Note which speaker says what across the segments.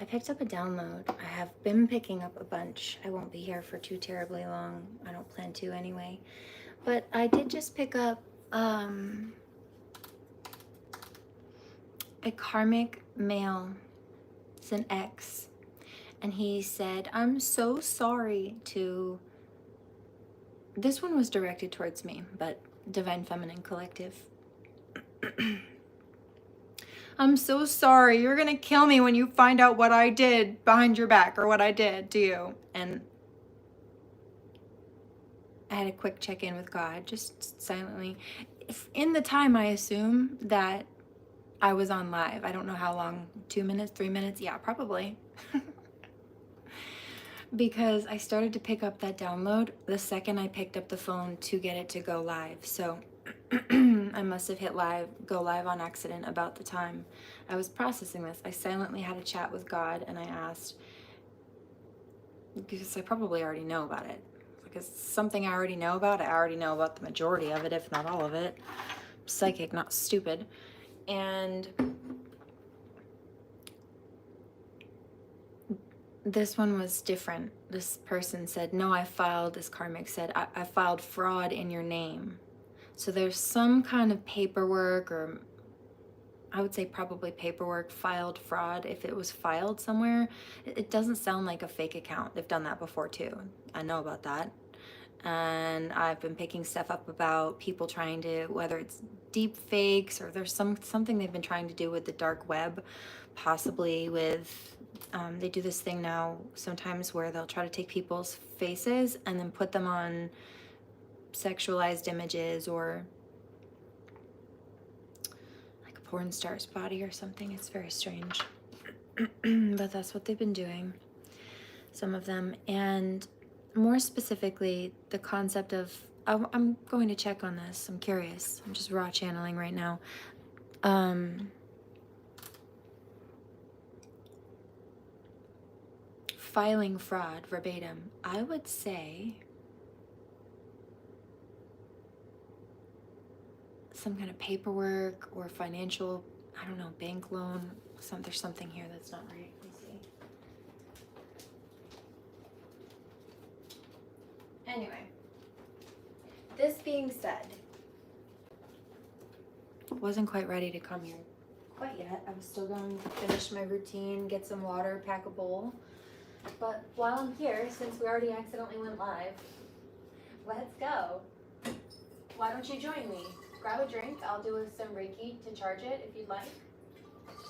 Speaker 1: I picked up a download. I have been picking up a bunch. I won't be here for too terribly long. I don't plan to anyway. But I did just pick up a karmic male. It's an ex. And he said, I'm so sorry to... This one was directed towards me, but Divine Feminine Collective. I'm so sorry. You're going to kill me when you find out what I did behind your back or what I did to you. And I had a quick check-in with God, just silently. In the time, I assume that I was on live. I don't know how long, 2 minutes, 3 minutes? Yeah, probably. Because I started to pick up that download the second I picked up the phone to get it to go live. So I must have hit go live on accident about the time I was processing this. I silently had a chat with God and I asked, because I probably already know about it. Because something I already know about, I already know about the majority of it, if not all of it. I'm psychic, not stupid. And this one was different. This person said, no, this karmic said, I filed fraud in your name. So there's some kind of paperwork, or I would say probably paperwork, filed fraud. If it was filed somewhere, it doesn't sound like a fake account. They've done that before too. I know about that. And I've been picking stuff up about people trying to, whether it's deep fakes or there's something they've been trying to do with the dark web, possibly with, they do this thing now sometimes where they'll try to take people's faces and then put them on sexualized images or like a porn star's body or something. It's very strange. But that's what they've been doing, some of them. And more specifically, the concept of, I'm going to check on this. I'm curious. I'm just raw channeling right now. Filing fraud, verbatim. I would say some kind of paperwork or financial, I don't know, bank loan. There's something here that's not right. Let me see. Anyway, this being said, wasn't quite ready to come here quite yet. I was still going to finish my routine, get some water, pack a bowl. But while I'm here, since we already accidentally went live, let's go. Why don't you join me? Grab a drink. I'll do some Reiki to charge it if you'd like.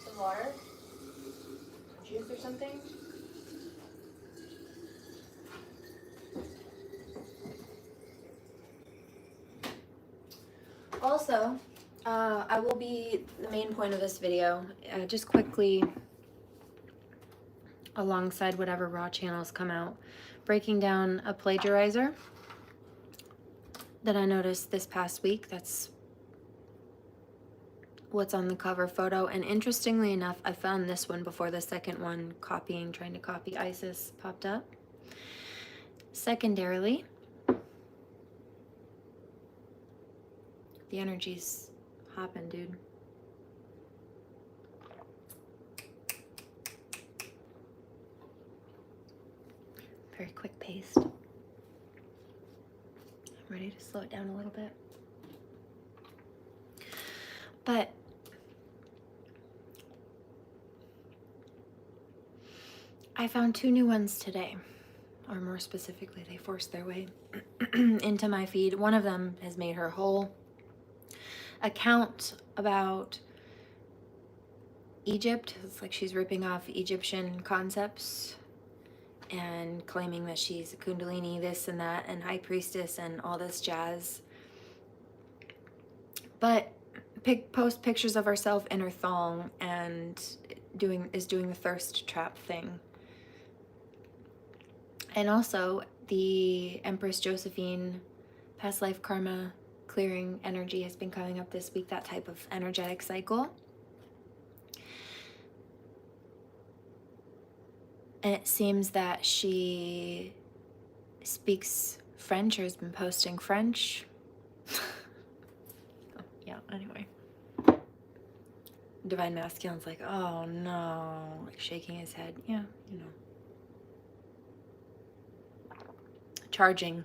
Speaker 1: Some water, juice or something. Also, I will be the main point of this video, just quickly alongside whatever raw channels come out, breaking down a plagiarizer that I noticed this past week. That's what's on the cover photo. And interestingly enough, I found this one before the second one, trying to copy Isis, popped up. Secondarily, the energy's hopping, dude. Very quick paced. I'm ready to slow it down a little bit. But I found 2 new ones today, or more specifically, they forced their way into my feed. One of them has made her whole account about Egypt. It's like she's ripping off Egyptian concepts and claiming that she's a Kundalini, this and that, and high priestess and all this jazz. But post pictures of herself in her thong and is doing the thirst trap thing. And also the Empress Josephine past life karma clearing energy has been coming up this week, that type of energetic cycle. And it seems that she speaks French or has been posting French. Yeah, anyway. Divine Masculine's like, oh no, like shaking his head. Yeah, you know. Charging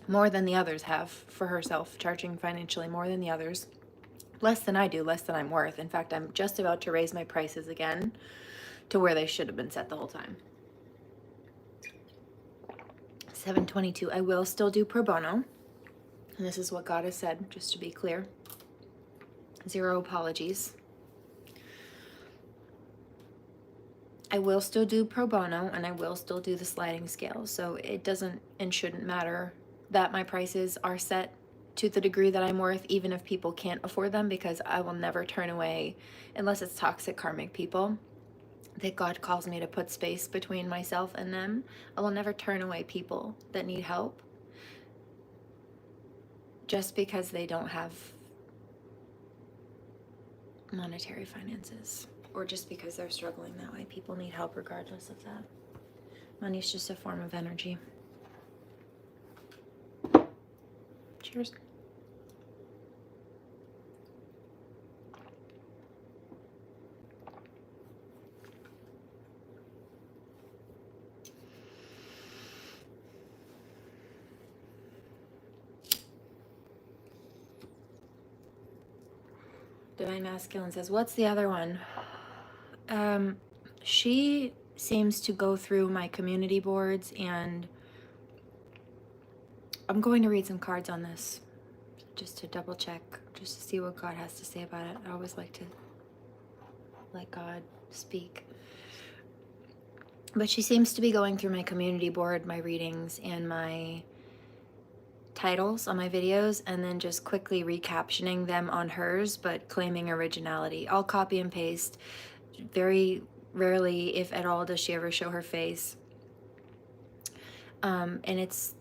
Speaker 1: more than the others have for herself, charging financially more than the others. Less than I do, less than I'm worth. In fact, I'm just about to raise my prices again to where they should have been set the whole time. 722, I will still do pro bono. And this is what God has said, just to be clear. 0 apologies. I will still do pro bono, and I will still do the sliding scale. So it doesn't and shouldn't matter that my prices are set to the degree that I'm worth, even if people can't afford them, because I will never turn away, unless it's toxic karmic people that God calls me to put space between myself and them. I will never turn away people that need help just because they don't have monetary finances, or just because they're struggling that way. People need help regardless of that. Money is just a form of energy. Cheers. Divine Masculine says, what's the other one? She seems to go through my community boards, and I'm going to read some cards on this just to double check, just to see what God has to say about it. I always like to let God speak. But she seems to be going through my community board, my readings, and my titles on my videos, and then just quickly recaptioning them on hers, but claiming originality. I'll copy and paste. Very rarely, if at all, does she ever show her face. And it's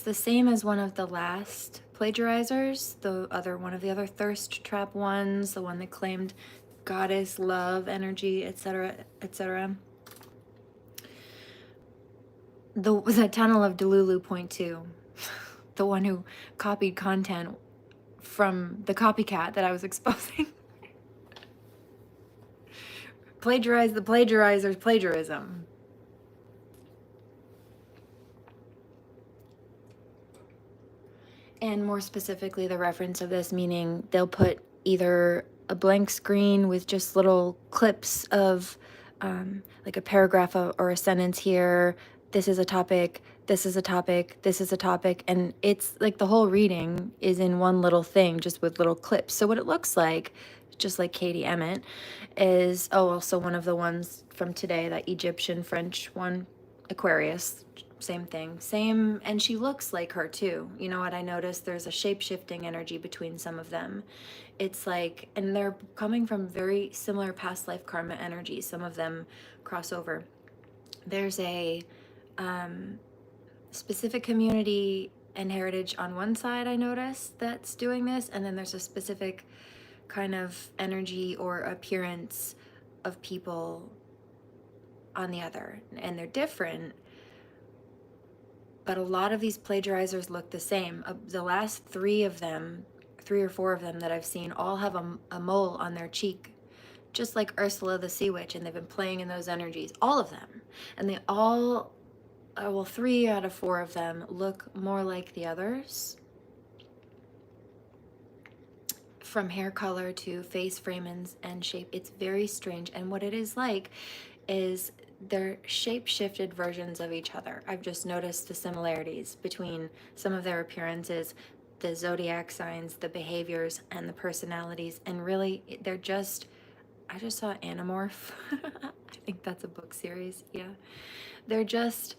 Speaker 1: the same as one of the last plagiarizers, one of the other thirst trap ones, the one that claimed goddess, love, energy, etc., etc. The Tunnel of Delulu .2, the one who copied content from the copycat that I was exposing. Plagiarize the plagiarizer's plagiarism. And more specifically, the reference of this, meaning they'll put either a blank screen with just little clips of like a paragraph or a sentence here, this is a topic, this is a topic, this is a topic, and it's like the whole reading is in one little thing, just with little clips. So what it looks like, just like Katie Emmett, is, also one of the ones from today, that Egyptian French one, Aquarius, same thing, same, and she looks like her too. You know what I noticed? There's a shape-shifting energy between some of them. It's like, and they're coming from very similar past life karma energy. Some of them cross over. There's a specific community and heritage on one side, I noticed, that's doing this, and then there's a specific kind of energy or appearance of people on the other, and they're different. But a lot of these plagiarizers look the same. The last 3 or 4 of them that I've seen all have a mole on their cheek, just like Ursula the Sea Witch, and they've been playing in those energies, all of them. And they all, 3 out of 4 of them look more like the others. From hair color to face frame and shape, it's very strange. And what it is like is they're shape-shifted versions of each other. I've just noticed the similarities between some of their appearances, the zodiac signs, the behaviors, and the personalities. And really, they're just, I just saw Animorph. I think that's a book series, yeah. They're just,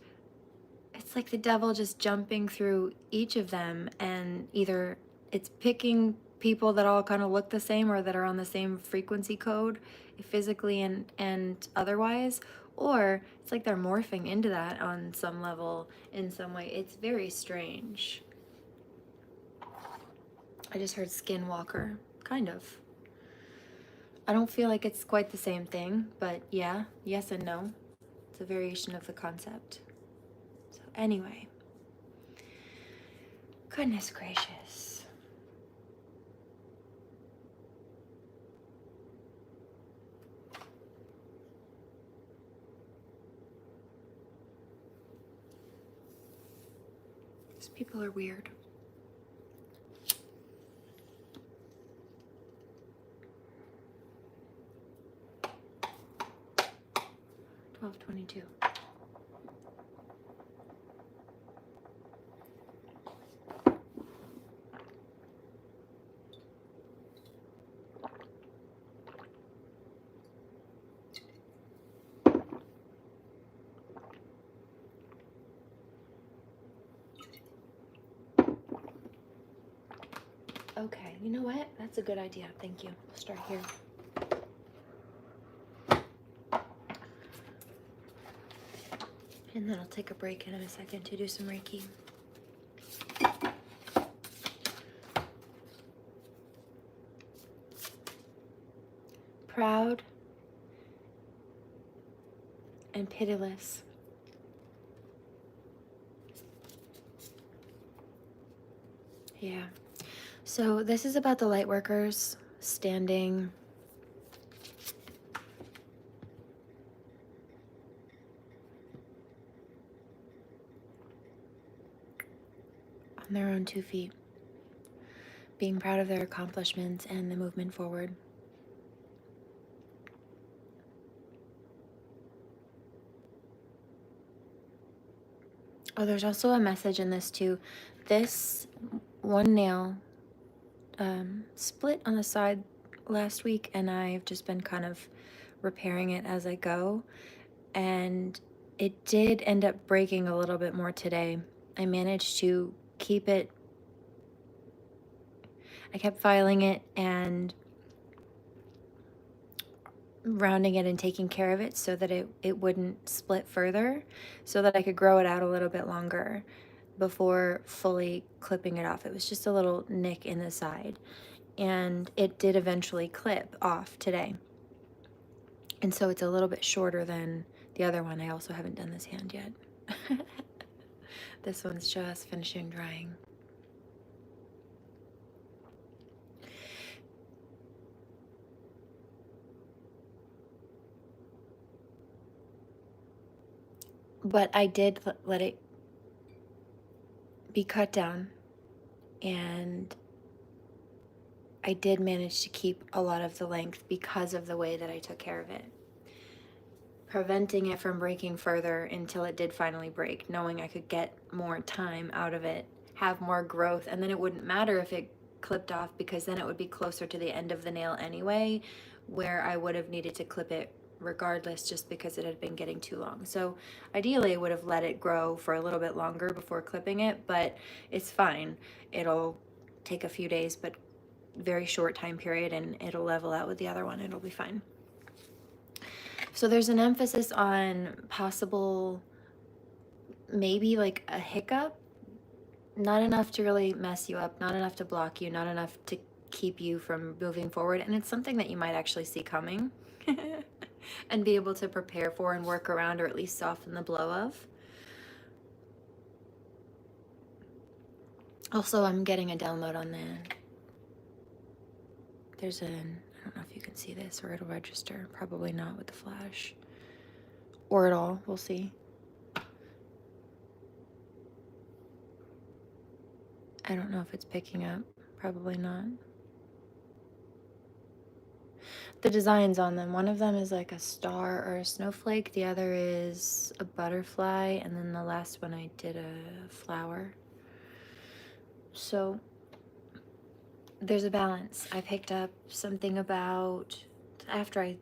Speaker 1: it's like the devil just jumping through each of them, and either it's picking people that all kind of look the same or that are on the same frequency code, physically and otherwise, or it's like they're morphing into that on some level, in some way. It's very strange. I just heard skinwalker, kind of. I don't feel like it's quite the same thing, but yeah, yes and no. It's a variation of the concept. So anyway, goodness gracious. These people are weird. 12:22. Okay, you know what? That's a good idea. Thank you. We'll start here. And then I'll take a break in a second to do some Reiki. Proud and pitiless. Yeah. So this is about the light workers standing on their own 2 feet, being proud of their accomplishments and the movement forward. Oh, there's also a message in this too. This one nail split on the side last week, and I've just been kind of repairing it as I go. And it did end up breaking a little bit more today. I managed to keep it. I kept filing it and rounding it and taking care of it so that it wouldn't split further, so that I could grow it out a little bit longer before fully clipping it off. It was just a little nick in the side, and it did eventually clip off today. And so it's a little bit shorter than the other one. I also haven't done this hand yet. This one's just finishing drying. But I did let it be cut down, and I did manage to keep a lot of the length because of the way that I took care of it, preventing it from breaking further until it did finally break, knowing I could get more time out of it, have more growth, and then it wouldn't matter if it clipped off, because then it would be closer to the end of the nail anyway, where I would have needed to clip it regardless, just because it had been getting too long. So ideally I would have let it grow for a little bit longer before clipping it, but it's fine. It'll take a few days, but very short time period, and it'll level out with the other one. It'll be fine. So there's an emphasis on possible, maybe like a hiccup, not enough to really mess you up, not enough to block you, not enough to keep you from moving forward. And it's something that you might actually see coming and be able to prepare for and work around, or at least soften the blow of. Also, I'm getting a download on that. There's an, I don't know if you can see this, or it'll register. Probably not with the flash. Or at all, we'll see. I don't know if it's picking up. Probably not. The designs on them, one of them is like a star or a snowflake, the other is a butterfly, and then the last one I did a flower. So there's a balance. I picked up something about, after I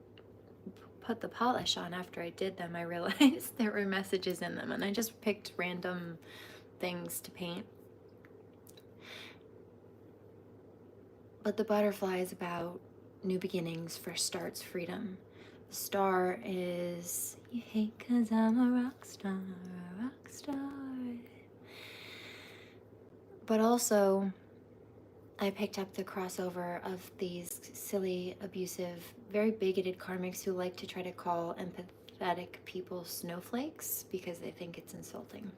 Speaker 1: put the polish on, after I did them, I realized there were messages in them, and I just picked random things to paint. But the butterfly is about new beginnings, fresh starts, freedom. The star is, you hate 'cause I'm a rock star, a rock star. But also, I picked up the crossover of these silly, abusive, very bigoted karmics who like to try to call empathetic people snowflakes because they think it's insulting.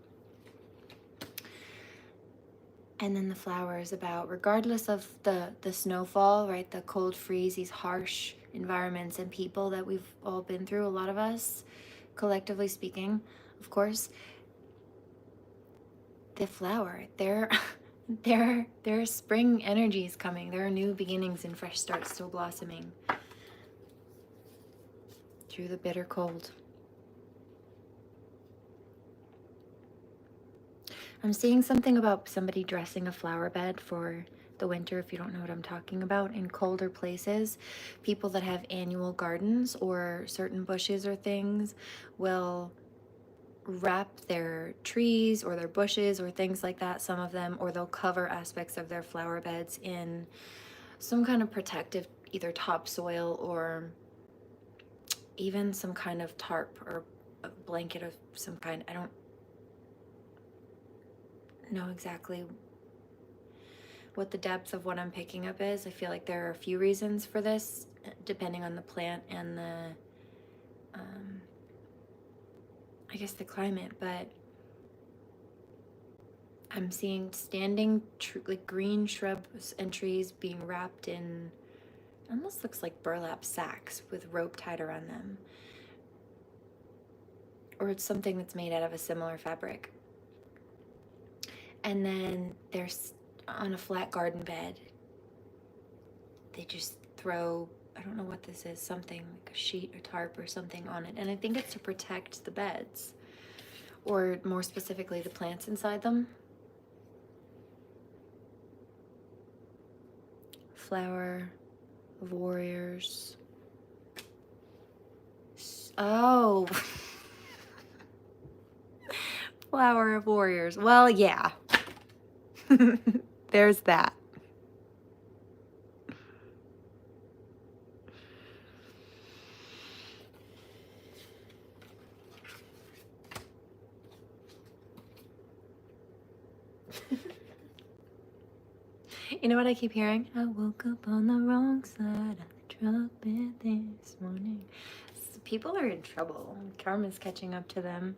Speaker 1: And then the flower is about, regardless of the snowfall, right, the cold freeze, these harsh environments and people that we've all been through, a lot of us, collectively speaking, of course, the flower. There are spring energies coming. There are new beginnings and fresh starts still blossoming through the bitter cold. I'm seeing something about somebody dressing a flower bed for the winter, if you don't know what I'm talking about, in colder places. People that have annual gardens or certain bushes or things will wrap their trees or their bushes or things like that, some of them, or they'll cover aspects of their flower beds in some kind of protective, either topsoil or even some kind of tarp or a blanket of some kind. I don't know exactly what the depth of what I'm picking up is. I feel like there are a few reasons for this, depending on the plant and the, I guess, the climate, but I'm seeing standing like green shrubs and trees being wrapped in, almost looks like burlap sacks with rope tied around them. Or it's something that's made out of a similar fabric. And then there's on a flat garden bed, they just throw, I don't know what this is, something like a sheet, a tarp or something on it. And I think it's to protect the beds, or more specifically the plants inside them. Flower of warriors. Oh. Flower of warriors. Well, yeah. There's that. You know what I keep hearing? I woke up on the wrong side of the trumpet this morning. People are in trouble. Karma's catching up to them.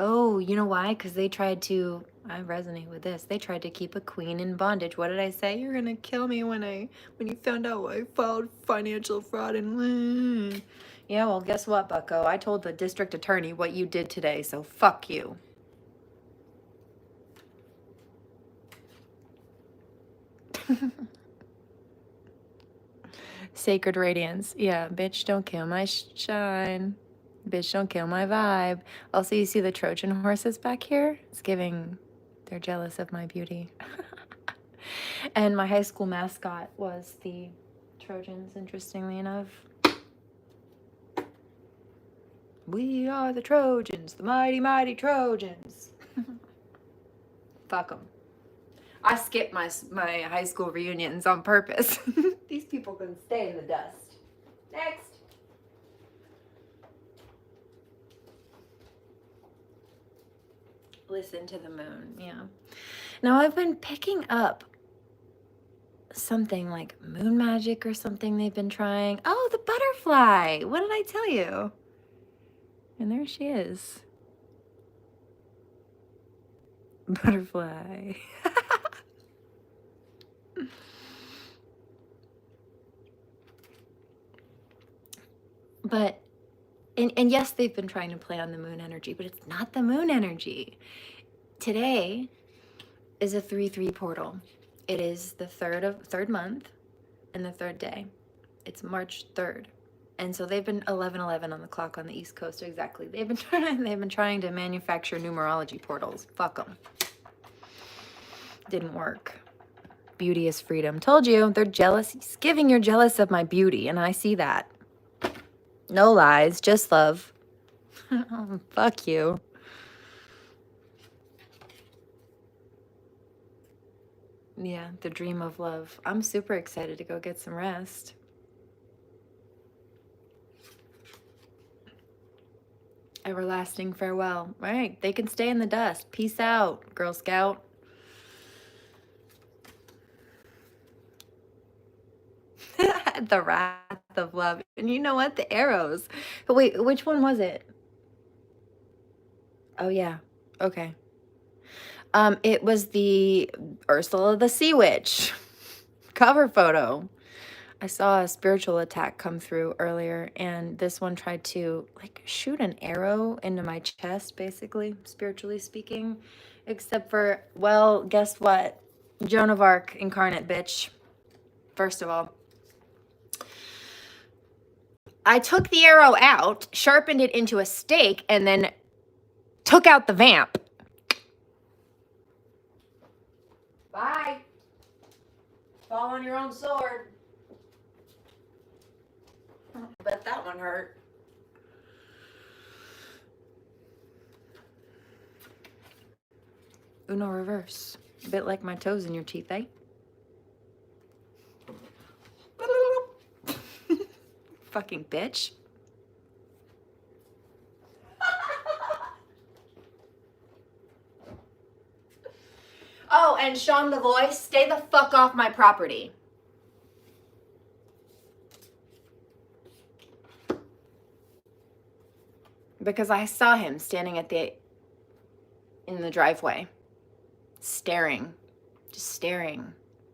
Speaker 1: Oh, you know why? Because they tried to, I resonate with this. They tried to keep a queen in bondage. What did I say? You're gonna kill me when you found out I filed financial fraud and yeah, well, guess what, bucko? I told the district attorney what you did today, so fuck you. Sacred radiance. Yeah, bitch, don't kill my shine. Bitch, don't kill my vibe. Also, you see the Trojan horses back here? It's giving, they're jealous of my beauty. And my high school mascot was the Trojans, interestingly enough. We are the Trojans, the mighty, mighty Trojans. Fuck them. I skipped my high school reunions on purpose. These people can stay in the dust. Next. Listen to the moon, yeah. Now I've been picking up something like moon magic or something they've been trying. Oh, the butterfly. What did I tell you? And there she is. Butterfly. But, and yes, they've been trying to play on the moon energy, but it's not the moon energy. Today is a 3-3 portal. It is the third month and the third day. It's March 3rd. And so they've been 11:11 on the clock on the East Coast, exactly. They've been trying to manufacture numerology portals. Fuck them. Didn't work. Beauty is freedom. Told you, they're jealous. He's giving you're jealous of my beauty, and I see that. No lies, just love. Oh, fuck you. Yeah, the dream of love. I'm super excited to go get some rest. Everlasting farewell. All right, they can stay in the dust. Peace out, Girl Scout. The wrath of love. And you know what? The arrows. But wait, which one was it? Oh, yeah. Okay. It was the Ursula the Sea Witch cover photo. I saw a spiritual attack come through earlier, and this one tried to like shoot an arrow into my chest, basically, spiritually speaking. Except for, well, guess what? Joan of Arc incarnate, bitch. First of all, I took the arrow out, sharpened it into a stake, and then took out the vamp. Bye. Fall on your own sword. Bet that one hurt. Uno reverse. A bit like my toes in your teeth, eh? Fucking bitch. Oh, and Sean the Voice, stay the fuck off my property. Because I saw him standing in the driveway, staring, just staring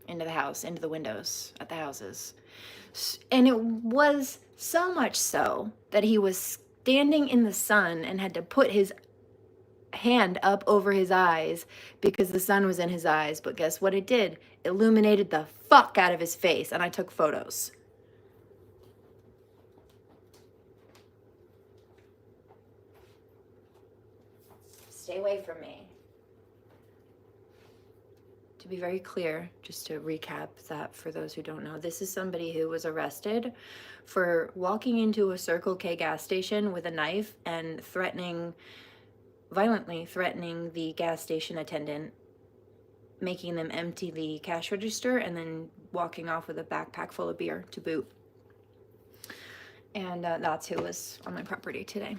Speaker 1: into the house, into the windows at the houses. And it was so much so that he was standing in the sun and had to put his hand up over his eyes because the sun was in his eyes. But guess what it did? Illuminated the fuck out of his face, and I took photos. Stay away from me. To be very clear, just to recap that for those who don't know, this is somebody who was arrested for walking into a Circle K gas station with a knife and violently threatening the gas station attendant, making them empty the cash register, and then walking off with a backpack full of beer to boot. And that's who was on my property today.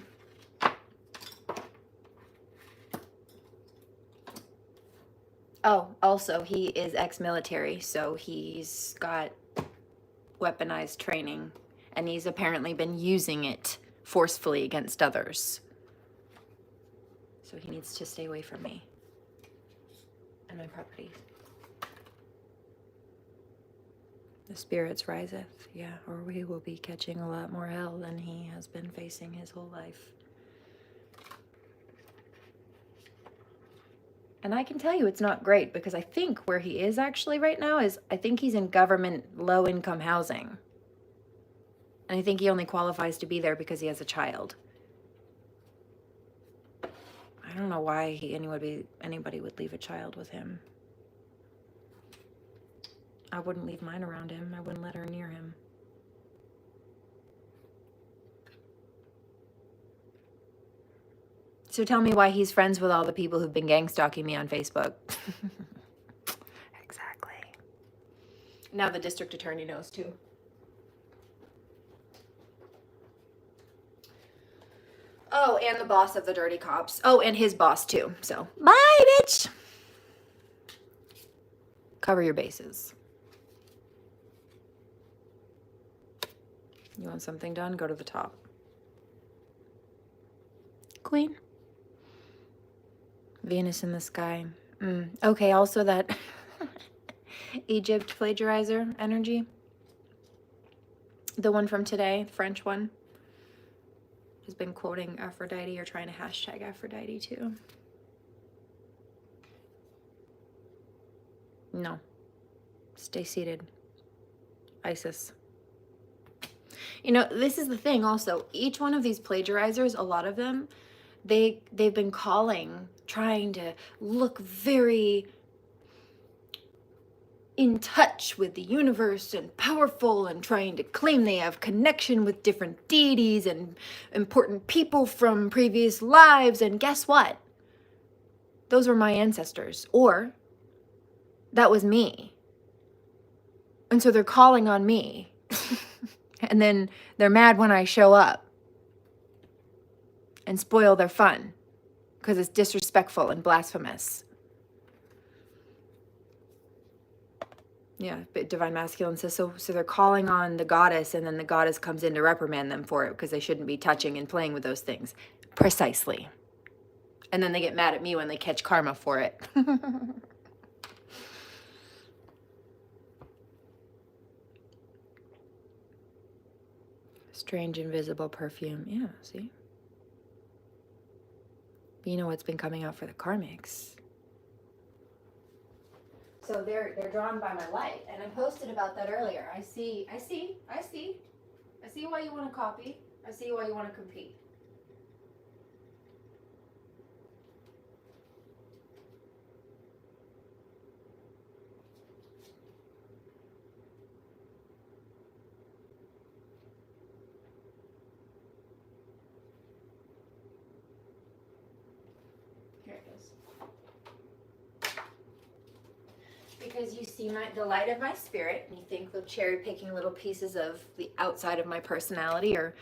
Speaker 1: Oh, also, he is ex-military, so he's got weaponized training, and he's apparently been using it forcefully against others. So he needs to stay away from me and my property. The spirits riseth, yeah, or we will be catching a lot more hell than he has been facing his whole life. And I can tell you it's not great, because I think where he is actually right now is, I think he's in government low-income housing. And I think he only qualifies to be there because he has a child. I don't know why anybody would leave a child with him. I wouldn't leave mine around him. I wouldn't let her near him. So tell me why he's friends with all the people who've been gang stalking me on Facebook. Exactly. Now the district attorney knows too. Oh, and the boss of the dirty cops. Oh, and his boss too. So, bye, bitch. Cover your bases. You want something done? Go to the top. Queen. Venus in the sky. Okay, also that Egypt plagiarizer energy. The one from today, the French one, has been quoting Aphrodite or trying to hashtag Aphrodite too. No. Stay seated. Isis. You know, this is the thing also. Each one of these plagiarizers, a lot of them, they've been trying to look very in touch with the universe and powerful, and trying to claim they have connection with different deities and important people from previous lives. And guess what? Those were my ancestors, or that was me. And so they're calling on me. And then they're mad when I show up and spoil their fun because it's disrespectful and blasphemous. Yeah, but Divine Masculine says, so they're calling on the goddess, and then the goddess comes in to reprimand them for it because they shouldn't be touching and playing with those things. Precisely. And then they get mad at me when they catch karma for it. Strange invisible perfume. Yeah, see? But you know what's been coming out for the karmics. So they're drawn by my light, and I posted about that earlier. I see why you want to copy. I see why you want to compete. Here it is. Because you see the light of my spirit, and you think the cherry picking little pieces of the outside of my personality or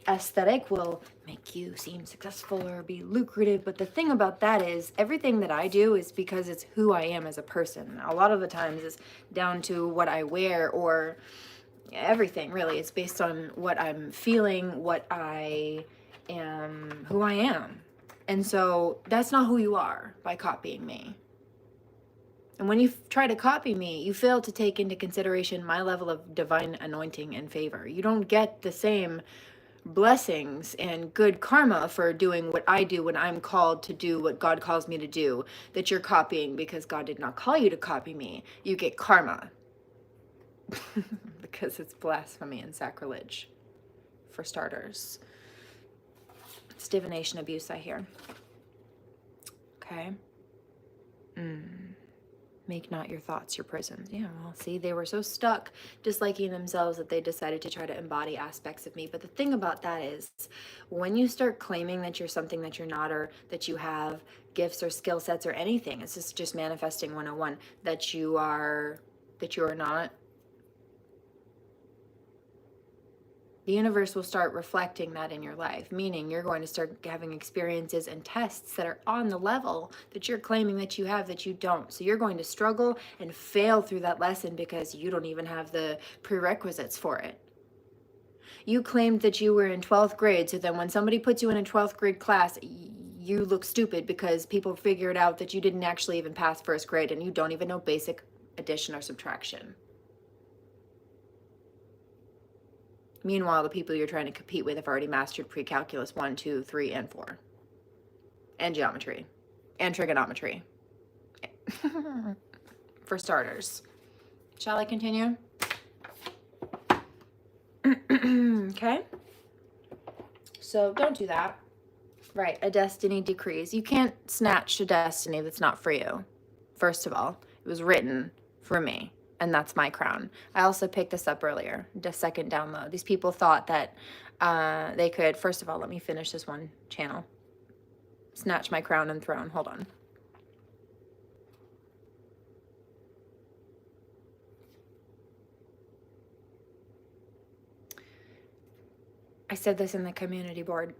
Speaker 1: aesthetic will make you seem successful or be lucrative. But the thing about that is everything that I do is because it's who I am as a person. A lot of the times it's down to what I wear, or everything really. It's based on what I'm feeling, what I am, who I am. And so that's not who you are by copying me. And when you try to copy me, you fail to take into consideration my level of divine anointing and favor. You don't get the same blessings and good karma for doing what I do when I'm called to do what God calls me to do that you're copying, because God did not call you to copy me. You get karma because it's blasphemy and sacrilege, for starters. It's divination abuse, I hear. Okay. Make not your thoughts your prisons. Yeah, well, see, they were so stuck disliking themselves that they decided to try to embody aspects of me. But the thing about that is, when you start claiming that you're something that you're not, or that you have gifts or skill sets or anything, it's just manifesting 101, that you are not, the universe will start reflecting that in your life, meaning you're going to start having experiences and tests that are on the level that you're claiming that you have that you don't. So you're going to struggle and fail through that lesson because you don't even have the prerequisites for it. You claimed that you were in 12th grade, so then when somebody puts you in a 12th grade class, you look stupid because people figured out that you didn't actually even pass first grade and you don't even know basic addition or subtraction. Meanwhile, the people you're trying to compete with have already mastered pre-calculus 1, 2, 3, and 4. And geometry. And trigonometry. For starters. Shall I continue? Okay. So don't do that. Right, a destiny decrees. You can't snatch a destiny that's not for you. First of all, it was written for me. And that's my crown. I also picked this up earlier, the second download. These people thought that they could, first of all, let me finish this one channel. Snatch my crown and throne. Hold on. I said this in the community board.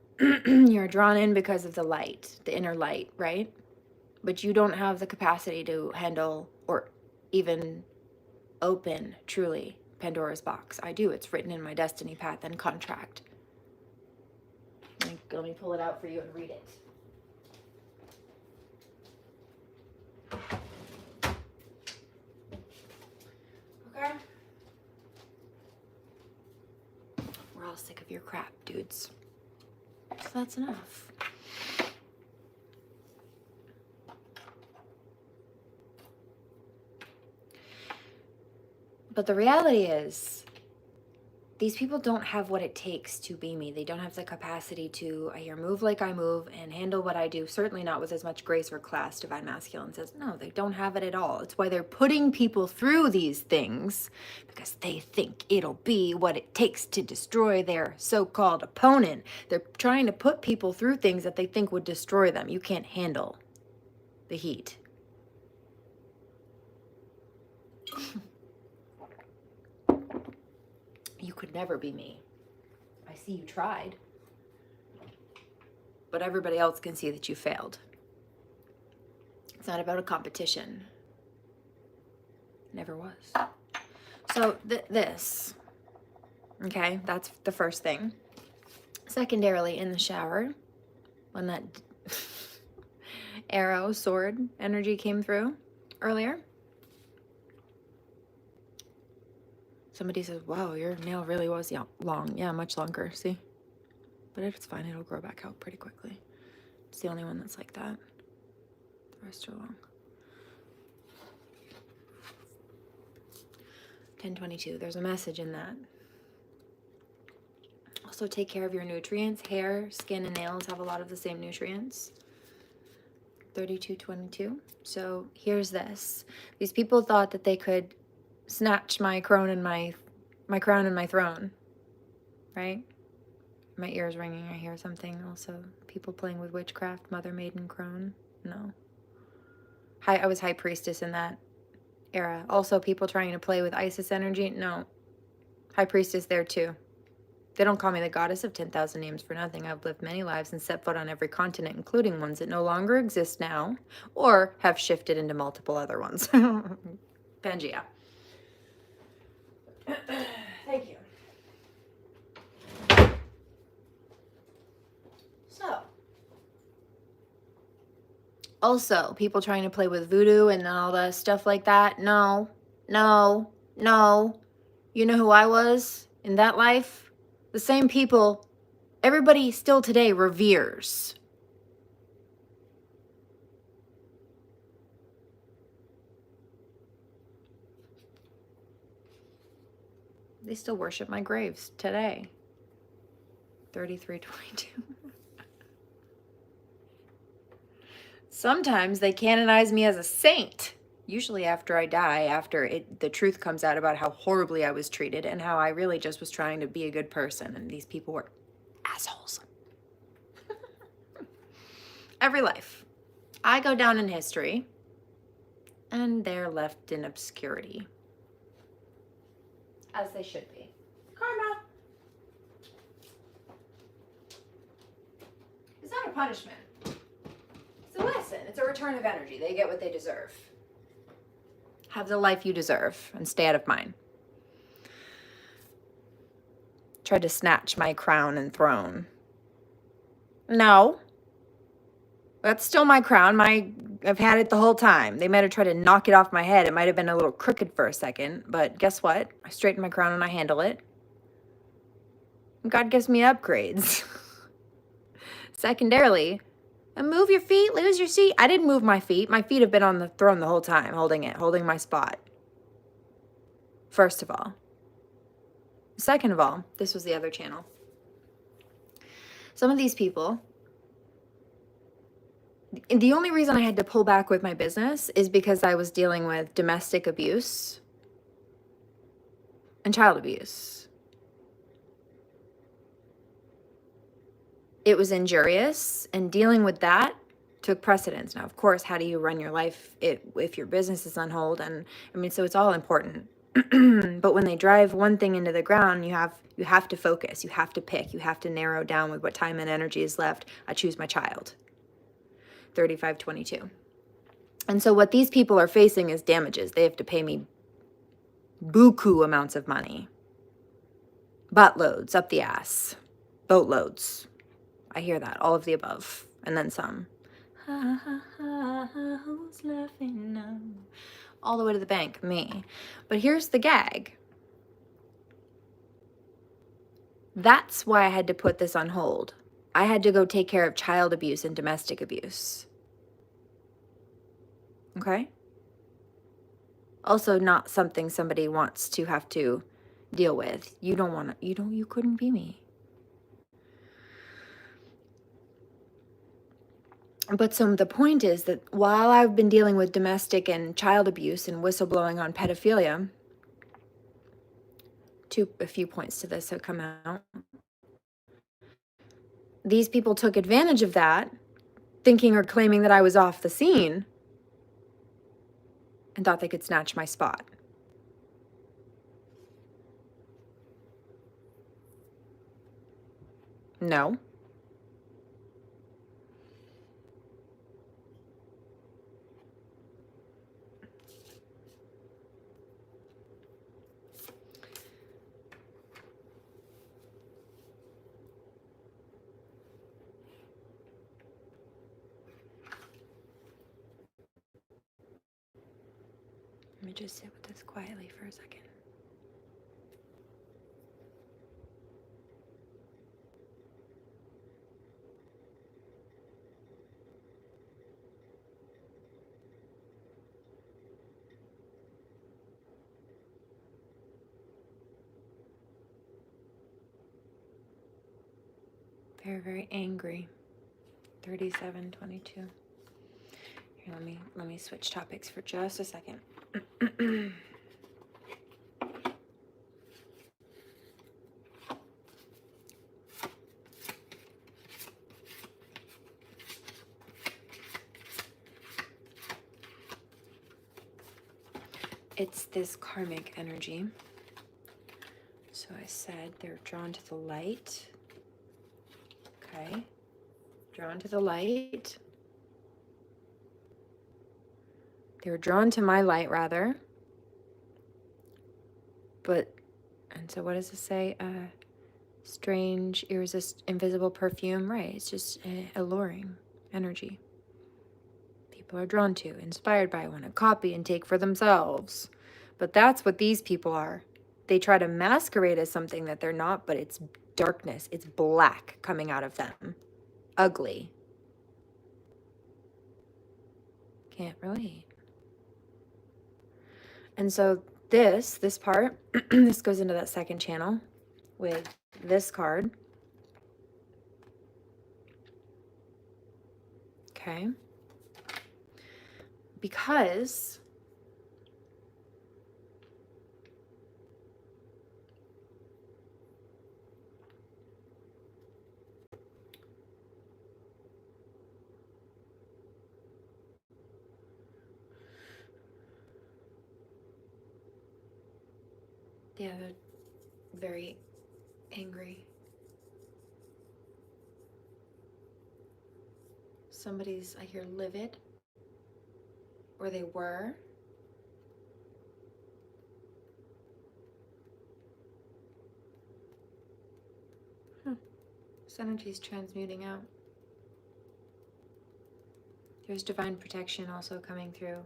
Speaker 1: You're drawn in because of the light, the inner light, right? But you don't have the capacity to handle or even open, truly, Pandora's box. I do. It's written in my destiny path and contract. Let me pull it out for you and read it. Okay? We're all sick of your crap, dudes. So that's enough. But the reality is, these people don't have what it takes to be me. They don't have the capacity to, I hear, move like I move and handle what I do. Certainly not with as much grace or class, Divine Masculine says. No, they don't have it at all. It's why they're putting people through these things, because they think it'll be what it takes to destroy their so-called opponent. They're trying to put people through things that they think would destroy them. You can't handle the heat. You could never be me. I see you tried. But everybody else can see that you failed. It's not about a competition. Never was. So this, okay, that's the first thing. Secondarily, in the shower, when that arrow, sword energy came through earlier, Somebody says, wow, your nail really was long. Yeah, much longer, see? But it's fine, it'll grow back out pretty quickly. It's the only one that's like that. The rest are long. 1022, there's a message in that. Also take care of your nutrients. Hair, skin, and nails have a lot of the same nutrients. 3222. So here's this. These people thought that they could snatch my crown and my crown and my throne. Right? My ear's ringing. I hear something. Also, people playing with witchcraft. Mother, maiden, crone. No. I was high priestess in that era. Also, people trying to play with Isis energy. No. High priestess there too. They don't call me the goddess of 10,000 names for nothing. I've lived many lives and set foot on every continent, including ones that no longer exist now or have shifted into multiple other ones. Pangea. Thank you. So, also, people trying to play with voodoo and all the stuff like that. No, no, no. You know who I was in that life? The same people everybody still today reveres. They still worship my graves today. 3322. Sometimes they canonize me as a saint. Usually after I die, after the truth comes out about how horribly I was treated and how I really just was trying to be a good person, and these people were assholes. Every life. I go down in history, and they're left in obscurity. As they should be. Karma. It's not a punishment. It's a lesson. It's a return of energy. They get what they deserve. Have the life you deserve and stay out of mine. Tried to snatch my crown and throne. No. That's still my crown. I've had it the whole time. They might have tried to knock it off my head. It might have been a little crooked for a second, but guess what? I straighten my crown and I handle it. God gives me upgrades. Secondarily, and move your feet, lose your seat. I didn't move my feet. My feet have been on the throne the whole time, holding my spot. First of all. Second of all, this was the other channel. Some of these people, the only reason I had to pull back with my business is because I was dealing with domestic abuse and child abuse. It was injurious, and dealing with that took precedence. Now, of course, how do you run your life if your business is on hold? And I mean, so it's all important. But when they drive one thing into the ground, you have to focus, you have to pick, you have to narrow down with what time and energy is left. I choose my child. 3522. And so what these people are facing is damages. They have to pay me buku amounts of money. Buttloads up the ass. Boatloads. I hear that. All of the above. And then some. Ha ha ha ha, who's laughing now? All the way to the bank, me. But here's the gag. That's why I had to put this on hold. I had to go take care of child abuse and domestic abuse. Okay? Also not something somebody wants to have to deal with. You couldn't be me. But so the point is that while I've been dealing with domestic and child abuse and whistleblowing on pedophilia, a few points to this have come out. These people took advantage of that, thinking or claiming that I was off the scene, and thought they could snatch my spot. No. Let me just sit with this quietly for a second. Very, very angry. 3722. Here, let me switch topics for just a second. It's this karmic energy. So I said they're drawn to the light. Okay. Drawn to the light. They were drawn to my light, rather. But, and so what does it say? Strange, invisible perfume. Right. It's just alluring energy. People are drawn to, inspired by, want to copy and take for themselves. But that's what these people are. They try to masquerade as something that they're not, but it's darkness. It's black coming out of them. Ugly. Can't relate. And so this part, this goes into that second channel with this card. Okay. Because yeah, they're very angry. Somebody's, I hear, livid, or they were. This energy is transmuting out. There's divine protection also coming through.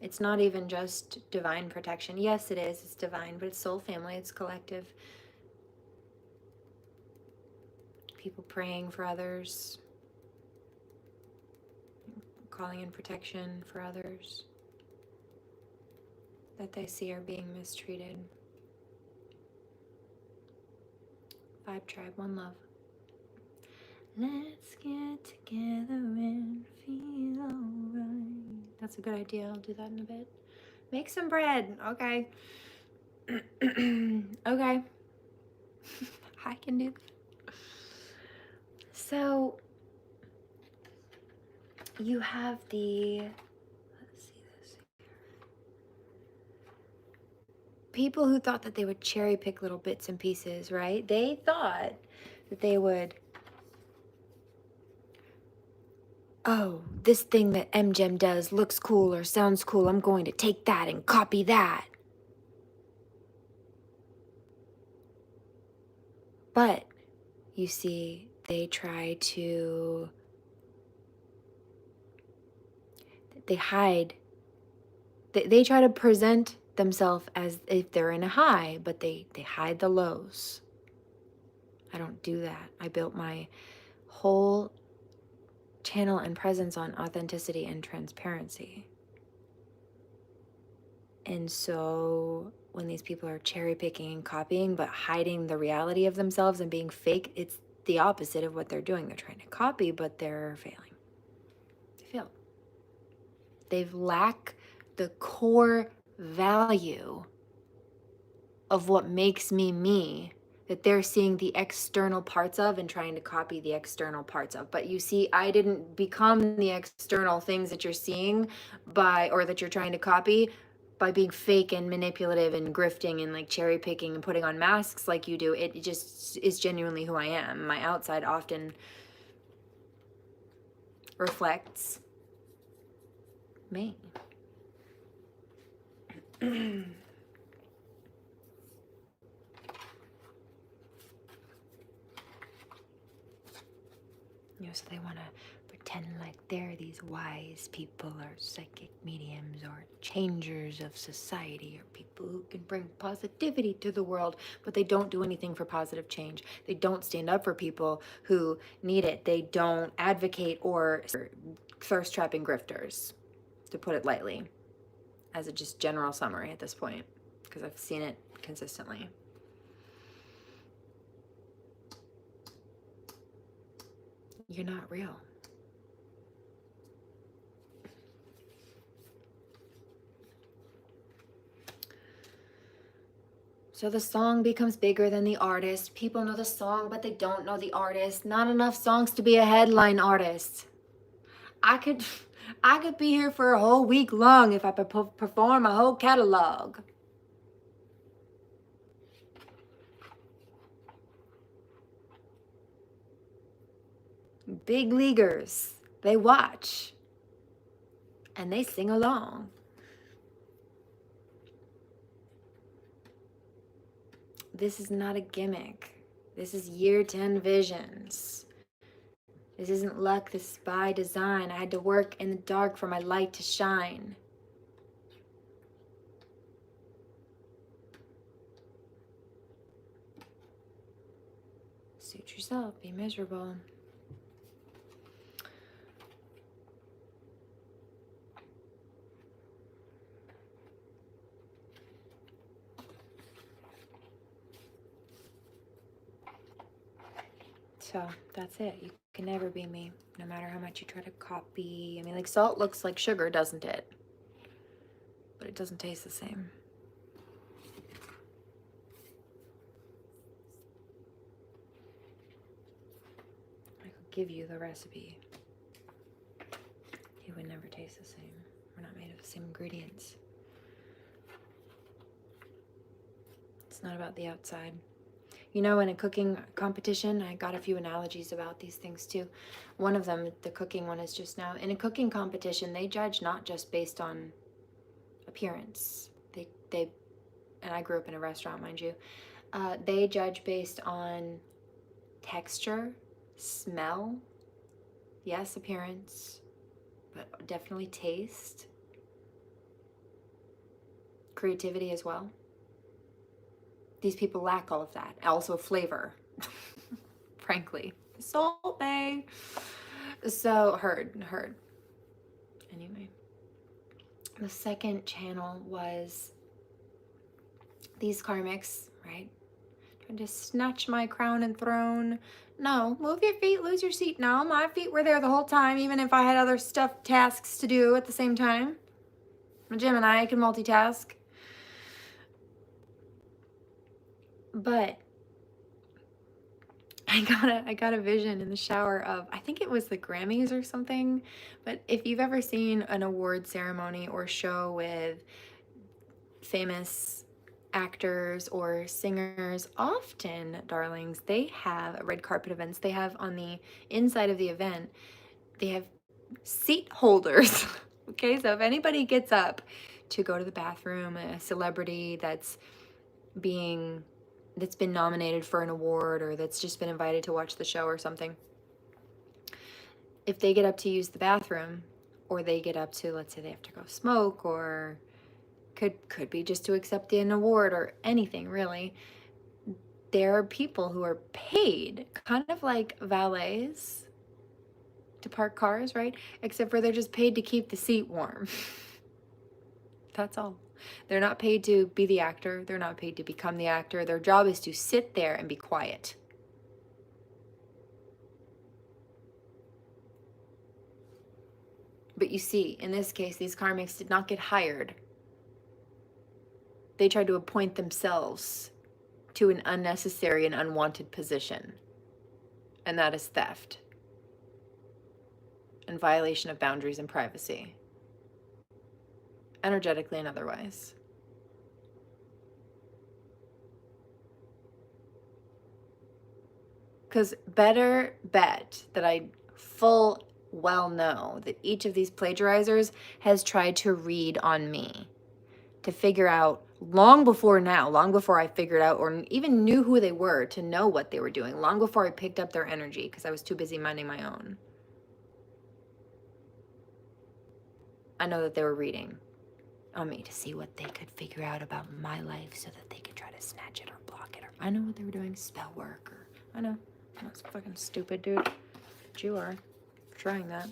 Speaker 1: It's not even just divine protection. Yes, it is. It's divine, but it's soul family. It's collective. People praying for others. Calling in protection for others that they see are being mistreated. 5 tribe, 1 love. Let's get together and feel alright. That's a good idea. I'll do that in a bit. Make some bread. Okay. Okay. I can do that. So you have the, let's see this here. People who thought that they would cherry pick little bits and pieces, right? They thought that they would, oh, this thing that MGem does looks cool or sounds cool. I'm going to take that and copy that. But, you see, they try to, they hide. They try to present themselves as if they're in a high, but they hide the lows. I don't do that. I built my whole channel and presence on authenticity and transparency. And so when these people are cherry picking and copying, but hiding the reality of themselves and being fake, it's the opposite of what they're doing. They're trying to copy, but they're failing. They failed. They've lack the core value of what makes me me, that they're seeing the external parts of and trying to copy the external parts of. But you see, I didn't become the external things that you're seeing or that you're trying to copy by being fake and manipulative and grifting and like cherry picking and putting on masks like you do. It just is genuinely who I am. My outside often reflects me. So they want to pretend like they're these wise people or psychic mediums or changers of society or people who can bring positivity to the world, but they don't do anything for positive change. They don't stand up for people who need it. They don't advocate or thirst trapping grifters, to put it lightly, as a just general summary at this point, because I've seen it consistently. you're not real. So the song becomes bigger than the artist. People know the song, but they don't know the artist. Not enough songs to be a headline artist. I could be here for a whole week long if I perform a whole catalog. Big leaguers, they watch and they sing along. This is not a gimmick. This is year 10 visions. This isn't luck, this is by design. I had to work in the dark for my light to shine. Suit yourself, be miserable. So that's it. You can never be me, no matter how much you try to copy. I mean, like, salt looks like sugar, doesn't it? But it doesn't taste the same. I could give you the recipe. It would never taste the same. We're not made of the same ingredients. It's not about the outside. You know, in a cooking competition, I got a few analogies about these things too. One of them, the cooking one, is just now. In a cooking competition, they judge not just based on appearance. They and I grew up in a restaurant, mind you. They judge based on texture, smell, yes, appearance, but definitely taste, creativity as well. These people lack all of that. Also flavor, frankly. SeraFae. So, heard. Anyway, the second channel was these karmics, right? Trying to snatch my crown and throne. No, move your feet, lose your seat. No, my feet were there the whole time, even if I had other tasks to do at the same time. I'm a Gemini, I can multitask. But I got a vision in the shower of, I think it was the Grammys or something. But if you've ever seen an award ceremony or show with famous actors or singers, often, darlings, they have red carpet events. They have on the inside of the event, they have seat holders. Okay, so if anybody gets up to go to the bathroom, a celebrity that's been nominated for an award or that's just been invited to watch the show or something, if they get up to use the bathroom, or they get up to, let's say they have to go smoke, or could be just to accept an award or anything really, there are people who are paid, kind of like valets to park cars, right? Except for they're just paid to keep the seat warm. That's all. They're not paid to be the actor. They're not paid to become the actor. Their job is to sit there and be quiet. But you see, in this case, these karmics did not get hired. They tried to appoint themselves to an unnecessary and unwanted position. And that is theft and violation of boundaries and privacy, energetically and otherwise. Because better bet that I full well know that each of these plagiarizers has tried to read on me to figure out long before I figured out or even knew who they were, to know what they were doing, long before I picked up their energy because I was too busy minding my own. I know that they were reading on me to see what they could figure out about my life so that they could try to snatch it or block it. Or I know what they were doing, spell work, or I know. That's fucking stupid, dude. But you are trying that.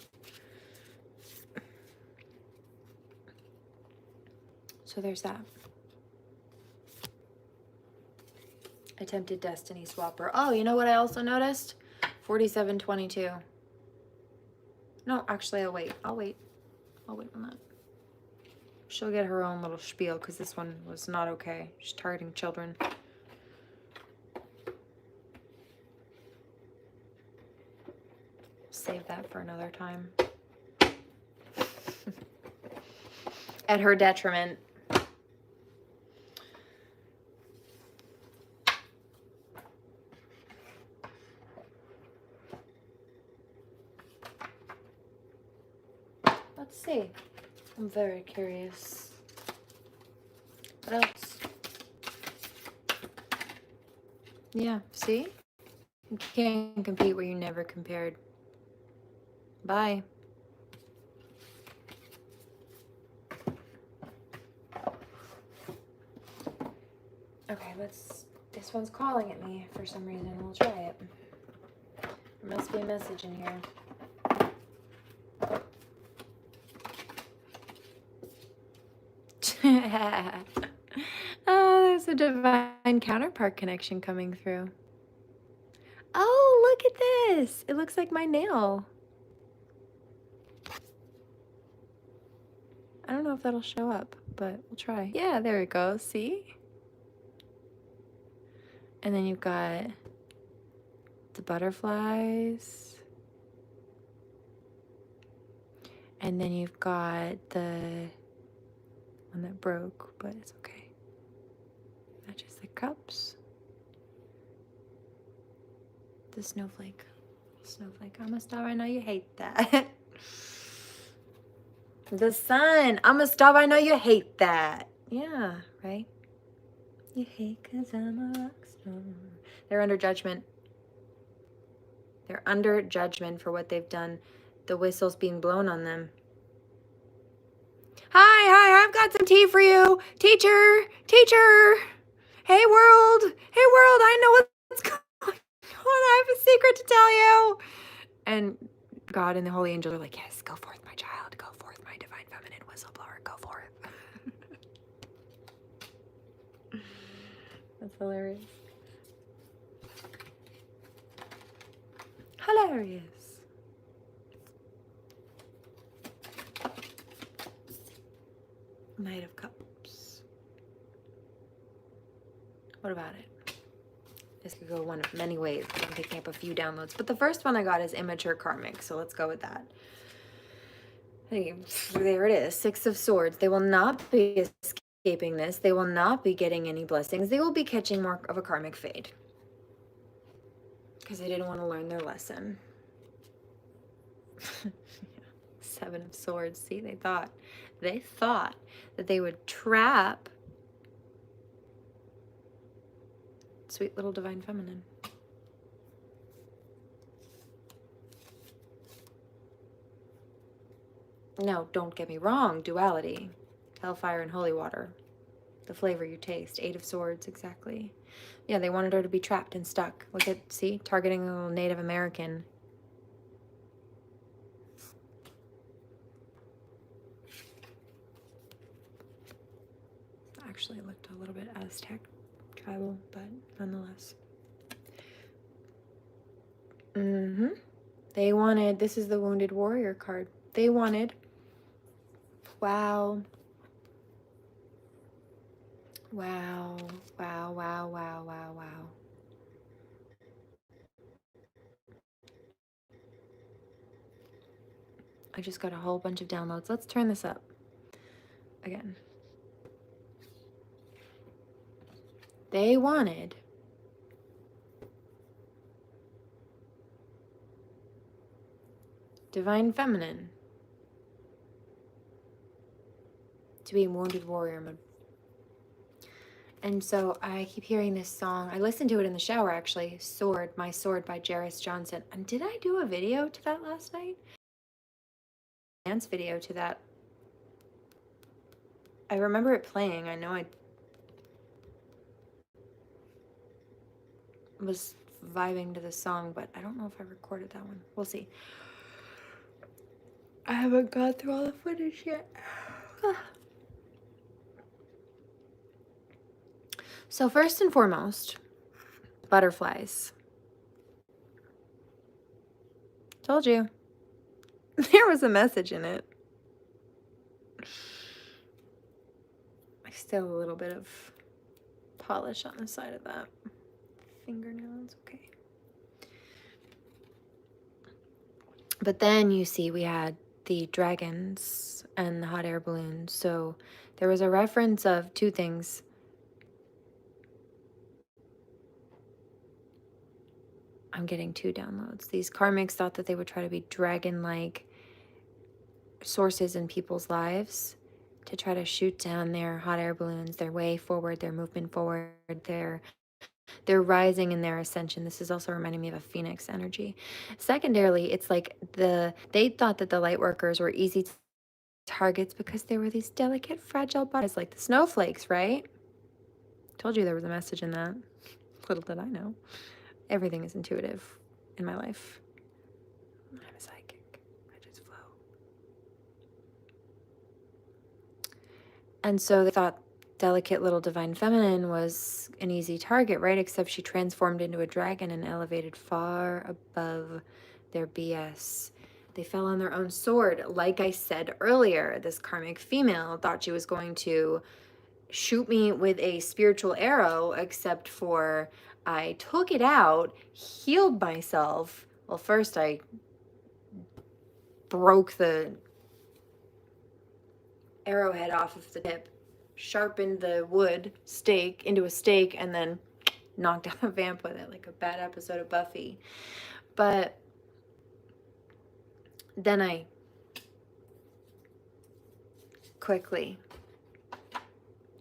Speaker 1: So there's that. Attempted destiny swapper. Oh, you know what I also noticed? 4722. No, actually, I'll wait. I'll wait on that. She'll get her own little spiel because this one was not okay. She's targeting children. Save that for another time. At her detriment. Let's see. I'm very curious. What else? Yeah, see? You can't compete where you never compared. Bye. Okay, this one's calling at me for some reason. We'll try it. There must be a message in here. Oh, there's a divine counterpart connection coming through. Oh, look at this. It looks like my nail. I don't know if that'll show up, but we'll try. Yeah, there it goes. See? And then you've got the butterflies. And then you've got the one that broke, but it's okay. Matches the cups. The snowflake. Snowflake. I'm gonna stop. I know you hate that. The sun. I'm gonna stop. I know you hate that. Yeah, right? You hate 'cause I'm a rock star. They're under judgment. They're under judgment for what they've done. The whistle's being blown on them. Hi, I've got some tea for you. Teacher. Hey world, I know what's going on. I have a secret to tell you. And God and the holy angels are like, yes, go forth, my child. Go forth, my divine feminine whistleblower. Go forth. That's hilarious. Hilarious. Knight of Cups. What about it? This could go one of many ways. I'm picking up a few downloads. But the first one I got is immature karmic, so let's go with that. There it is. 6 of Swords. They will not be escaping this. They will not be getting any blessings. They will be catching more of a karmic fade. Because they didn't want to learn their lesson. 7 of Swords. See, they thought that they would trap sweet little divine feminine. No, don't get me wrong. Duality. Hellfire and holy water. The flavor you taste. 8 of Swords, exactly. Yeah, they wanted her to be trapped and stuck. Look at, see? Targeting a little Native American. Actually looked a little bit Aztec tribal, but nonetheless. They wanted, this is the Wounded Warrior card. They wanted, wow. I just got a whole bunch of downloads. Let's turn this up again. They wanted divine feminine to be Wounded Warrior mode. And so I keep hearing this song. I listened to it in the shower, actually. Sword, My Sword by Jairus Johnson. And did I do a video to that last night? Dance video to that. I remember it playing. I know I was vibing to the song, but I don't know if I recorded that one. We'll see. I haven't got through all the footage yet. So first and foremost, butterflies. Told you. There was a message in it. I still have a little bit of polish on the side of that fingernail. It's okay. But then you see we had the dragons and the hot air balloons. So there was a reference of two things. I'm getting two downloads. These karmics thought that they would try to be dragon-like sources in people's lives to try to shoot down their hot air balloons, their way forward, their movement forward, their rising and their ascension. This is also reminding me of a phoenix energy. Secondarily, it's like they thought that the light workers were easy targets because they were these delicate, fragile bodies like the snowflakes, right? Told you there was a message in that. Little did I know. Everything is intuitive in my life. I'm a psychic. I just flow. And so they thought delicate little divine feminine was an easy target, right? Except she transformed into a dragon and elevated far above their BS. They fell on their own sword. Like I said earlier, this karmic female thought she was going to shoot me with a spiritual arrow, except for I took it out, healed myself. Well, first I broke the arrowhead off of the tip, sharpened the wood stake into a stake, and then knocked out a vamp with it, like a bad episode of Buffy. But then I quickly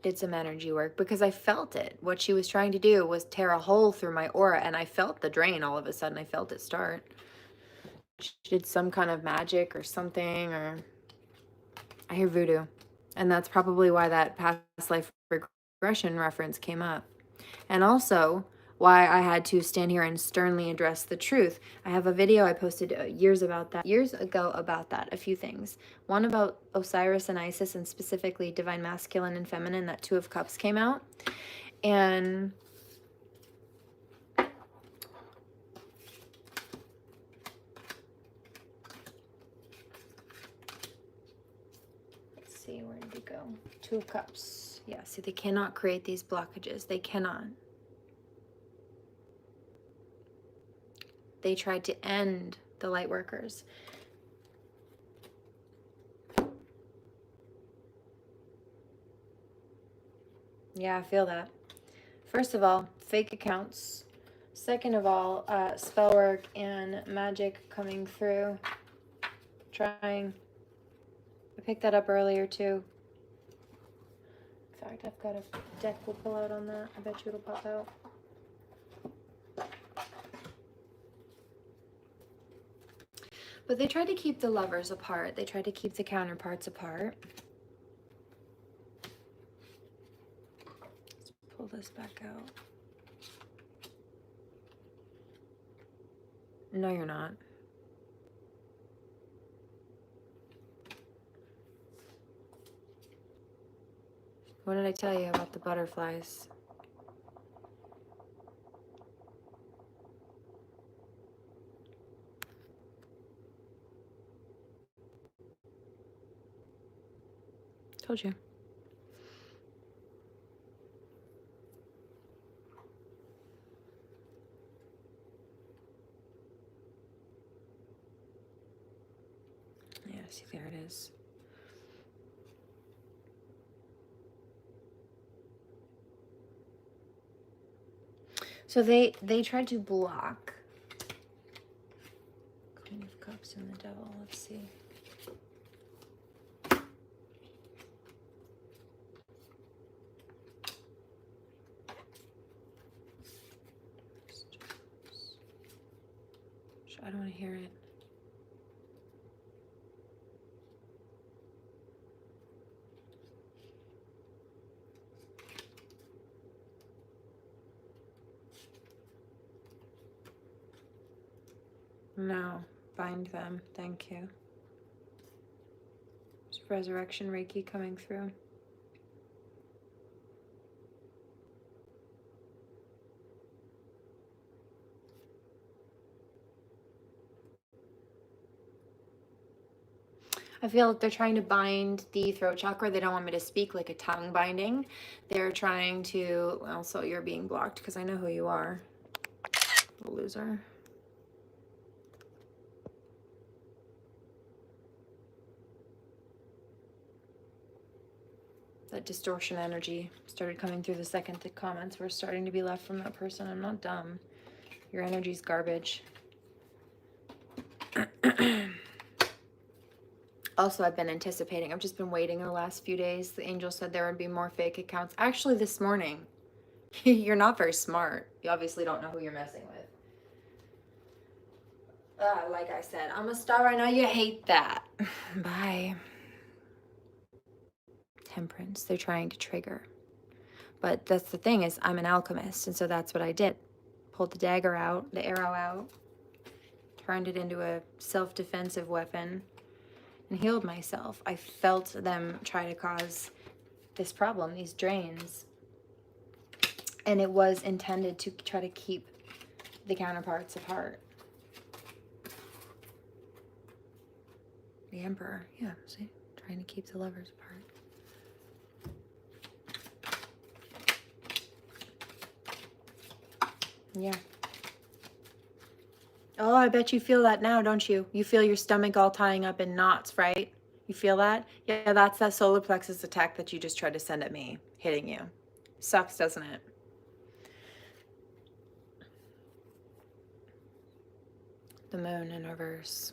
Speaker 1: did some energy work because I felt it. What she was trying to do was tear a hole through my aura, and I felt the drain all of a sudden. I felt it start. She did some kind of magic or something, or I hear voodoo. And that's probably why that past life regression reference came up. And also why I had to stand here and sternly address the truth. I have a video I posted years ago about that, a few things. One about Osiris and Isis, and specifically divine masculine and feminine, that Two of Cups came out. And let's see, where did it go? Two of Cups. Yeah, see, they cannot create these blockages. They cannot. They tried to end the light workers. Yeah, I feel that. First of all, fake accounts. Second of all, spell work and magic coming through. Trying. I picked that up earlier too. In fact, I've got a deck we'll pull out on that. I bet you it'll pop out. But they tried to keep the lovers apart. They tried to keep the counterparts apart. Let's pull this back out. No, you're not. What did I tell you about the butterflies? Told you. Yeah, see, there it is. So they tried to block Queen of Cups and the Devil. Let's see. I don't want to hear it. No, bind them. Thank you. There's resurrection Reiki coming through. I feel like they're trying to bind the throat chakra. They don't want me to speak, like a tongue binding. They're trying to, well, so you're being blocked because I know who you are. Loser. That distortion energy started coming through the second the comments were starting to be left from that person. I'm not dumb. Your energy's garbage. Also, I've been anticipating. I've just been waiting the last few days. The angel said there would be more fake accounts. Actually, this morning. You're not very smart. You obviously don't know who you're messing with. Like I said, I'm a star. I know you hate that. Bye. Temperance. They're trying to trigger. But that's the thing is I'm an alchemist. And so that's what I did. Pulled the dagger out, the arrow out. Turned it into a self-defensive weapon. And healed myself. I felt them try to cause this problem, these drains. And it was intended to try to keep the counterparts apart. The Emperor, yeah, see? Trying to keep the lovers apart. Yeah. Oh, I bet you feel that now, don't you? You feel your stomach all tying up in knots, right? You feel that? Yeah, that's that solar plexus attack that you just tried to send at me, hitting you. Sucks, doesn't it? The moon in reverse.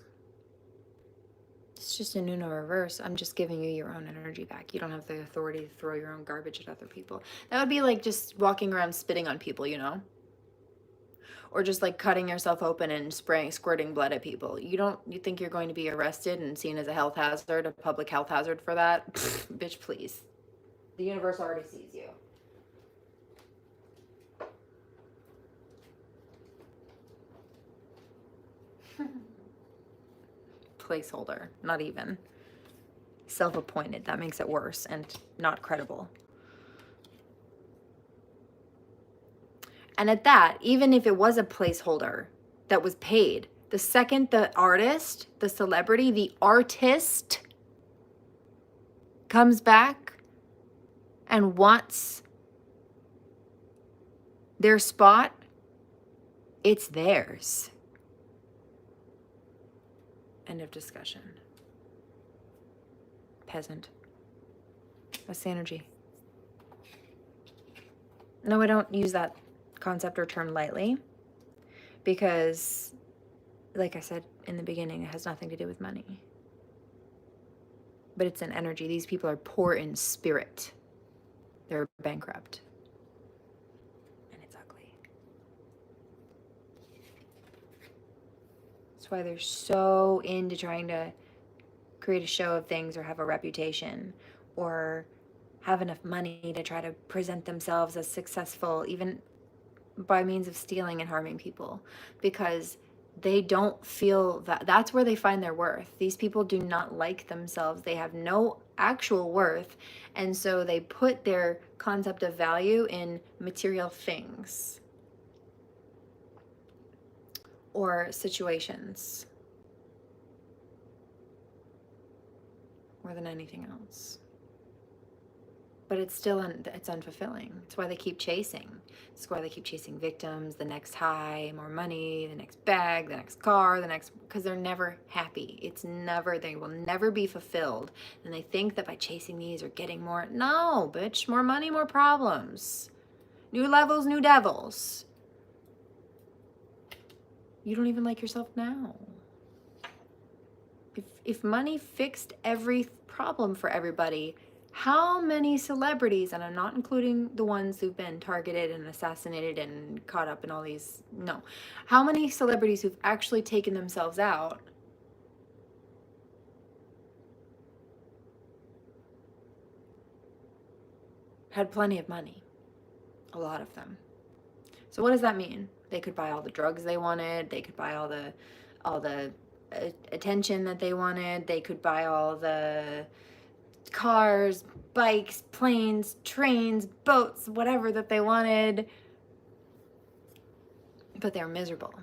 Speaker 1: It's just a Nuno reverse. I'm just giving you your own energy back. You don't have the authority to throw your own garbage at other people. That would be like just walking around spitting on people, you know? Or just like cutting yourself open and squirting blood at people. You think you're going to be arrested and seen as a health hazard, a public health hazard for that? Pfft, bitch, please. The universe already sees you. Placeholder, not even. Self-appointed, that makes it worse and not credible. And at that, even if it was a placeholder that was paid, the second the artist, the celebrity, the artist comes back and wants their spot, it's theirs. End of discussion. Peasant. That's the energy. No, I don't use that concept or term lightly because, like I said in the beginning, it has nothing to do with money. But it's an energy. These people are poor in spirit. They're bankrupt. And it's ugly. That's why they're so into trying to create a show of things or have a reputation or have enough money to try to present themselves as successful, even by means of stealing and harming people, because they don't feel that that's where they find their worth. These people do not like themselves. They have no actual worth. And so they put their concept of value in material things or situations more than anything else. But it's still, it's unfulfilling. That's why they keep chasing. That's why they keep chasing victims, the next high, more money, the next bag, the next car, the next, because they're never happy. It's never, they will never be fulfilled. And they think that by chasing these or getting more, no, bitch, more money, more problems. New levels, new devils. You don't even like yourself now. If money fixed every problem for everybody, how many celebrities, and I'm not including the ones who've been targeted and assassinated and caught up in all these, no. How many celebrities who've actually taken themselves out had plenty of money? A lot of them. So what does that mean? They could buy all the drugs they wanted. They could buy all the attention that they wanted. They could buy all the cars, bikes, planes, trains, boats, whatever that they wanted. But they're miserable.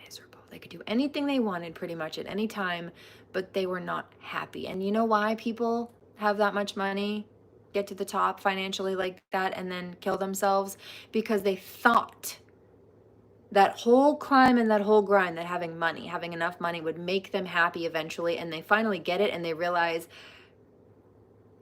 Speaker 1: Miserable. They could do anything they wanted pretty much at any time, but they were not happy. And you know why people have that much money, get to the top financially like that, and then kill themselves? Because they thought that whole climb and that whole grind, that having money, having enough money would make them happy eventually. And they finally get it and they realize,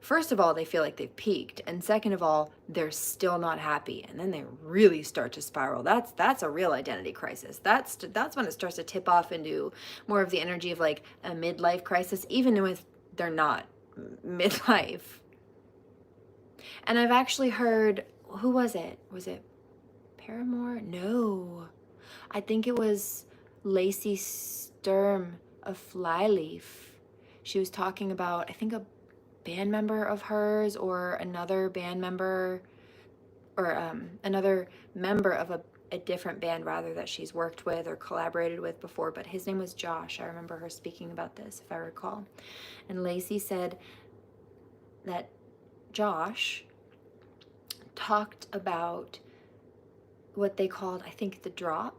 Speaker 1: first of all, they feel like they've peaked. And second of all, they're still not happy. And then they really start to spiral. That's a real identity crisis. That's when it starts to tip off into more of the energy of like a midlife crisis, even if they're not midlife. And I've actually heard, who was it? Was it Paramore? No. I think it was Lacey Sturm of Flyleaf. She was talking about, I think, a band member of hers, or another band member, or another member of a different band rather, that she's worked with or collaborated with before, but his name was Josh. I remember her speaking about this, if I recall. And Lacey said that Josh talked about what they called, I think, the drop.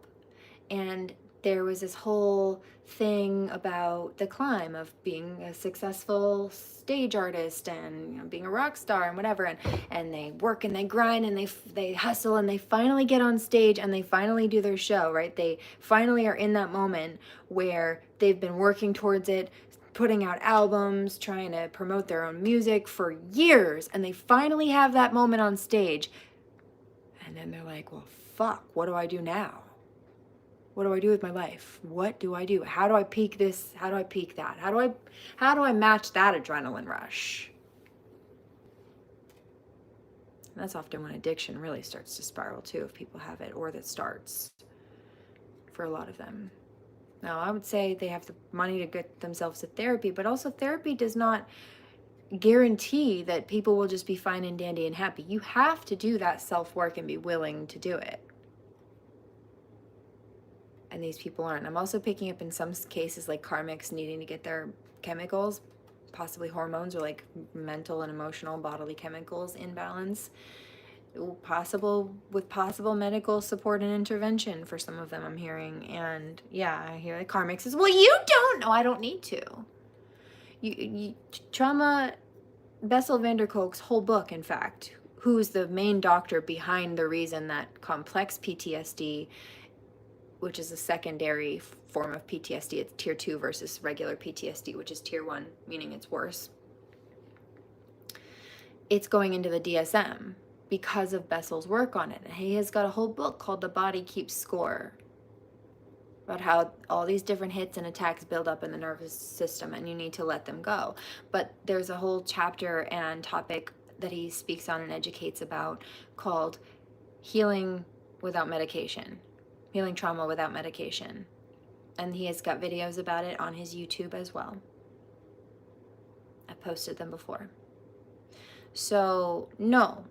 Speaker 1: And there was this whole thing about the climb of being a successful stage artist and, you know, being a rock star and whatever. And they work and they grind and they hustle and they finally get on stage and they finally do their show, right? They finally are in that moment where they've been working towards it, putting out albums, trying to promote their own music for years. And they finally have that moment on stage. And then they're like, well, fuck, what do I do now? What do I do with my life? What do I do? How do I peak this? How do I peak that? How do I match that adrenaline rush? And that's often when addiction really starts to spiral too, if people have it, or that starts for a lot of them. Now, I would say they have the money to get themselves to therapy, but also therapy does not guarantee that people will just be fine and dandy and happy. You have to do that self-work and be willing to do it. And these people aren't. I'm also picking up in some cases like karmics needing to get their chemicals, possibly hormones or like mental and emotional bodily chemicals in balance, with possible medical support and intervention for some of them, I'm hearing. And yeah, I hear the karmic says, well, you don't know. I don't need to. Trauma, Bessel van der Kolk's whole book, in fact, who's the main doctor behind the reason that complex PTSD, which is a secondary form of PTSD, it's tier 2 versus regular PTSD, which is tier 1, meaning it's worse. It's going into the DSM because of Bessel's work on it. And he has got a whole book called The Body Keeps Score, about how all these different hits and attacks build up in the nervous system and you need to let them go. But there's a whole chapter and topic that he speaks on and educates about called healing without medication. Healing trauma without medication. And he has got videos about it on his YouTube as well. I've posted them before. So, no,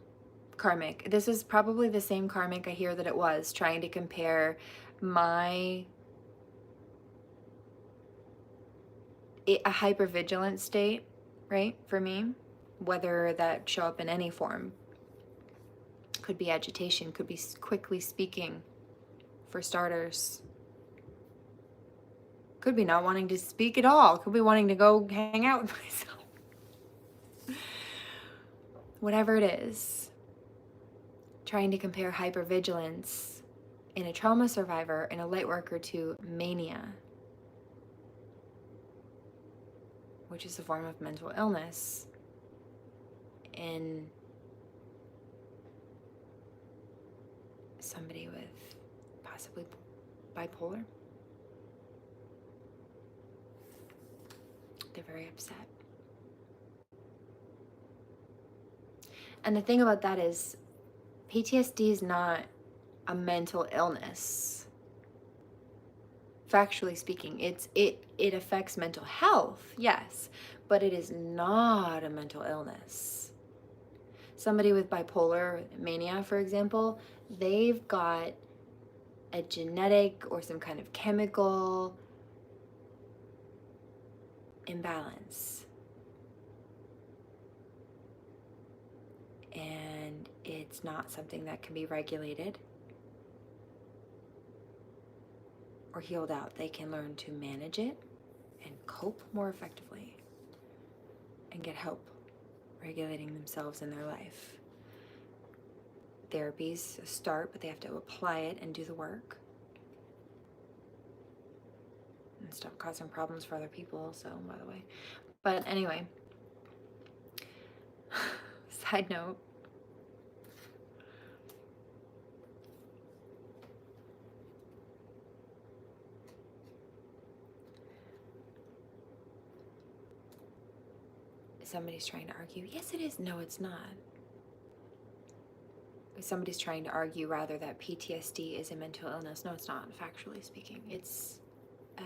Speaker 1: karmic. This is probably the same karmic I hear that it was, trying to compare a hypervigilant state, right, for me, whether that show up in any form. Could be agitation, could be quickly speaking, for starters. Could be not wanting to speak at all. Could be wanting to go hang out with myself. Whatever it is. Trying to compare hypervigilance in a trauma survivor and a light worker to mania, which is a form of mental illness in somebody with possibly bipolar. They're very upset. And the thing about that is PTSD is not a mental illness. Factually speaking, it affects mental health, yes, but it is not a mental illness. Somebody with bipolar mania, for example, they've got a genetic or some kind of chemical imbalance. And it's not something that can be regulated. or healed out, they can learn to manage it and cope more effectively and get help regulating themselves in their life. Therapy's a start, but they have to apply it and do the work. And stop causing problems for other people also, by the way. But anyway, side note, somebody's trying to argue, yes it is, no it's not. Somebody's trying to argue rather that PTSD is a mental illness. No, it's not, factually speaking. It's a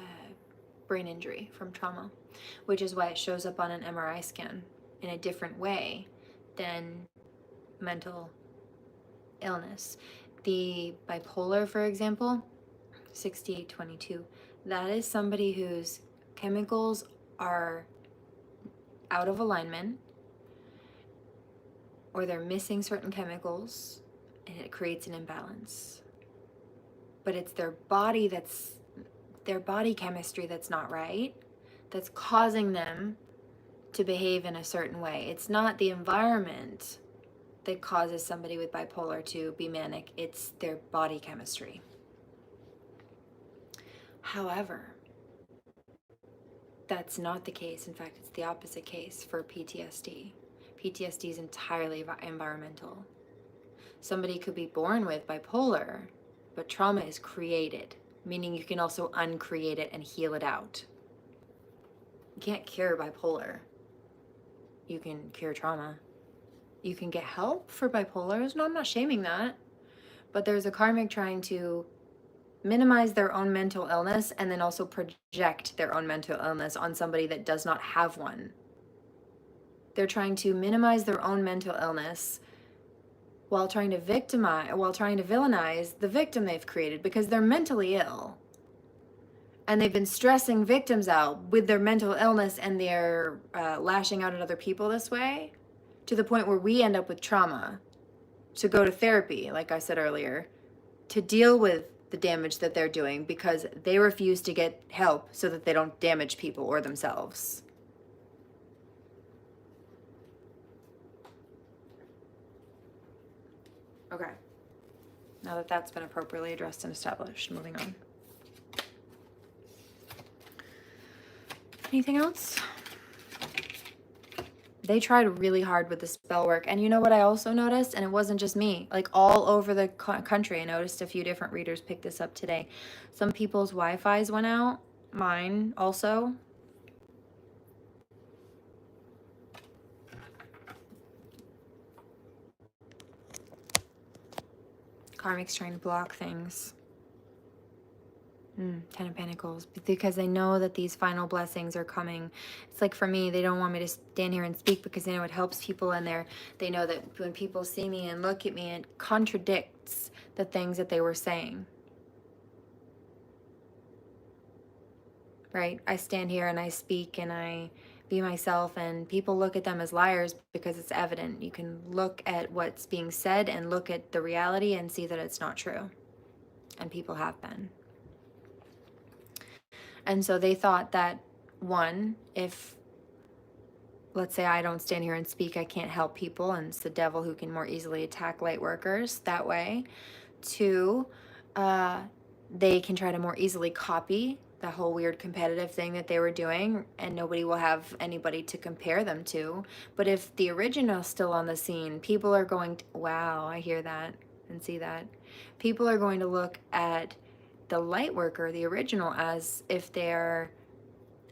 Speaker 1: brain injury from trauma, which is why it shows up on an MRI scan in a different way than mental illness. The bipolar, for example, 6822, that is somebody whose chemicals are out of alignment, or they're missing certain chemicals, and it creates an imbalance. But it's their body chemistry that's not right, that's causing them to behave in a certain way. It's not the environment that causes somebody with bipolar to be manic, it's their body chemistry. However, that's not the case. In fact, it's the opposite case for PTSD. PTSD is entirely environmental. Somebody could be born with bipolar, but trauma is created, meaning you can also uncreate it and heal it out. You can't cure bipolar. You can cure trauma. You can get help for bipolars. No, I'm not shaming that. But there's a karmic trying to minimize their own mental illness and then also project their own mental illness on somebody that does not have one. They're trying to minimize their own mental illness while trying to villainize the victim they've created because they're mentally ill. And they've been stressing victims out with their mental illness, and they're lashing out at other people this way to the point where we end up with trauma to go to therapy, like I said earlier, to deal with the damage that they're doing because they refuse to get help so that they don't damage people or themselves. Okay. Now that that's been appropriately addressed and established, moving on. Anything else? They tried really hard with the spell work. And you know what I also noticed? And it wasn't just me. Like all over the country, I noticed a few different readers picked this up today. Some people's Wi-Fi's went out. Mine also. Karmic's trying to block things. 10 of Pentacles, because they know that these final blessings are coming. It's like for me, they don't want me to stand here and speak because they know it helps people, and they know that when people see me and look at me, it contradicts the things that they were saying. Right? I stand here and I speak and I be myself, and people look at them as liars because it's evident. You can look at what's being said and look at the reality and see that it's not true. And people have been. And so they thought that, one, if, let's say I don't stand here and speak, I can't help people, and it's the devil who can more easily attack light workers that way. Two, they can try to more easily copy the whole weird competitive thing that they were doing, and nobody will have anybody to compare them to. But if the original's still on the scene, people are going to, wow, I hear that and see that. People are going to look at the light worker, the original, as if they're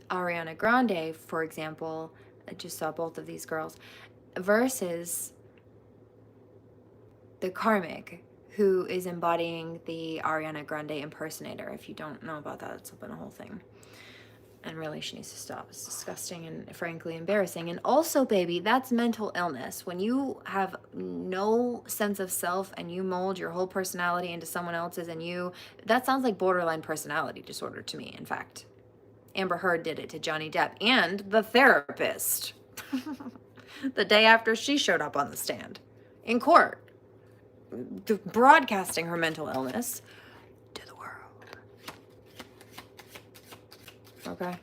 Speaker 1: Ariana Grande, for example. I just saw both of these girls, versus the karmic who is embodying the Ariana Grande impersonator. If you don't know about that, it's been a whole thing. And really, she needs to stop. It's disgusting and frankly embarrassing. And also, baby, that's mental illness. When you have no sense of self and you mold your whole personality into someone else's, and that sounds like borderline personality disorder to me, in fact. Amber Heard did it to Johnny Depp and the therapist the day after she showed up on the stand in court, broadcasting her mental illness to the world. Okay.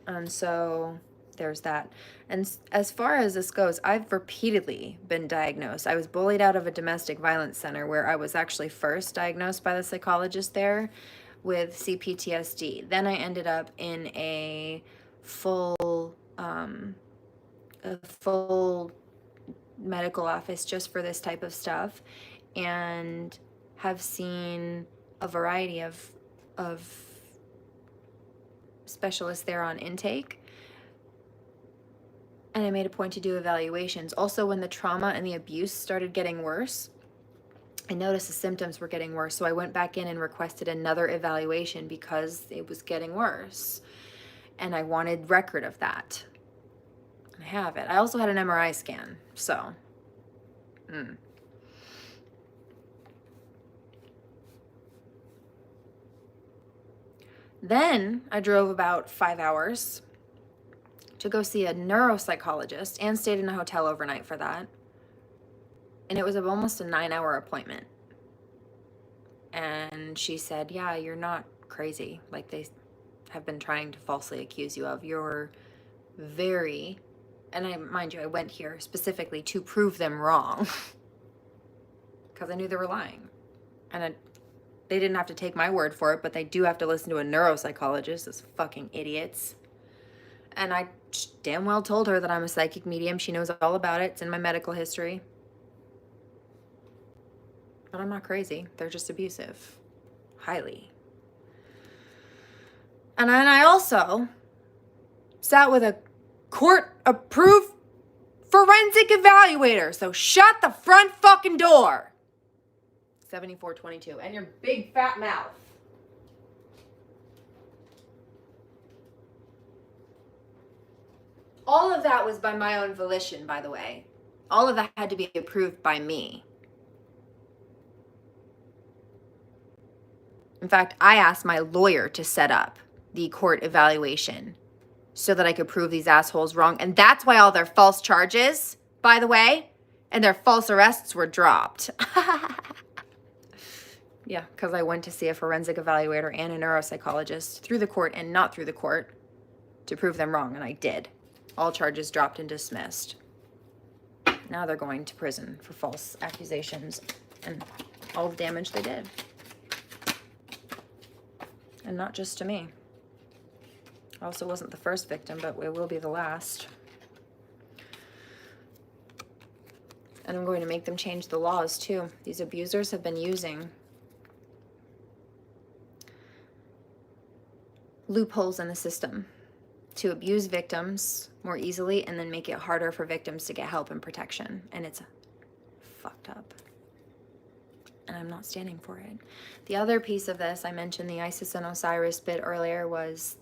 Speaker 1: And so there's that. And as far as this goes, I've repeatedly been diagnosed. I was bullied out of a domestic violence center where I was actually first diagnosed by the psychologist there with CPTSD. Then I ended up in a full medical office just for this type of stuff, and have seen a variety of specialists there on intake. And I made a point to do evaluations. Also, when the trauma and the abuse started getting worse, I noticed the symptoms were getting worse. So I went back in and requested another evaluation because it was getting worse. And I wanted record of that. I have it. I also had an MRI scan. So, Then I drove about 5 hours to go see a neuropsychologist and stayed in a hotel overnight for that. And it was almost a 9-hour appointment. And she said, yeah, you're not crazy like they have been trying to falsely accuse you of. You're very, and mind you, I went here specifically to prove them wrong because I knew they were lying. And they didn't have to take my word for it, but they do have to listen to a neuropsychologist, those fucking idiots. And I damn well told her that I'm a psychic medium. She knows all about it. It's in my medical history. But I'm not crazy. They're just abusive. Highly. And then I also sat with a court-approved forensic evaluator. So shut the front fucking door. 7422. And your big fat mouth. All of that was by my own volition, by the way. All of that had to be approved by me. In fact, I asked my lawyer to set up the court evaluation so that I could prove these assholes wrong. And that's why all their false charges, by the way, and their false arrests were dropped. Yeah, because I went to see a forensic evaluator and a neuropsychologist through the court and not through the court to prove them wrong, and I did. All charges dropped and dismissed. Now they're going to prison for false accusations and all the damage they did. And not just to me. I also wasn't the first victim, but it will be the last. And I'm going to make them change the laws too. These abusers have been using loopholes in the system to abuse victims more easily and then make it harder for victims to get help and protection. And it's fucked up. And I'm not standing for it. The other piece of this, I mentioned the Isis and Osiris bit earlier, was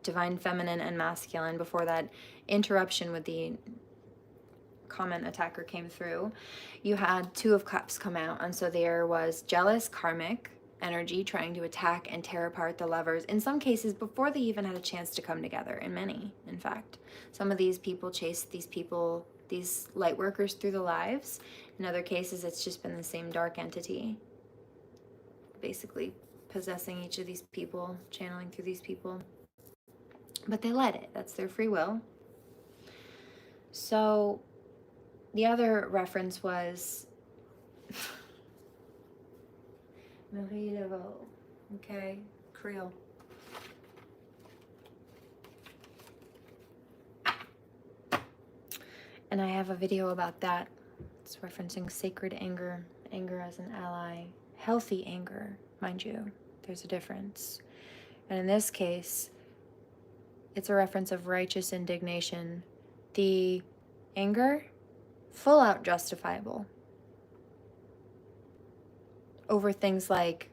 Speaker 1: divine feminine and masculine. Before that interruption with the comment attacker came through, you had Two of Cups come out. And so there was jealous karmic energy trying to attack and tear apart the lovers, in some cases before they even had a chance to come together. In many, in fact. Some of these people chased these light workers through the lives. In other cases, it's just been the same dark entity basically possessing each of these people, channeling through these people. But they let it. That's their free will. So the other reference was Marie Laveau. Okay, Creole. And I have a video about that. It's referencing sacred anger, anger as an ally, healthy anger, mind you. There's a difference. And in this case, it's a reference of righteous indignation. The anger, full out justifiable. Over things like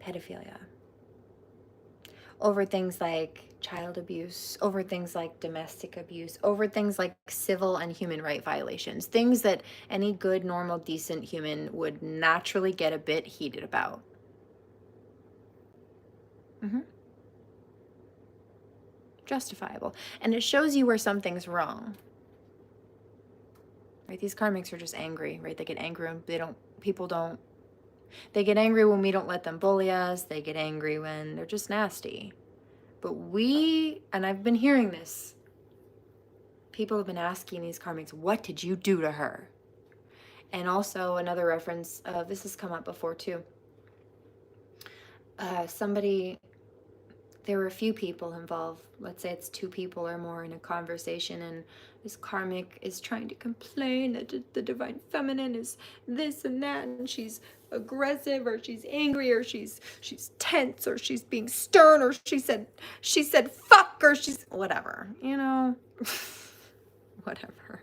Speaker 1: pedophilia. Over things like child abuse, over things like domestic abuse, over things like civil and human right violations, things that any good, normal, decent human would naturally get a bit heated about. Justifiable. And it shows you where something's wrong. Right? These karmics are just angry, right? They get angry and people don't They get angry when we don't let them bully us. They get angry when they're just nasty. But and I've been hearing this, people have been asking these karmics, what did you do to her? And also another reference, this has come up before too. There were a few people involved. Let's say it's 2 people or more in a conversation, and this karmic is trying to complain that the divine feminine is this and that, and she's aggressive, or she's angry, or she's tense, or she's being stern, or she said fuck, or she's whatever, you know. Whatever.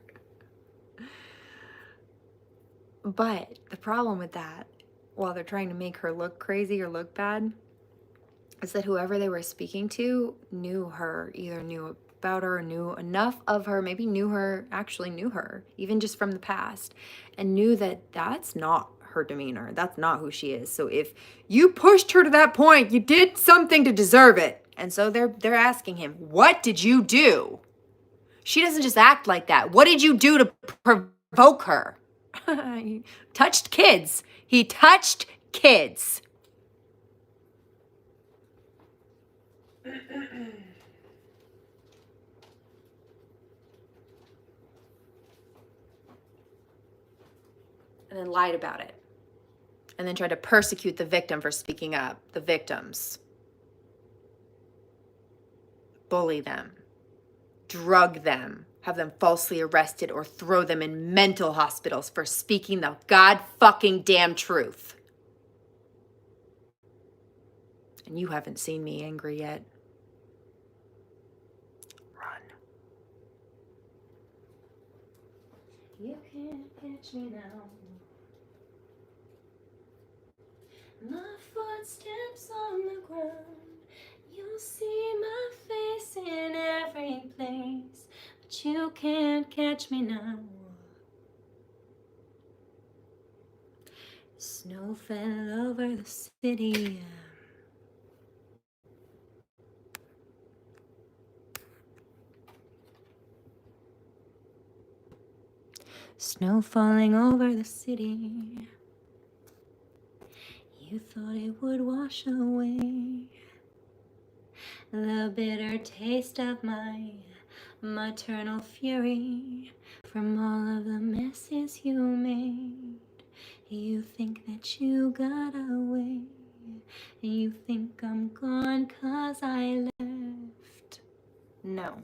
Speaker 1: But the problem with that, while they're trying to make her look crazy or look bad, is that whoever they were speaking to knew her, either knew about her or knew enough of her, maybe actually knew her, even just from the past, and knew that that's not her demeanor, that's not who she is. So if you pushed her to that point, you did something to deserve it. And so they're asking him, what did you do? She doesn't just act like that. What did you do to provoke her? He touched kids. He touched kids. And then lied about it. And then tried to persecute the victim for speaking up. The victims. Bully them. Drug them. Have them falsely arrested or throw them in mental hospitals for speaking the god fucking damn truth. And you haven't seen me angry yet. Run. You can't catch me now. My footsteps on the ground. You'll see my face in every place. But you can't catch me now. Snow fell over the city. Snow falling over the city. You thought it would wash away the bitter taste of my maternal fury from all of the messes you made. You think that you got away. You think I'm gone 'cause I left. No.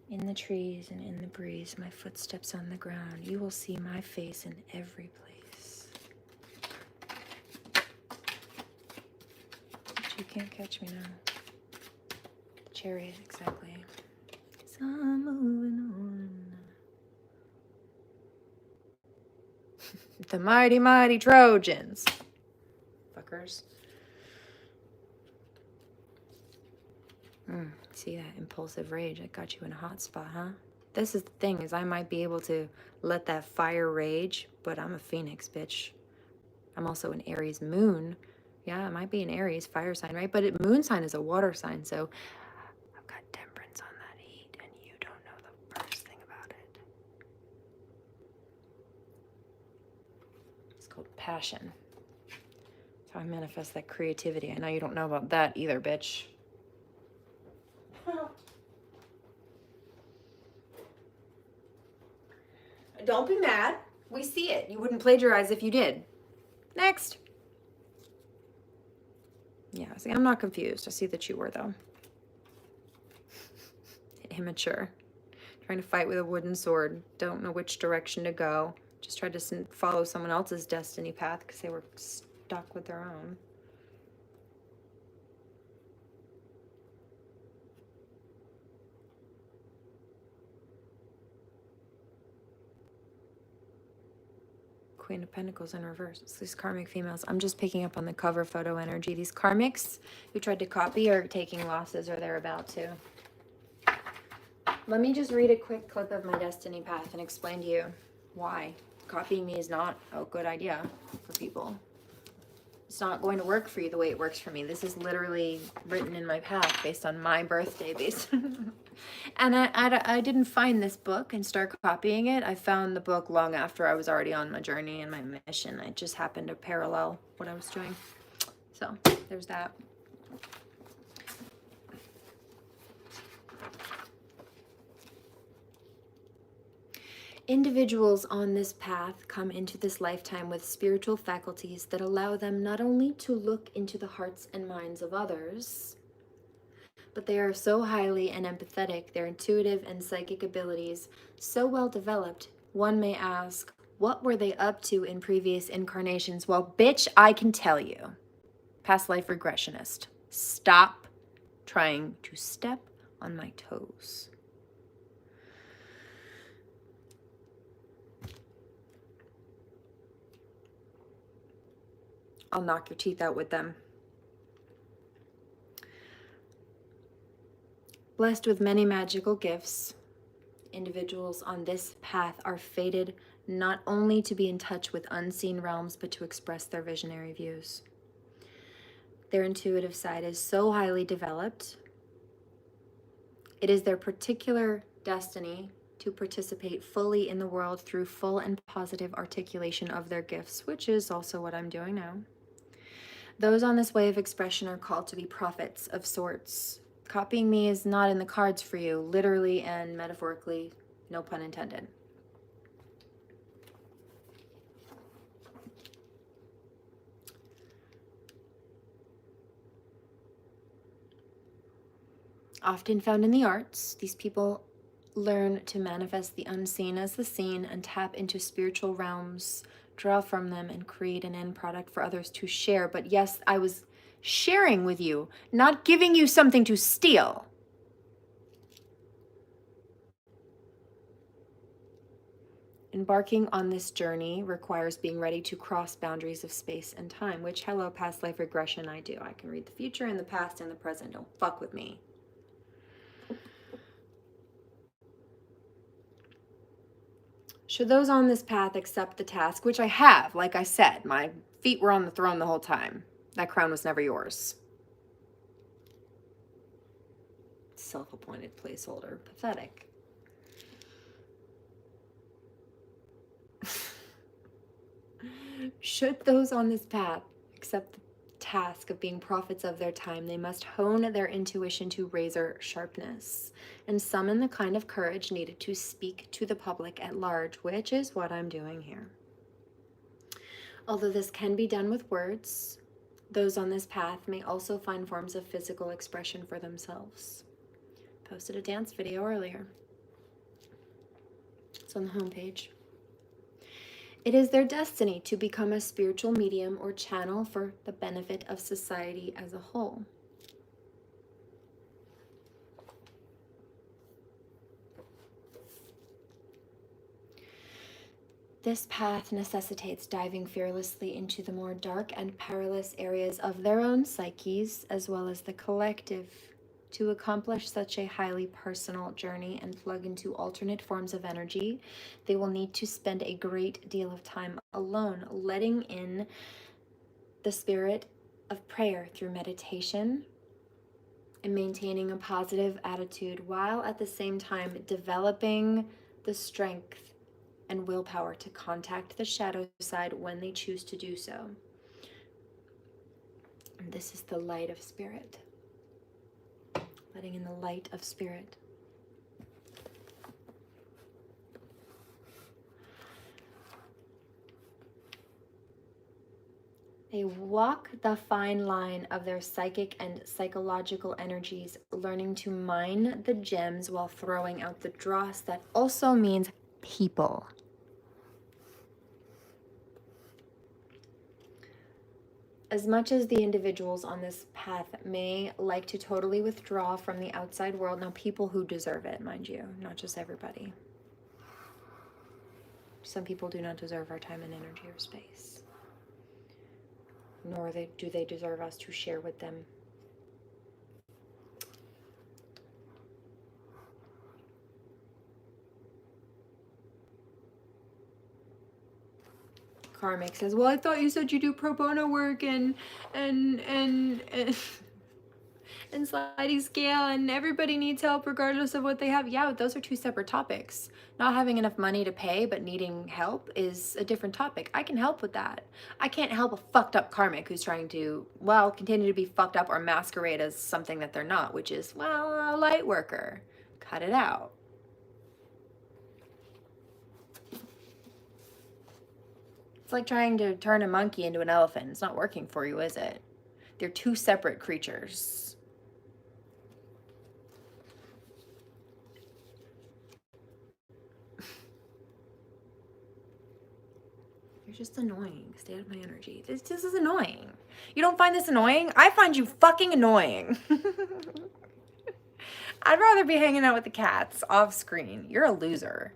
Speaker 1: In the trees and in the breeze, my footsteps on the ground, you will see my face in every place. But you can't catch me now. The chariot, exactly. So I'm moving on. The mighty, mighty Trojans. Fuckers. See that impulsive rage that got you in a hot spot, huh? This is the thing, is I might be able to let that fire rage, but I'm a phoenix, bitch. I'm also an Aries moon. Yeah, it might be an Aries fire sign, right? But moon sign is a water sign, so I've got temperance on that heat, and you don't know the first thing about it. It's called passion. That's how I manifest that creativity. I know you don't know about that either, bitch. Don't be mad. We see it. You wouldn't plagiarize if you did. Next. Yeah, see, I'm not confused. I see that you were, though. Immature. Trying to fight with a wooden sword. Don't know which direction to go. Just tried to follow someone else's destiny path because they were stuck with their own. Queen of Pentacles in reverse. It's these karmic females. I'm just picking up on the cover photo energy. These karmics who tried to copy are taking losses, or they're about to. Let me just read a quick clip of my destiny path and explain to you why. Copying me is not a good idea for people. It's not going to work for you the way it works for me. This is literally written in my path based on my birthday. And I didn't find this book and start copying it. I found the book long after I was already on my journey and my mission. It just happened to parallel what I was doing. So there's that. Individuals on this path come into this lifetime with spiritual faculties that allow them not only to look into the hearts and minds of others, but they are so highly and empathetic, their intuitive and psychic abilities so well developed, one may ask, what were they up to in previous incarnations? Well, bitch, I can tell you. Past life regressionist. Stop trying to step on my toes. I'll knock your teeth out with them. Blessed with many magical gifts, individuals on this path are fated not only to be in touch with unseen realms, but to express their visionary views. Their intuitive side is so highly developed. It is their particular destiny to participate fully in the world through full and positive articulation of their gifts, which is also what I'm doing now. Those on this way of expression are called to be prophets of sorts. Copying me is not in the cards for you, literally and metaphorically, no pun intended. Often found in the arts, these people learn to manifest the unseen as the seen and tap into spiritual realms, draw from them, and create an end product for others to share. But yes, I was sharing with you, not giving you something to steal. Embarking on this journey requires being ready to cross boundaries of space and time, which, hello, past life regression, I do. I can read the future and the past and the present. Don't fuck with me. Should those on this path accept the task, which I have, like I said, my feet were on the throne the whole time. That crown was never yours. Self-appointed placeholder. Pathetic. Should those on this path accept the task of being prophets of their time, they must hone their intuition to razor sharpness and summon the kind of courage needed to speak to the public at large, which is what I'm doing here. Although this can be done with words, those on this path may also find forms of physical expression for themselves. Posted a dance video earlier. It's on the homepage. It is their destiny to become a spiritual medium or channel for the benefit of society as a whole. This path necessitates diving fearlessly into the more dark and perilous areas of their own psyches, as well as the collective. To accomplish such a highly personal journey and plug into alternate forms of energy, they will need to spend a great deal of time alone, letting in the spirit of prayer through meditation and maintaining a positive attitude, while at the same time developing the strength and willpower to contact the shadow side when they choose to do so. And this is the light of spirit. Letting in the light of spirit. They walk the fine line of their psychic and psychological energies, learning to mine the gems while throwing out the dross. That also means people. As much as the individuals on this path may like to totally withdraw from the outside world, now people who deserve it, mind you, not just everybody. Some people do not deserve our time and energy or space, nor do they deserve us to share with them. karmic says, well, I thought you said you do pro bono work and and sliding scale and everybody needs help regardless of what they have. Yeah, but those are two separate topics. Not having enough money to pay but needing help is a different topic. I can help with that. I can't help a fucked up karmic who's trying to, well, continue to be fucked up or masquerade as something that they're not, which is, well, a light worker. Cut it out. It's like trying to turn a monkey into an elephant. It's not working for you, is it? They're two separate creatures. You're just annoying. Stay out of my energy. This is annoying. You don't find this annoying? I find you fucking annoying. I'd rather be hanging out with the cats off screen. You're a loser.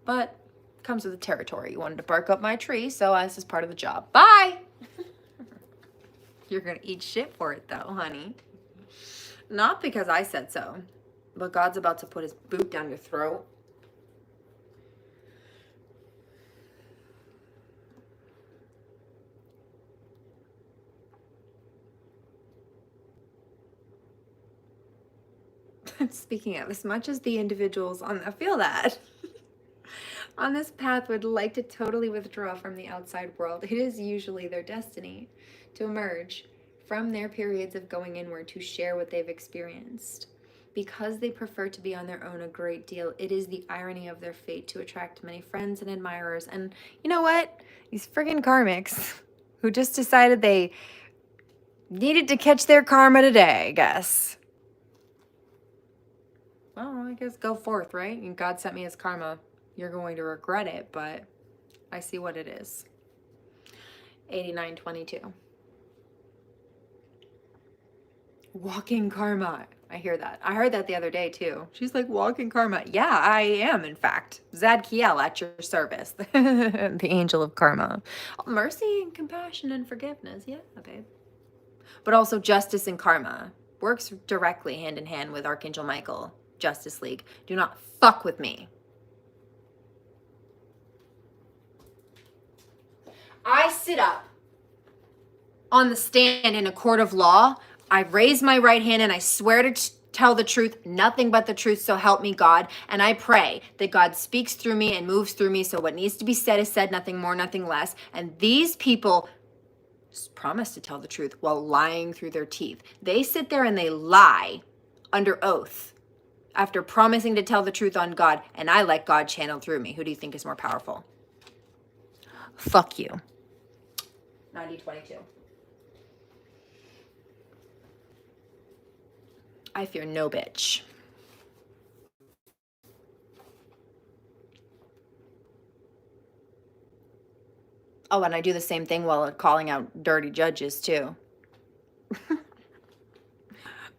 Speaker 1: But comes with the territory. You wanted to bark up my tree, so this is part of the job. Bye! You're gonna eat shit for it though, honey. Not because I said so, but God's about to put his boot down your throat. Speaking of, as much as the individuals on, I feel that, on this path would like to totally withdraw from the outside world, it is usually their destiny to emerge from their periods of going inward to share what they've experienced. Because they prefer to be on their own a great deal, it is the irony of their fate to attract many friends and admirers. And you know what? These friggin' karmics who just decided they needed to catch their karma today, I guess. Well, I guess go forth, right? And God sent me his karma. You're going to regret it, but I see what it is. 8922. Walking karma. I hear that. I heard that the other day too. She's like, walking karma. Yeah, I am, in fact. Zadkiel at your service. The angel of karma. Mercy and compassion and forgiveness. Yeah, babe. But also justice and karma. Works directly hand in hand with Archangel Michael. Justice League. Do not fuck with me. I sit up on the stand in a court of law. I raise my right hand and I swear to tell the truth, nothing but the truth, so help me God. And I pray that God speaks through me and moves through me, so what needs to be said is said, nothing more, nothing less. And these people promise to tell the truth while lying through their teeth. They sit there and they lie under oath after promising to tell the truth on God, and I let God channel through me. Who do you think is more powerful? Fuck you. 9022. I fear no bitch. Oh, and I do the same thing while calling out dirty judges too.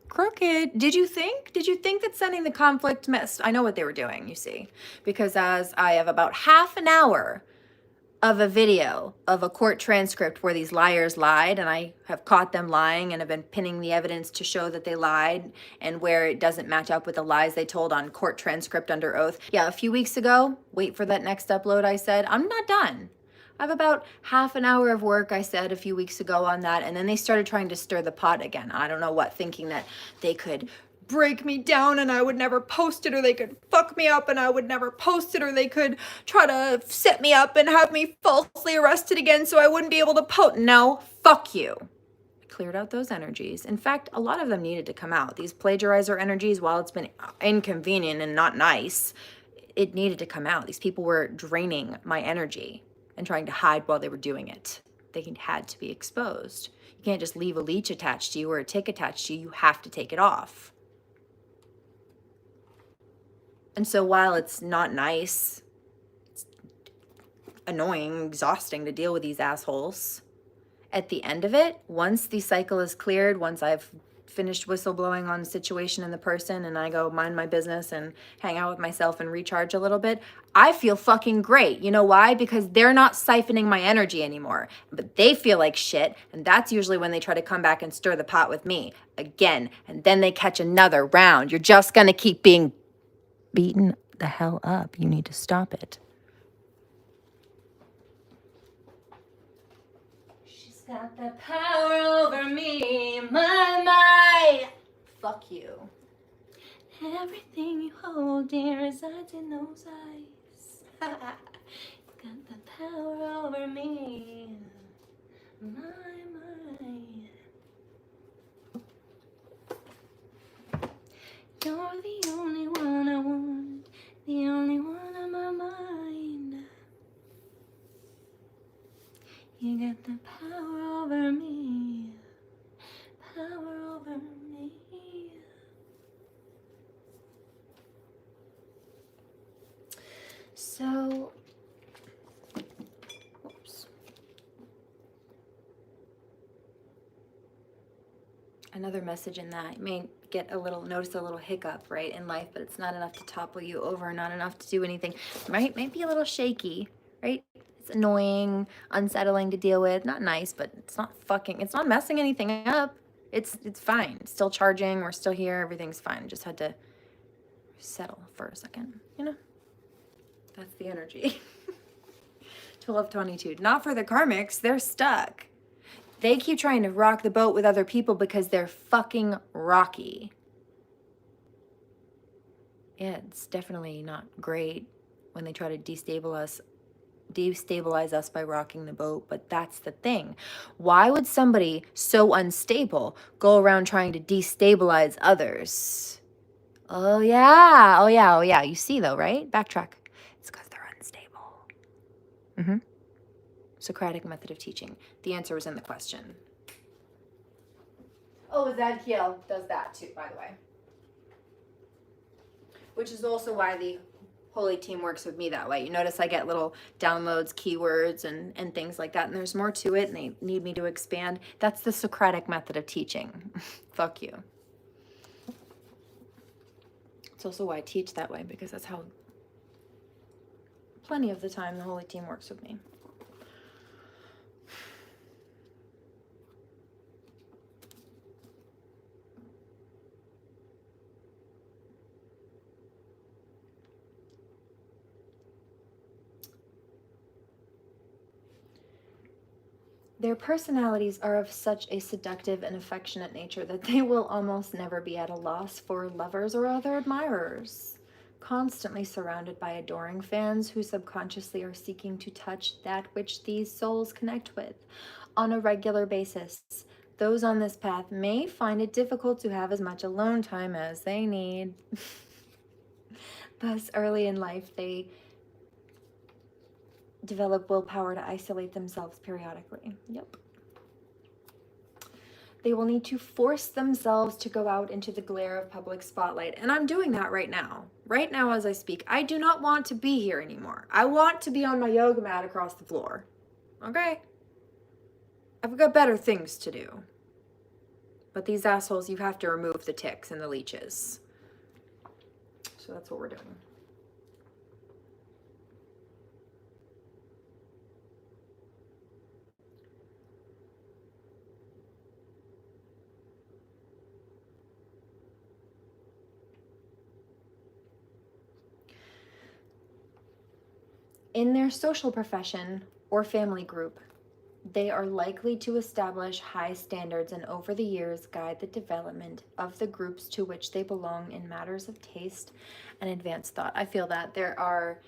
Speaker 1: Crooked. Did you think that sending the conflict mess? I know what they were doing, you see, because as I have about half an hour of a video of a court transcript where these liars lied, and I have caught them lying and have been pinning the evidence to show that they lied, and where it doesn't match up with the lies they told on court transcript under oath. Yeah, a few weeks ago, wait for that next upload, I said, I'm not done. I have about half an hour of work, I said a few weeks ago on that, and then they started trying to stir the pot again. I don't know what, thinking that they could break me down and I would never post it, or they could fuck me up and I would never post it, or they could try to set me up and have me falsely arrested again so I wouldn't be able to post. No, fuck you. I cleared out those energies. In fact, a lot of them needed to come out. These plagiarizer energies, while it's been inconvenient and not nice, it needed to come out. These people were draining my energy and trying to hide while they were doing it. They had to be exposed. You can't just leave a leech attached to you or a tick attached to you. You have to take it off. And so while it's not nice, it's annoying, exhausting to deal with these assholes, at the end of it, once the cycle is cleared, once I've finished whistleblowing on the situation and the person, and I go mind my business and hang out with myself and recharge a little bit, I feel fucking great. You know why? Because they're not siphoning my energy anymore, but they feel like shit, and that's usually when they try to come back and stir the pot with me again, and then they catch another round. You're just gonna keep being beaten the hell up. You need to stop it. got the power over me, my. Fuck you. Everything you hold dear resides in those eyes. Got the power over me, my. You're the only one I want, the only one on my mind. You got the power over me, power over me. So, oops. Another message in that, you may notice a little hiccup, right, in life, but it's not enough to topple you over, not enough to do anything, right? Might be a little shaky, right? It's annoying, unsettling to deal with, not nice, but it's not messing anything up. It's fine. It's still charging, we're still here, everything's fine. Just had to settle for a second, you know? That's the energy. 1222. Not for the karmics, they're stuck. They keep trying to rock the boat with other people because they're fucking rocky. Yeah, it's definitely not great when they try to destabilize us by rocking the boat, but that's the thing. Why would somebody so unstable go around trying to destabilize others? Oh yeah. You see though, right? Backtrack. It's because they're unstable. Mm-hmm. Socratic method of teaching. The answer was in the question. Oh, Zadkiel does that too, by the way. Which is also why the Holy Team works with me that way. You notice I get little downloads, keywords, and things like that, and there's more to it, and they need me to expand. That's the Socratic method of teaching. Fuck you. It's also why I teach that way, because that's how plenty of the time the Holy Team works with me. Their personalities are of such a seductive and affectionate nature that they will almost never be at a loss for lovers or other admirers. Constantly surrounded by adoring fans who subconsciously are seeking to touch that which these souls connect with on a regular basis, those on this path may find it difficult to have as much alone time as they need. Thus, early in life, they develop willpower to isolate themselves periodically. Yep. They will need to force themselves to go out into the glare of public spotlight. And I'm doing that right now. Right now as I speak. I do not want to be here anymore. I want to be on my yoga mat across the floor. Okay? I've got better things to do. But these assholes, you have to remove the ticks and the leeches. So that's what we're doing. In their social profession or family group, they are likely to establish high standards and over the years guide the development of the groups to which they belong in matters of taste and advanced thought. I feel that there are,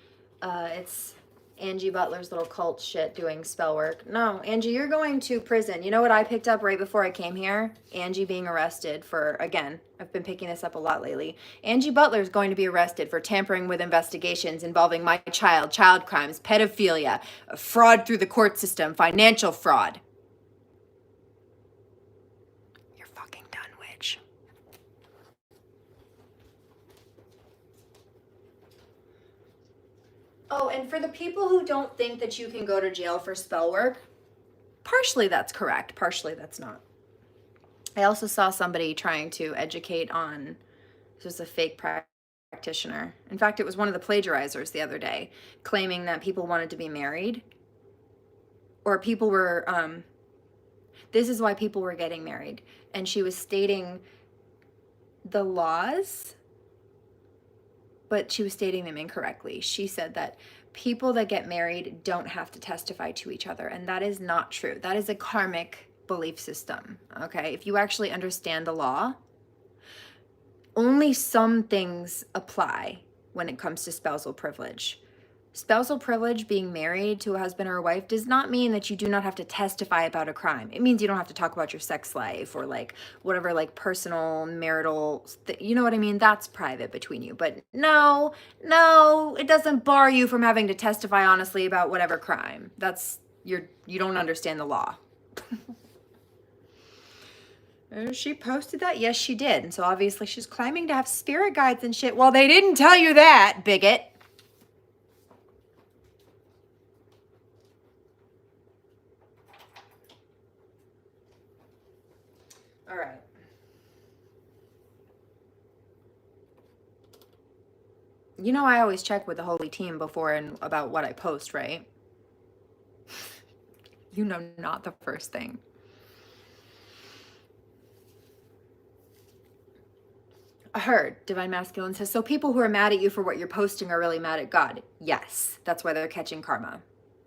Speaker 1: it's Angie Butler's little cult shit doing spell work. No, Angie, you're going to prison. You know what I picked up right before I came here? Angie being arrested for, again, I've been picking this up a lot lately. Angie Butler's going to be arrested for tampering with investigations involving my child crimes, pedophilia, fraud through the court system, financial fraud. You're fucking done, witch. Oh, and for the people who don't think that you can go to jail for spell work, partially that's correct, partially that's not. I also saw somebody trying to educate on, this was a fake practitioner. In fact, it was one of the plagiarizers the other day, claiming that people wanted to be married, or people were, this is why people were getting married. And she was stating the laws but she was stating them incorrectly. She said that people that get married don't have to testify to each other, and that is not true. That is a karmic belief system, okay? If you actually understand the law, only some things apply when it comes to spousal privilege. Spousal privilege, being married to a husband or a wife, does not mean that you do not have to testify about a crime. It means you don't have to talk about your sex life or like whatever, like personal, marital, you know what I mean? That's private between you. But no, it doesn't bar you from having to testify honestly about whatever crime. You don't understand the law. She posted that? Yes, she did. And so obviously she's claiming to have spirit guides and shit. Well, they didn't tell you that, bigot. All right. You know, I always check with the holy team before and about what I post, right? You know, not the first thing. I heard Divine Masculine says, so people who are mad at you for what you're posting are really mad at God. Yes, that's why they're catching karma,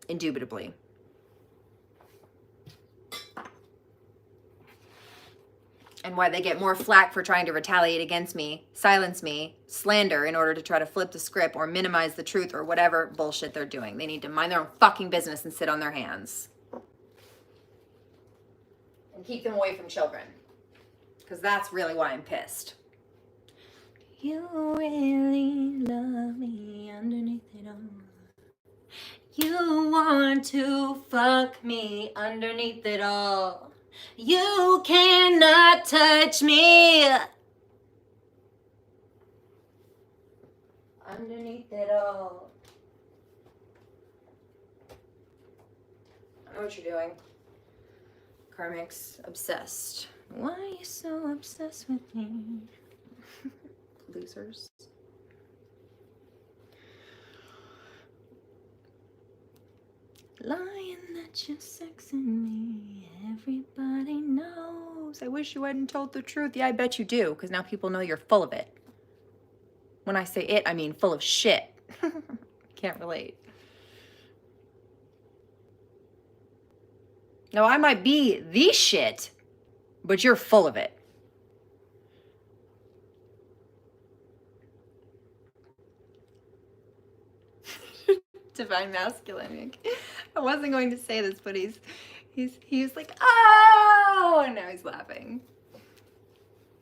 Speaker 1: indubitably. And why they get more flack for trying to retaliate against me, silence me, slander in order to try to flip the script or minimize the truth or whatever bullshit they're doing. They need to mind their own fucking business and sit on their hands. And keep them away from children. Because that's really why I'm pissed. You really love me underneath it all. You want to fuck me underneath it all. You cannot touch me underneath it all. I know what you're doing. Karmic's obsessed. Why are you so obsessed with me? Losers. Lying that you're sexing me, everybody knows. I wish you hadn't told the truth. Yeah, I bet you do, because now people know you're full of it. When I say it, I mean full of shit. Can't relate. No, I might be the shit, but you're full of it. Divine Masculine. I wasn't going to say this, but he's like, oh, and now he's laughing.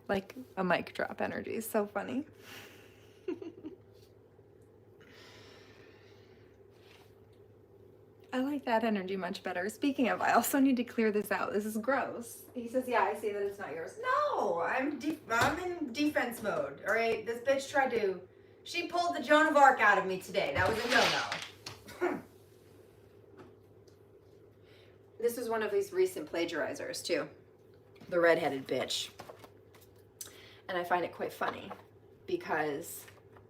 Speaker 1: Like a mic drop energy. So funny. I like that energy much better. Speaking of, I also need to clear this out. This is gross. He says, yeah, I see that it's not yours. No, I'm in defense mode. All right, this bitch she pulled the Joan of Arc out of me today. That was a no-no. This was one of these recent plagiarizers too. The redheaded bitch. And I find it quite funny because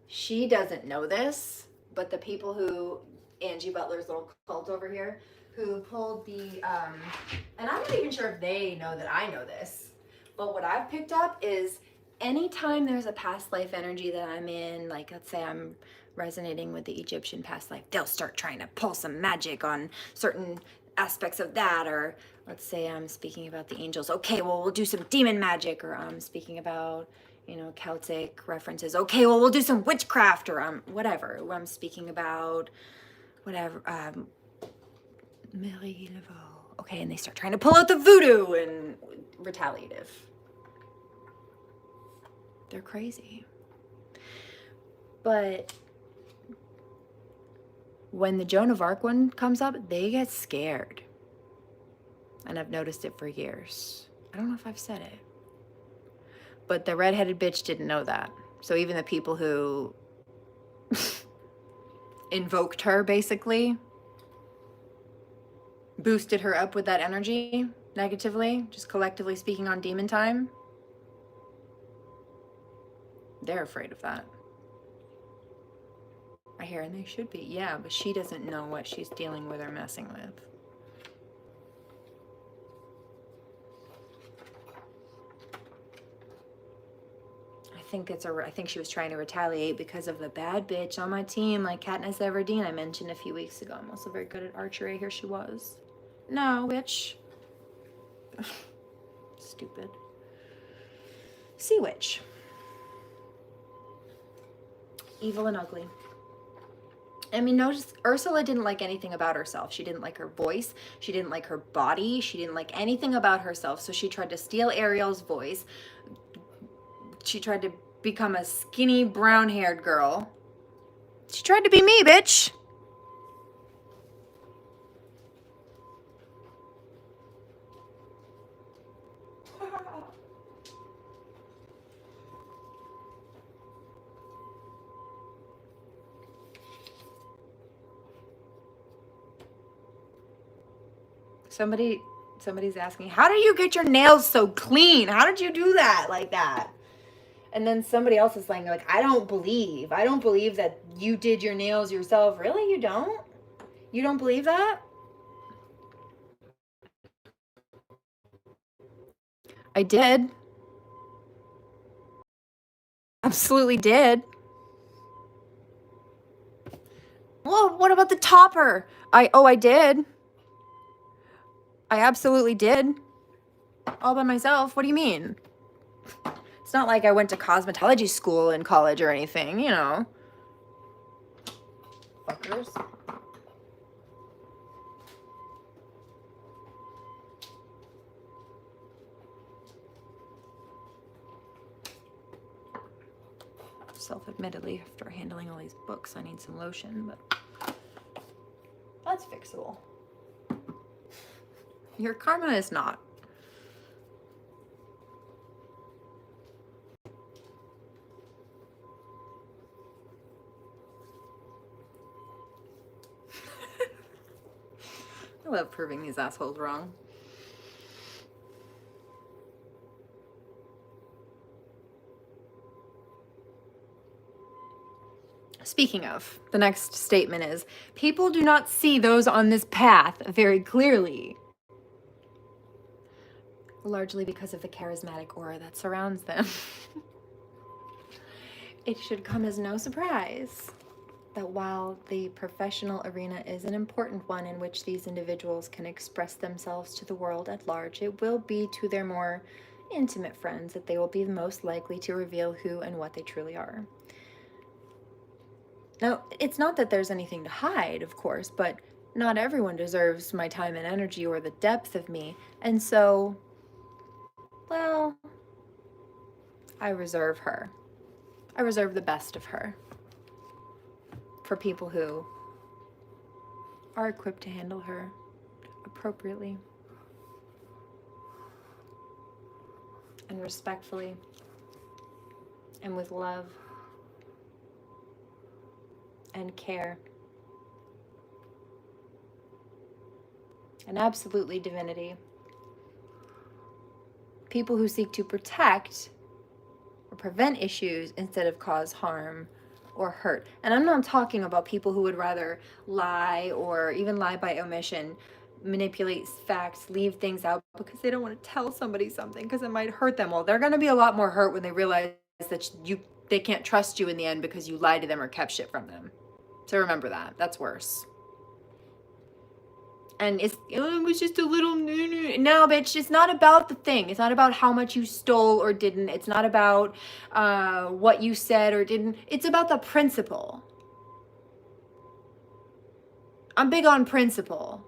Speaker 1: she doesn't know this, but the people who, Angie Butler's little cult over here, who pulled the, and I'm not even sure if they know that I know this, but what I've picked up is anytime there's a past life energy that I'm in, like let's say I'm resonating with the Egyptian past life, they'll start trying to pull some magic on certain aspects of that, or let's say I'm speaking about the angels. Okay, well, we'll do some demon magic, or I'm speaking about, Celtic references. Okay, well, we'll do some witchcraft, or whatever. I'm speaking about whatever, Mary Laveau. Okay, and they start trying to pull out the voodoo and retaliative. They're crazy. But when the Joan of Arc one comes up, they get scared. And I've noticed it for years. I don't know if I've said it. But the redheaded bitch didn't know that. So even the people who invoked her, basically, boosted her up with that energy negatively, just collectively speaking on demon time, they're afraid of that. I hear, and they should be. Yeah, but she doesn't know what she's dealing with or messing with. I think she was trying to retaliate because of the bad bitch on my team, like Katniss Everdeen I mentioned a few weeks ago. I'm also very good at archery. Here she was. No, bitch. Stupid. Sea witch. Evil and ugly. I mean, notice Ursula didn't like anything about herself. She didn't like her voice. She didn't like her body. She didn't like anything about herself. So she tried to steal Ariel's voice. She tried to become a skinny, brown-haired girl. She tried to be me, bitch. Somebody's asking, how do you get your nails so clean? How did you do that like that? And then somebody else is saying, like, I don't believe that you did your nails yourself. Really? You don't? You don't believe that? I did. Absolutely did. Well, what about the topper? I did. I absolutely did. All by myself. What do you mean? It's not like I went to cosmetology school in college or anything, you know. Fuckers. Self-admittedly, after handling all these books, I need some lotion, but that's fixable. Your karma is not. I love proving these assholes wrong. Speaking of, the next statement is, people do not see those on this path very clearly. Largely because of the charismatic aura that surrounds them. It should come as no surprise that while the professional arena is an important one in which these individuals can express themselves to the world at large, it will be to their more intimate friends that they will be most likely to reveal who and what they truly are. Now, it's not that there's anything to hide, of course, but not everyone deserves my time and energy or the depth of me, and so, well, I reserve her. I reserve the best of her for people who are equipped to handle her appropriately and respectfully and with love and care and absolutely divinity. People who seek to protect or prevent issues instead of cause harm or hurt. And I'm not talking about people who would rather lie or even lie by omission, manipulate facts, leave things out because they don't want to tell somebody something because it might hurt them. Well, they're going to be a lot more hurt when they realize that they can't trust you in the end because you lied to them or kept shit from them. So remember that. That's worse. And it was just a little, no, bitch, it's not about the thing. It's not about how much you stole or didn't. It's not about what you said or didn't. It's about the principle. I'm big on principle.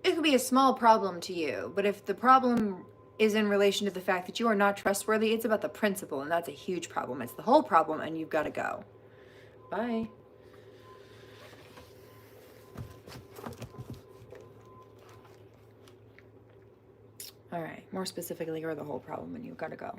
Speaker 1: It could be a small problem to you, but if the problem is in relation to the fact that you are not trustworthy, it's about the principle, and that's a huge problem. It's the whole problem, and you've got to go. Bye. All right, more specifically, you're the whole problem, and you've got to go.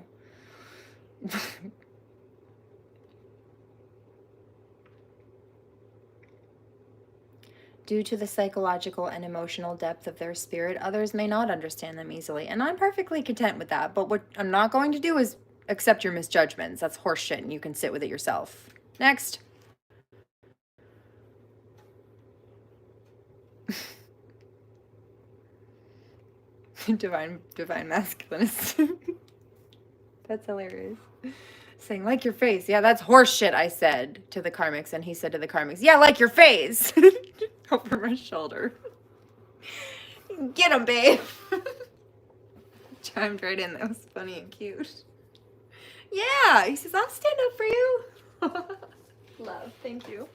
Speaker 1: Due to the psychological and emotional depth of their spirit, others may not understand them easily. And I'm perfectly content with that. But what I'm not going to do is accept your misjudgments. That's horseshit, and you can sit with it yourself. Next. Divine masculine. That's hilarious. Saying, like your face. Yeah, that's horse shit, I said to the karmics. And he said to the karmics, yeah, like your face. Over my shoulder. Get him, babe. Chimed right in. That was funny and cute. Yeah, he says, I'll stand up for you. Love, thank you.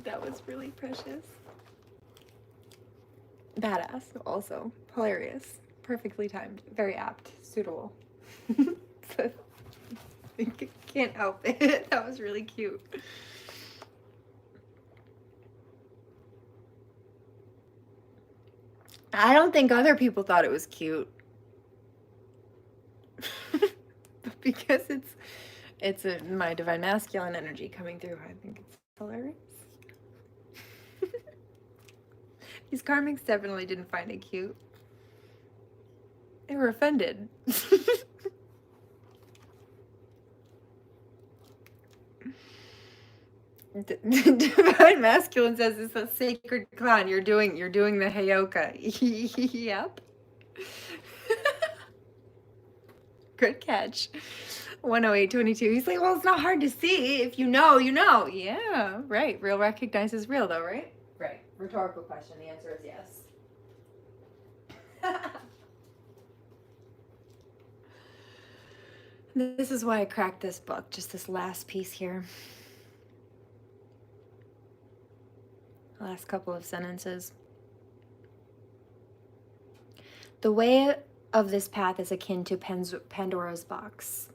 Speaker 1: That was really precious. Badass, also. Hilarious. Perfectly timed. Very apt. Suitable. Can't help it. That was really cute. I don't think other people thought it was cute. Because it's my divine masculine energy coming through. I think it's hilarious. These karmics definitely didn't find it cute. They were offended. Divine masculine says it's a sacred clown. You're doing the heyoka. Yep. Good catch. 10822. He's like, well, it's not hard to see. If you know, you know. Yeah, right. Real recognizes real, though, right? Right. Rhetorical question. The answer is yes. This is why I cracked this book. Just this last piece here. Last couple of sentences. The way of this path is akin to Pandora's box.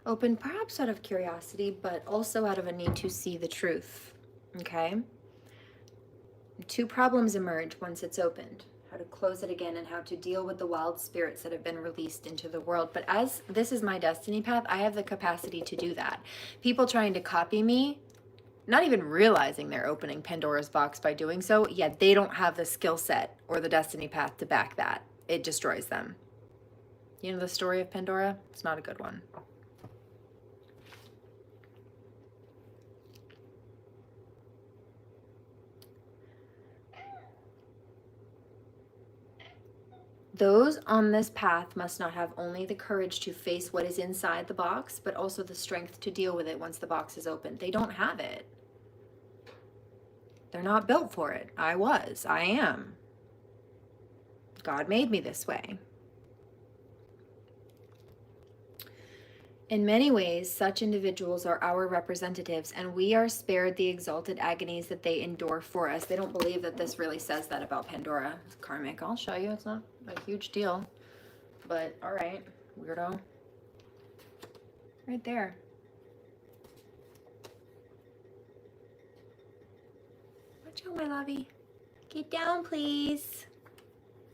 Speaker 1: Open perhaps out of curiosity, but also out of a need to see the truth. Okay? Two problems emerge once it's opened. How to close it again and how to deal with the wild spirits that have been released into the world. But as this is my destiny path, I have the capacity to do that. People trying to copy me, not even realizing they're opening Pandora's box by doing so, yet they don't have the skill set or the destiny path to back that. It destroys them. You know the story of Pandora? It's not a good one. Those on this path must not have only the courage to face what is inside the box, but also the strength to deal with it once the box is opened. They don't have it. They're not built for it. I am. God made me this way. In many ways, such individuals are our representatives, and we are spared the exalted agonies that they endure for us. They don't believe that this really says that about Pandora. It's karmic. I'll show you. It's not a huge deal. But, all right, weirdo. Right there. Watch out, my lovey. Get down, please.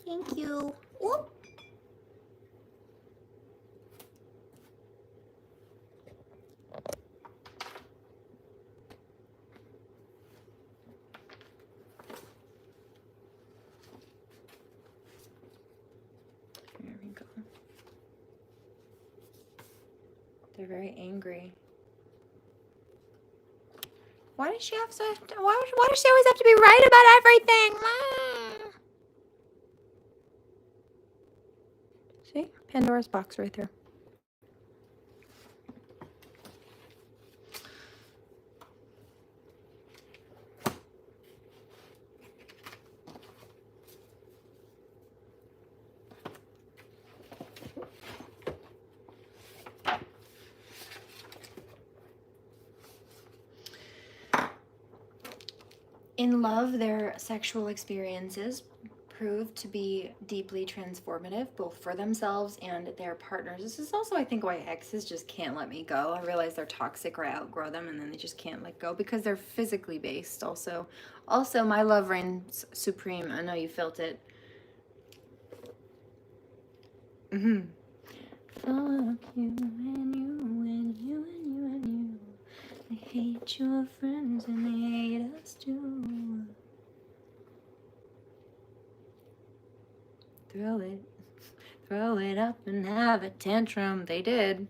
Speaker 1: Thank you. Whoop. There we go. They're very angry. Why does she have to? Why does she always have to be right about everything? See? Pandora's box right there. In love, their sexual experiences prove to be deeply transformative, both for themselves and their partners. This is also, I think, why exes just can't let me go. I realize they're toxic or I outgrow them, and then they just can't let go because they're physically based. Also, my love reigns supreme. I know you felt it. Fuck you and you and you and you and you. I hate your friends and they hate us too. Throw it up and have a tantrum. They did.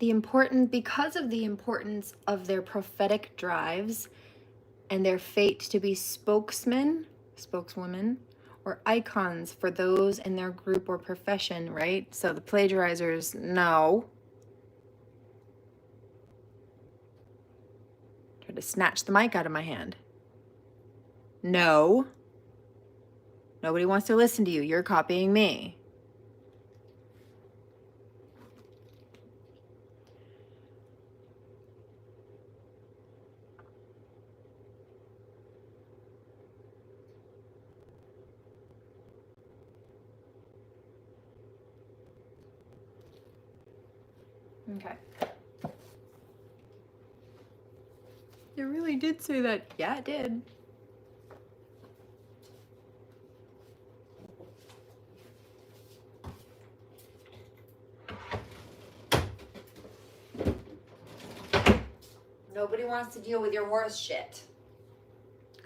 Speaker 1: because of the importance of their prophetic drives and their fate to be spokeswomen, or icons for those in their group or profession, right? So the plagiarizers, no. Tried to snatch the mic out of my hand. No. Nobody wants to listen to you. You're copying me. Okay. It really did say that. Yeah, it did. Nobody wants to deal with your horse shit.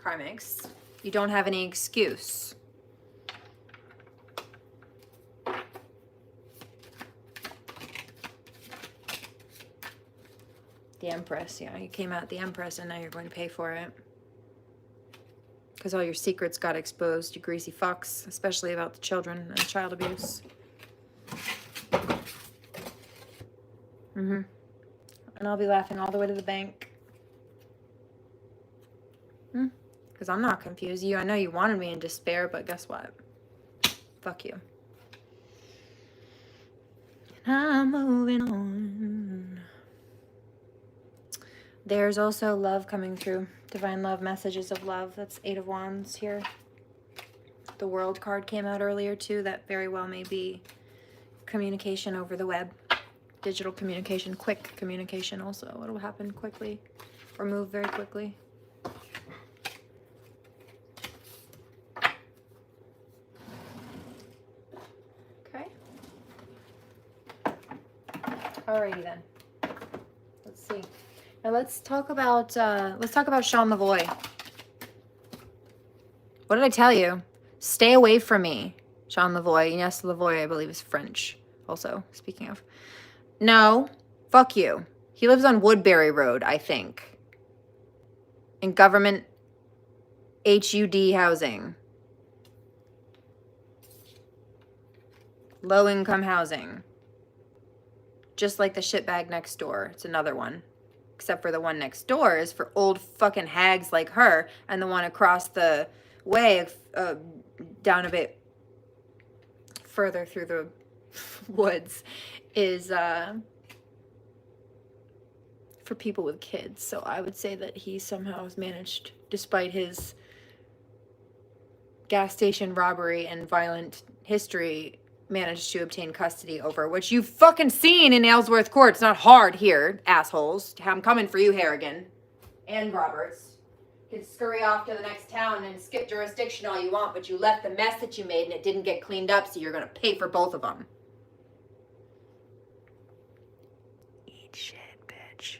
Speaker 1: Karmics, you don't have any excuse. The Empress, yeah, you came out the Empress and now you're going to pay for it. Because all your secrets got exposed, you greasy fucks, especially about the children and child abuse. And I'll be laughing all the way to the bank. Because I'm not confused. I know you wanted me in despair, but guess what? Fuck you. I'm moving on. There's also love coming through. Divine love, messages of love. That's 8 of Wands here. The World card came out earlier too. That very well may be communication over the web. Digital communication, quick communication also. It'll happen quickly or move very quickly. Okay. Alrighty then. Let's see. Now let's talk about Sean Lavoie. What did I tell you? Stay away from me, Sean Lavoie. Yes, Lavoie, I believe, is French. Also, speaking of. No, fuck you. He lives on Woodbury Road, I think. In government HUD housing. Low-income housing. Just like the shitbag next door. It's another one. Except for the one next door is for old fucking hags like her. And the one across the way, down a bit further through the woods, is for people with kids. So I would say that he somehow has managed, despite his gas station robbery and violent history, managed to obtain custody over, which you've fucking seen in Aylesworth Court. It's not hard here, assholes. I'm coming for you, Harrigan. And Roberts. You can scurry off to the next town and skip jurisdiction all you want, but you left the mess that you made and it didn't get cleaned up, so you're gonna pay for both of them. Eat shit, bitch.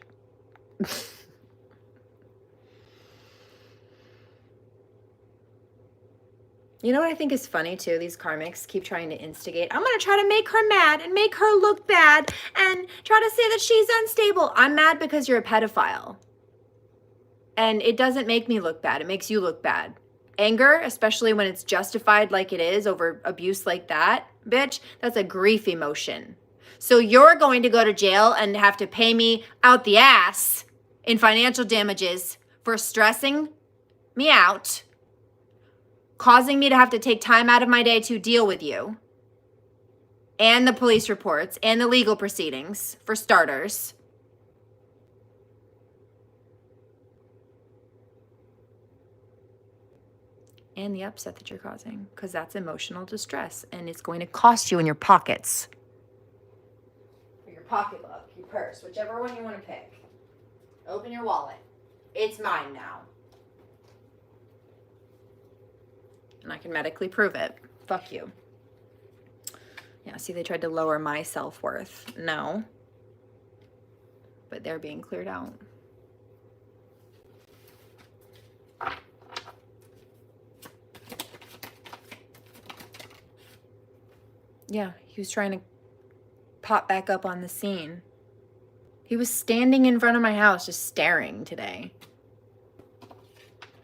Speaker 1: You know what I think is funny too? These karmics keep trying to instigate. I'm going to try to make her mad and make her look bad and try to say that she's unstable. I'm mad because you're a pedophile. And it doesn't make me look bad. It makes you look bad. Anger, especially when it's justified like it is over abuse like that, bitch, that's a grief emotion. So you're going to go to jail and have to pay me out the ass in financial damages for stressing me out, causing me to have to take time out of my day to deal with you, and the police reports, and the legal proceedings, for starters. And the upset that you're causing, because that's emotional distress, and it's going to cost you in your pockets. Or your pocketbook, your purse, whichever one you want to pick. Open your wallet. It's mine now. And I can medically prove it. Fuck you. Yeah, see, they tried to lower my self-worth. No. But they're being cleared out. Yeah, he was trying to pop back up on the scene. He was standing in front of my house just staring today.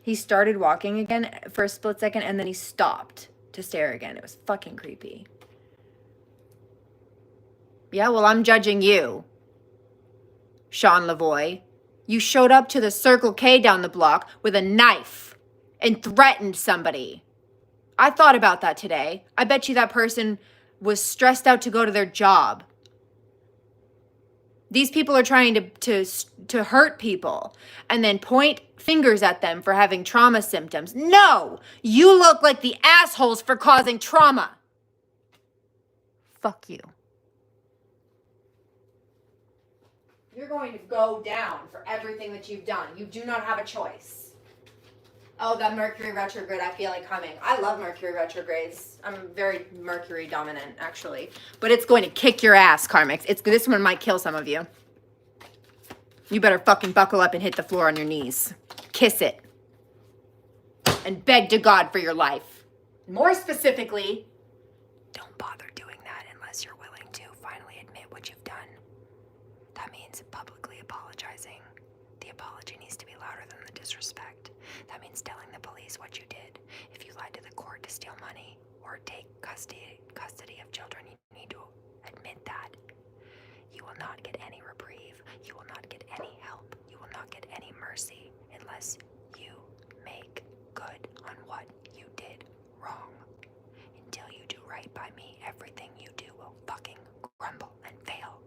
Speaker 1: He started walking again for a split second, and then he stopped to stare again. It was fucking creepy. Yeah, well, I'm judging you, Sean Lavoie. You showed up to the Circle K down the block with a knife and threatened somebody. I thought about that today. I bet you that person was stressed out to go to their job. These people are trying to hurt people and then point fingers at them for having trauma symptoms. No, you look like the assholes for causing trauma. Fuck you. You're going to go down for everything that you've done. You do not have a choice. Oh, that Mercury retrograde, I feel like coming. I love Mercury retrogrades. I'm very Mercury dominant, actually. But it's going to kick your ass, karmics. This one might kill some of you. You better fucking buckle up and hit the floor on your knees. Kiss it. And beg to God for your life. More specifically, don't bother doing that unless you're willing to finally admit what you've done. That means publicly apologizing. The apology needs to be louder than the disrespect. That means telling the police what you did. If you lied to the court to steal money or take custody of children, you need to admit that. You will not get any reprieve. You will not get any help. You will not get any mercy unless you make good on what you did wrong. Until you do right by me, everything you do will fucking crumble and fail.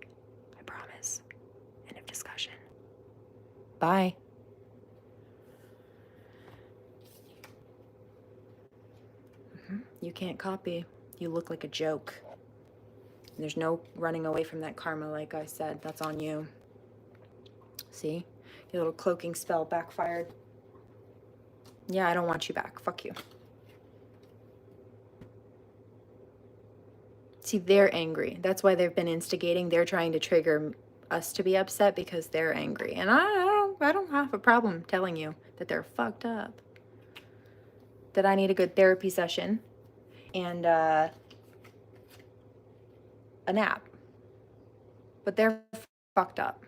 Speaker 1: I promise. End of discussion. Bye. You can't copy. You look like a joke. There's no running away from that karma, like I said. That's on you. See? Your little cloaking spell backfired. Yeah, I don't want you back. Fuck you. See, they're angry. That's why they've been instigating. They're trying to trigger us to be upset because they're angry. And I don't have a problem telling you that they're fucked up. That I need a good therapy session and a nap. But they're fucked up.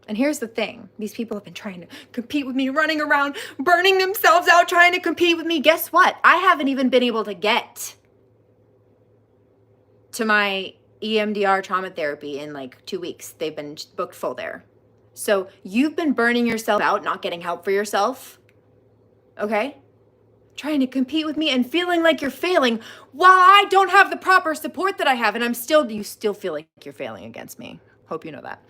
Speaker 1: And here's the thing. These people have been trying to compete with me, running around, burning themselves out, trying to compete with me. Guess what? I haven't even been able to get to my EMDR trauma therapy in like 2 weeks. They've been booked full there. So you've been burning yourself out, not getting help for yourself. Okay? Trying to compete with me and feeling like you're failing while I don't have the proper support that I have. And you still feel like you're failing against me. Hope you know that.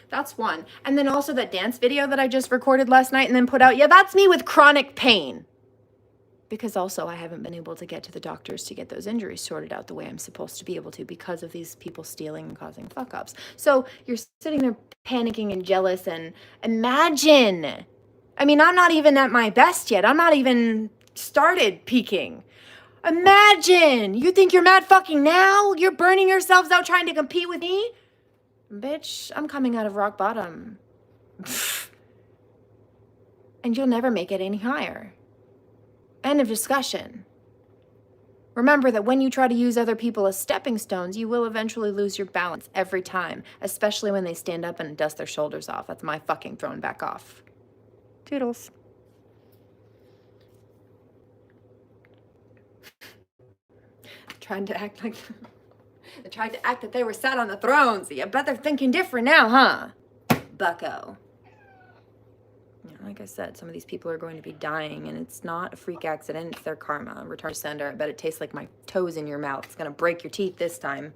Speaker 1: That's one. And then also that dance video that I just recorded last night and then put out. Yeah, that's me with chronic pain. Because also I haven't been able to get to the doctors to get those injuries sorted out the way I'm supposed to be able to because of these people stealing and causing fuck ups. So you're sitting there panicking and jealous and imagine. I mean, I'm not even at my best yet. I'm not even started peaking. Imagine. You think you're mad fucking now? You're burning yourselves out trying to compete with me? Bitch, I'm coming out of rock bottom. And you'll never make it any higher. End of discussion. Remember that when you try to use other people as stepping stones, you will eventually lose your balance every time, especially when they stand up and dust their shoulders off. That's my fucking throwing back off. Toodles. Trying to act like they tried to act that they were sat on the thrones. I bet they're thinking different now, huh? Bucko. Yeah, like I said, some of these people are going to be dying, and it's not a freak accident. It's their karma. Retard sender. I bet it tastes like my toes in your mouth. It's gonna break your teeth this time.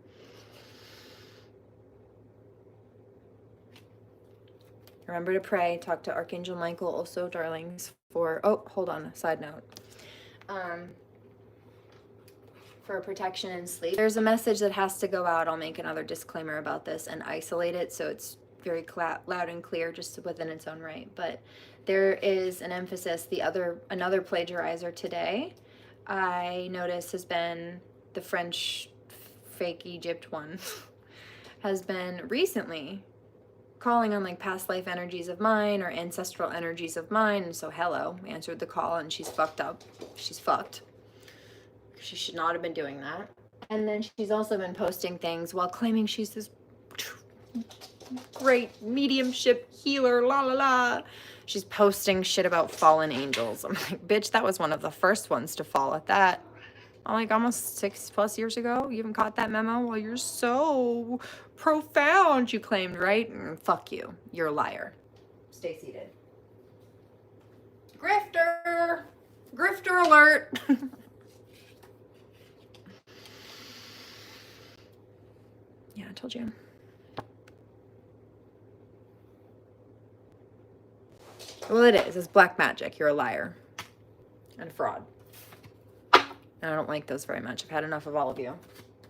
Speaker 1: Remember to pray. Talk to Archangel Michael also, darlings, for... Oh, hold on. A side note. For protection and sleep. There's a message that has to go out. I'll make another disclaimer about this and isolate it so it's very loud and clear just within its own right. But there is an emphasis. Another plagiarizer today, I noticed, has been the French fake Egypt one, has been recently calling on like past life energies of mine or ancestral energies of mine. And so hello, answered the call, and she's fucked up. She's fucked. She should not have been doing that. And then she's also been posting things while claiming she's this great mediumship healer, la la la. She's posting shit about fallen angels. I'm like, bitch, that was one of the first ones to fall at that. I'm like, almost 6+ years ago. You haven't caught that memo? Well, you're so profound, you claimed, right? Fuck you. You're a liar. Stay seated. Grifter! Grifter alert! Yeah, I told you. Well, it is. It's black magic. You're a liar. And fraud. And I don't like those very much. I've had enough of all of you.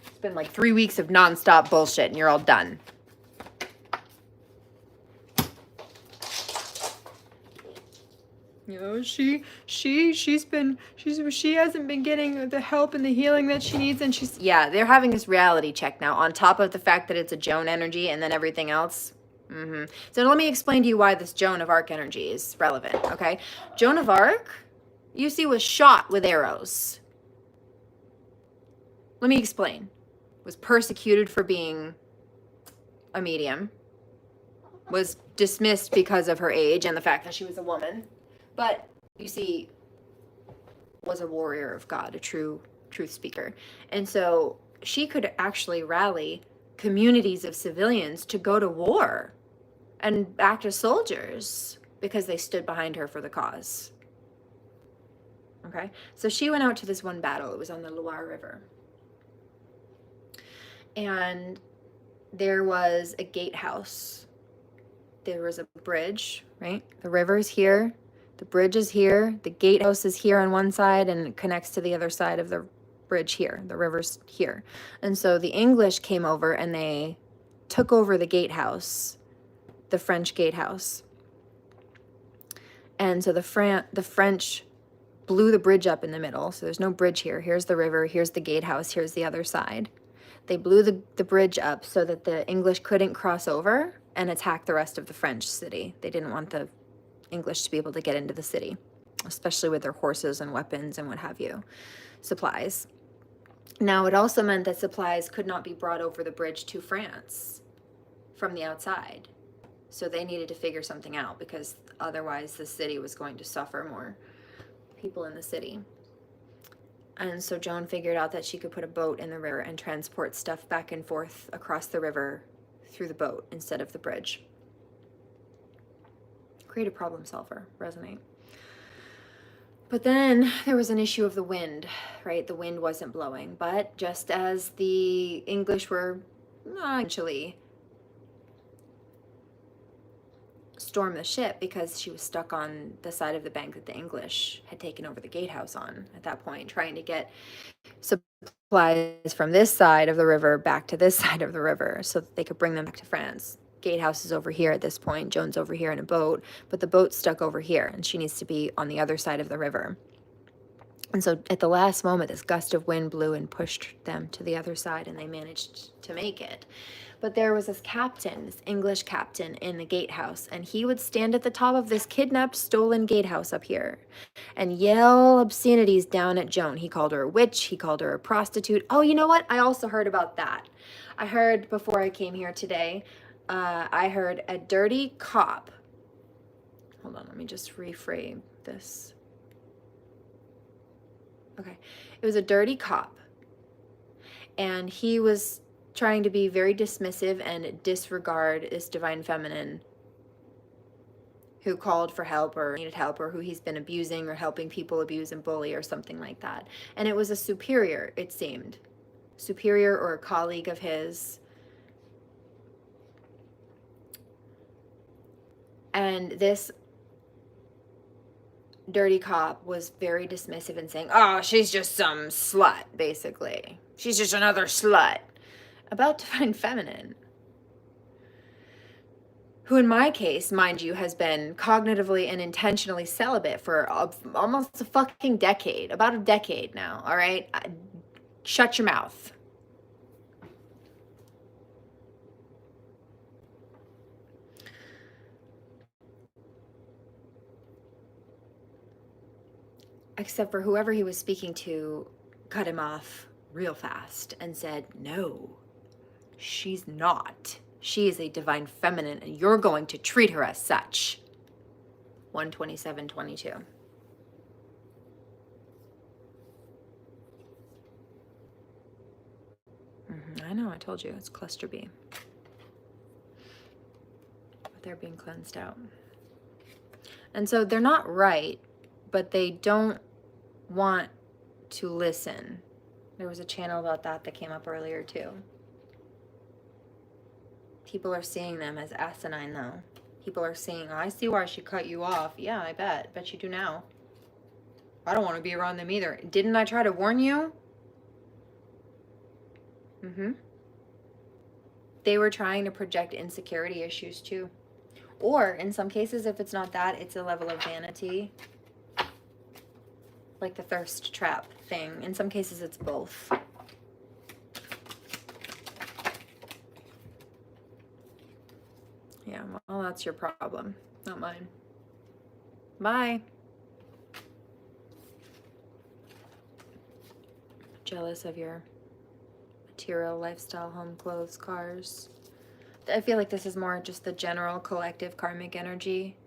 Speaker 1: It's been like 3 weeks of nonstop bullshit and you're all done. You know, she hasn't been getting the help and the healing that she needs, and yeah, they're having this reality check now on top of the fact that it's a Joan energy and then everything else. So let me explain to you why this Joan of Arc energy is relevant, okay? Joan of Arc, you see, was shot with arrows. Let me explain. Was persecuted for being a medium. Was dismissed because of her age and the fact that she was a woman. But, you see, was a warrior of God, a true truth speaker. And so she could actually rally communities of civilians to go to war and act as soldiers because they stood behind her for the cause. Okay? So she went out to this one battle. It was on the Loire River. And there was a gatehouse. There was a bridge, right? The river's here. The bridge is here. The gatehouse is here on one side and it connects to the other side of the bridge here. The river's here. And so the English came over and they took over the gatehouse, the French gatehouse. And so the French blew the bridge up in the middle. So there's no bridge here. Here's the river. Here's the gatehouse. Here's the other side. They blew the bridge up so that the English couldn't cross over and attack the rest of the French city. They didn't want the English to be able to get into the city, especially with their horses and weapons and what have you, supplies. Now, it also meant that supplies could not be brought over the bridge to France from the outside. So they needed to figure something out because otherwise the city was going to suffer more people in the city. And so Joan figured out that she could put a boat in the river and transport stuff back and forth across the river through the boat instead of the bridge. Creative problem solver, resonate. But then there was an issue of the wind, right? The wind wasn't blowing. But just as the English were actually storm the ship because she was stuck on the side of the bank that the English had taken over the gatehouse on at that point, trying to get supplies from this side of the river back to this side of the river so that they could bring them back to France. Gatehouse is over here at this point. Joan's over here in a boat, but the boat's stuck over here and she needs to be on the other side of the river. And so at the last moment, this gust of wind blew and pushed them to the other side and they managed to make it. But there was this captain, this English captain in the gatehouse, and he would stand at the top of this kidnapped, stolen gatehouse up here and yell obscenities down at Joan. He called her a witch. He called her a prostitute. Oh, you know what? I also heard about that. I heard before I came here today, I heard a dirty cop. Hold on, let me just reframe this. Okay, it was a dirty cop, and he was trying to be very dismissive and disregard this divine feminine who called for help or needed help or who he's been abusing or helping people abuse and bully or something like that. And it was a superior, it seemed. Superior or a colleague of his. And this dirty cop was very dismissive and saying, oh, she's just some slut, basically. She's just another slut. About divine feminine. Who in my case, mind you, has been cognitively and intentionally celibate for almost a fucking decade. About a decade now, all right? Shut your mouth. Except for whoever he was speaking to cut him off real fast and said, no, she's not. She is a divine feminine, and you're going to treat her as such. 12722. I know, I told you, it's cluster B. But they're being cleansed out. And so they're not right, but they don't want to listen. There was a channel about that came up earlier too. People are seeing them as asinine though. People are seeing, oh, I see why she cut you off. Yeah, I bet you do now. I don't want to be around them either. Didn't I try to warn you? They were trying to project insecurity issues too. Or in some cases, if it's not that, it's a level of vanity. Like the thirst trap thing. In some cases, it's both. Yeah, well, that's your problem, not mine. Bye. Jealous of your material, lifestyle, home, clothes, cars. I feel like this is more just the general collective karmic energy.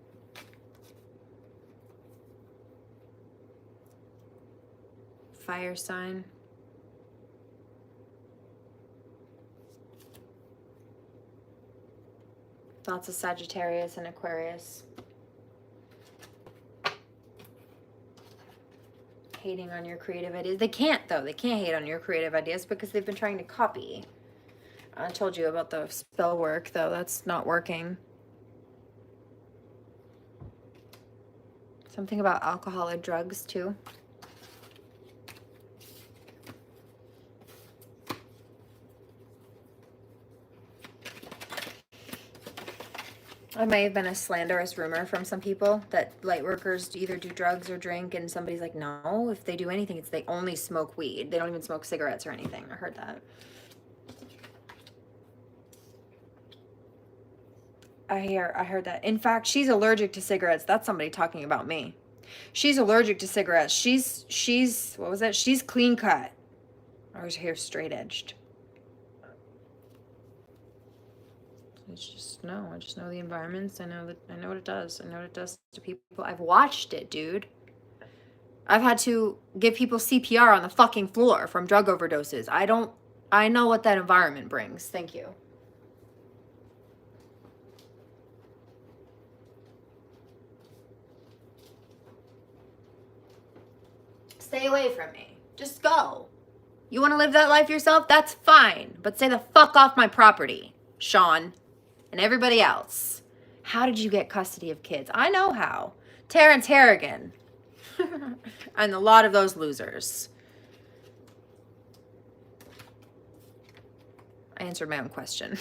Speaker 1: Fire sign. Lots of Sagittarius and Aquarius. Hating on your creative ideas. They can't though. They can't hate on your creative ideas because they've been trying to copy. I told you about the spell work though. That's not working. Something about alcohol or drugs too. It may have been a slanderous rumor from some people that light workers either do drugs or drink, and somebody's like, no, if they do anything, it's they only smoke weed. They don't even smoke cigarettes or anything. I heard that. I heard that. In fact, she's allergic to cigarettes. That's somebody talking about me. She's allergic to cigarettes. She's what was that? She's clean cut. Her hair straight edged. It's just, no, I just know the environments. I know what it does. I know what it does to people. I've watched it, dude. I've had to give people CPR on the fucking floor from drug overdoses. I know what that environment brings. Thank you. Stay away from me. Just go. You want to live that life yourself? That's fine. But stay the fuck off my property, Sean. And everybody else. How did you get custody of kids? I know how. Terrence Harrigan. And a lot of those losers. I answered my own question.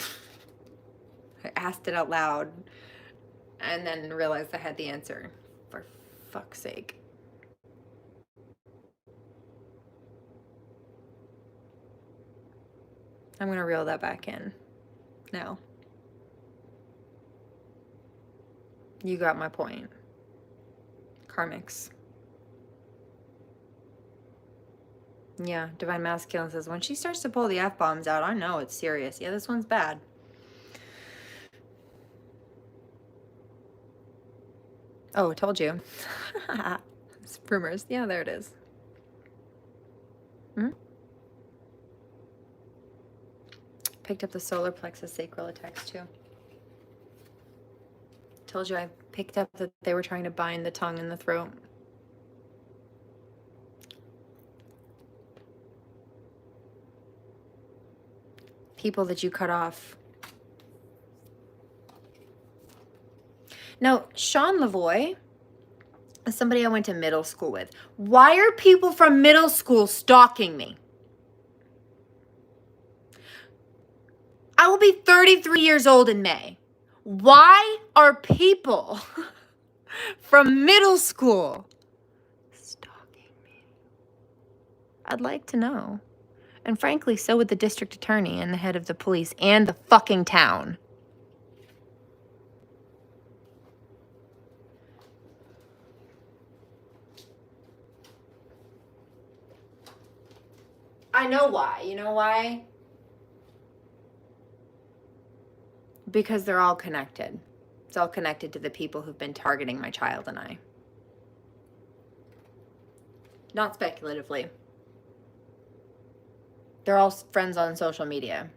Speaker 1: I asked it out loud and then realized I had the answer. For fuck's sake. I'm going to reel that back in. No. You got my point. Karmics. Yeah, Divine Masculine says, when she starts to pull the F-bombs out, I know it's serious. Yeah, this one's bad. Oh, I told you. It's rumors. Yeah, there it is. Picked up the solar plexus sacral attacks too. Told you I picked up that they were trying to bind the tongue and the throat. People that you cut off. Now, Sean Lavoie is somebody I went to middle school with. Why are people from middle school stalking me? I will be 33 years old in May. Why are people from middle school stalking me? I'd like to know. And frankly, so would the district attorney and the head of the police and the fucking town. I know why. You know why? Because they're all connected. It's all connected to the people who've been targeting my child and I. Not speculatively. They're all friends on social media.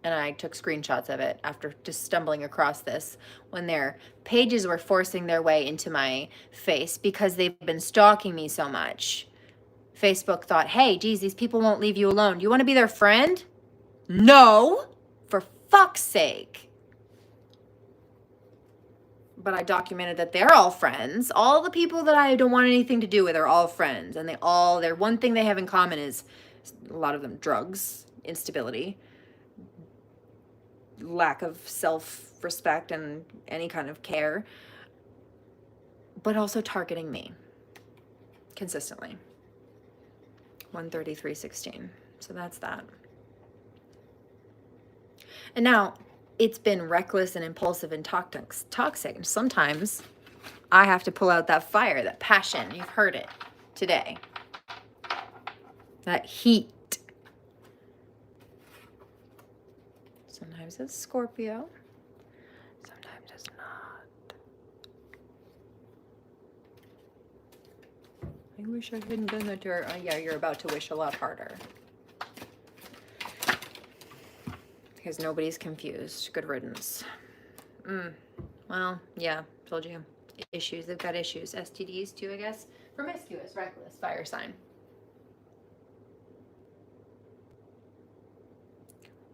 Speaker 1: And I took screenshots of it after just stumbling across this when their pages were forcing their way into my face because they've been stalking me so much. Facebook thought, hey, geez, these people won't leave you alone. Do you want to be their friend? No, for fuck's sake. But I documented that they're all friends. All the people that I don't want anything to do with are all friends. And their one thing they have in common is a lot of them drugs, instability, lack of self-respect and any kind of care, but also targeting me consistently. 133.16. So that's that. And now it's been reckless and impulsive and toxic. And sometimes I have to pull out that fire, that passion. You've heard it today. That heat. Sometimes it's Scorpio. Sometimes it's not. I wish I hadn't done that to her. Oh, yeah, you're about to wish a lot harder. Because nobody's confused. Good riddance. Well, yeah, told you. Issues. They've got issues. STDs too, I guess. Promiscuous, reckless, fire sign.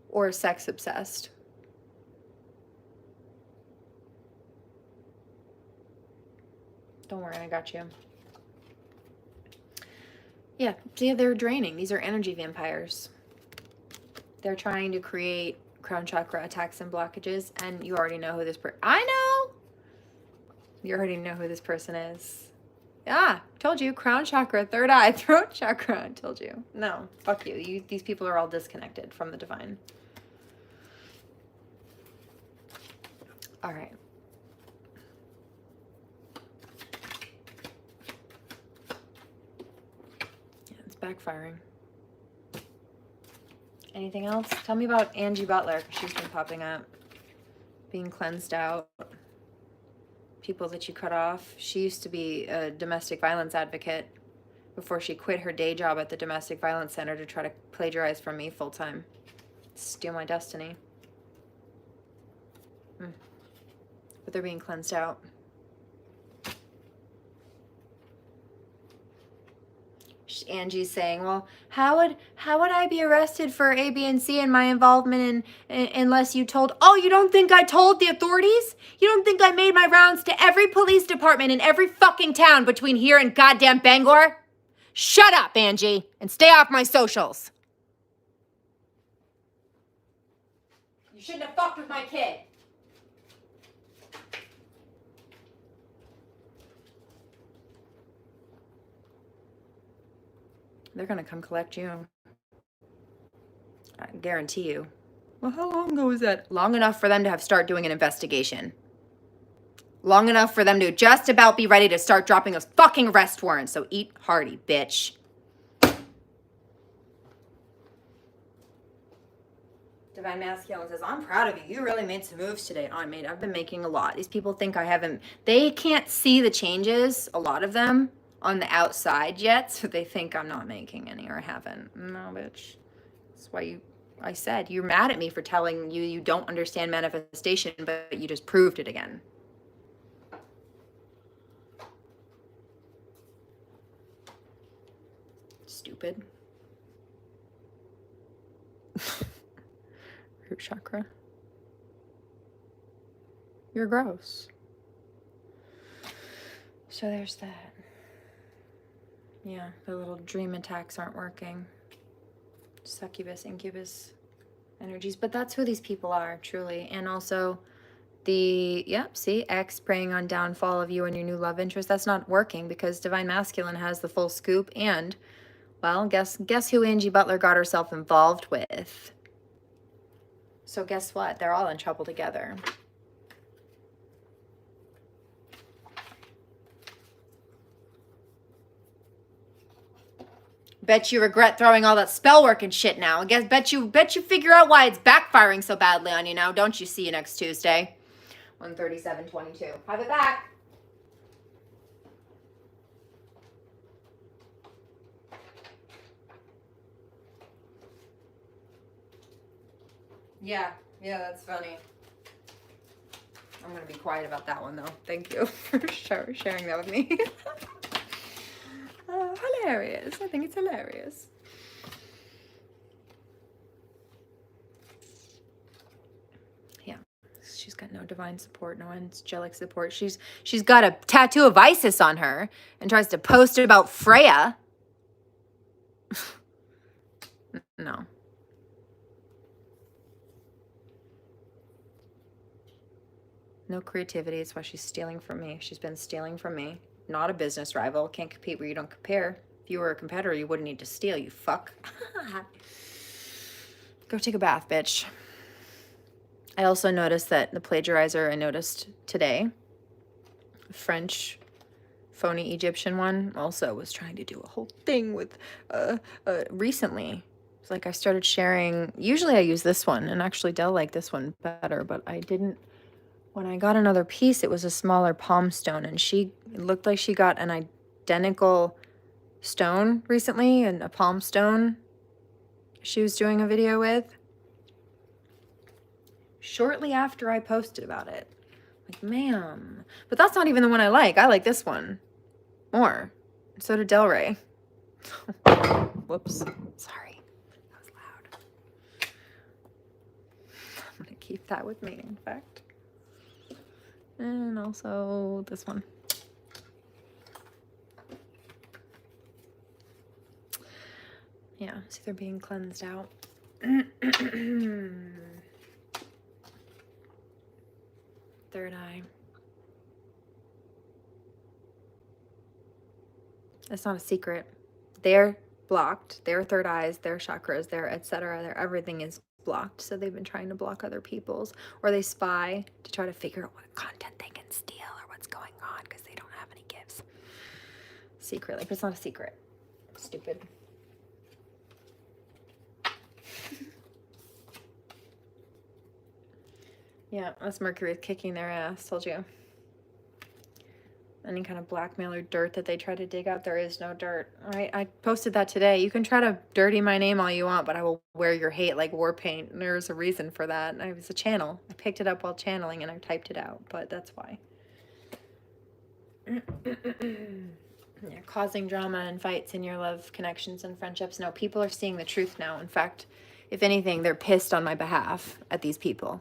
Speaker 1: Or sex obsessed. Don't worry, I got you. Yeah, see, they're draining. These are energy vampires. They're trying to create crown chakra attacks and blockages, and you already know who this I know! You already know who this person is. Yeah, told you. Crown chakra, third eye, throat chakra. I told you. No, fuck you. These people are all disconnected from the divine. All right. Yeah, it's backfiring. Anything else? Tell me about Angie Butler, because she's been popping up. Being cleansed out. People that you cut off. She used to be a domestic violence advocate before she quit her day job at the domestic violence center to try to plagiarize from me full time. Steal my destiny. But they're being cleansed out. Angie's saying, well, how would I be arrested for A, B, and C and my involvement unless you told? Oh, you don't think I told the authorities? You don't think I made my rounds to every police department in every fucking town between here and goddamn Bangor? Shut up, Angie, and stay off my socials. You shouldn't have fucked with my kid. They're going to come collect you. I guarantee you. Well, how long ago was that? Long enough for them to start doing an investigation. Long enough for them to just about be ready to start dropping those fucking arrest warrants. So eat hearty, bitch. Divine Masculine says, I'm proud of you. You really made some moves today. Oh, I've been making a lot. These people think I haven't. They can't see the changes, a lot of them, on the outside yet, so they think I'm not making any or haven't. No, bitch. That's why I said you're mad at me for telling you you don't understand manifestation, but you just proved it again. Stupid. Root chakra. You're gross. So there's that. Yeah, the little dream attacks aren't working. Succubus, incubus energies. But that's who these people are, truly. And also see, X preying on downfall of you and your new love interest. That's not working because Divine Masculine has the full scoop. And, well, guess who Angie Butler got herself involved with? So guess what? They're all in trouble together. Bet you regret throwing all that spell work and shit now. I guess bet you figure out why it's backfiring so badly on you now, don't you? See you next Tuesday. 137.22. Have it back. Yeah, that's funny. I'm going to be quiet about that one, though. Thank you for sharing that with me. Hilarious. I think it's hilarious. Yeah. She's got no divine support, no angelic support. She's got a tattoo of Isis on her and tries to post it about Freya. No. No creativity. It's why she's stealing from me. She's been stealing from me. Not a business rival. Can't compete where you don't compare. If you were a competitor, you wouldn't need to steal, you fuck. Go take a bath, bitch. I also noticed that the plagiarizer I noticed today, French phony Egyptian one, also was trying to do a whole thing with recently. It's like I started sharing. Usually I use this one, and actually Dell liked this one better, but I didn't. When I got another piece, it was a smaller palm stone, and it looked like she got an identical stone recently, and a palm stone she was doing a video with. Shortly after I posted about it. Like, ma'am. But that's not even the one I like. I like this one more. So did Del Rey. Whoops. Sorry. That was loud. I'm going to keep that with me, in fact. And also this one. Yeah, see, they're being cleansed out. Third eye. It's not a secret. They're blocked. Their third eyes, their chakras, their etc. Their everything is blocked. So they've been trying to block other people's, or they spy to try to figure out what content they can steal or what's going on because they don't have any gifts. Secretly, but it's not a secret. Stupid. Yeah, that's Mercury kicking their ass, told you. Any kind of blackmail or dirt that they try to dig up, there is no dirt. All right, I posted that today. You can try to dirty my name all you want, but I will wear your hate like war paint. There's a reason for that. It was a channel. I picked it up while channeling and I typed it out, but that's why. Yeah, causing drama and fights in your love connections and friendships. No, people are seeing the truth now. In fact, if anything, they're pissed on my behalf at these people.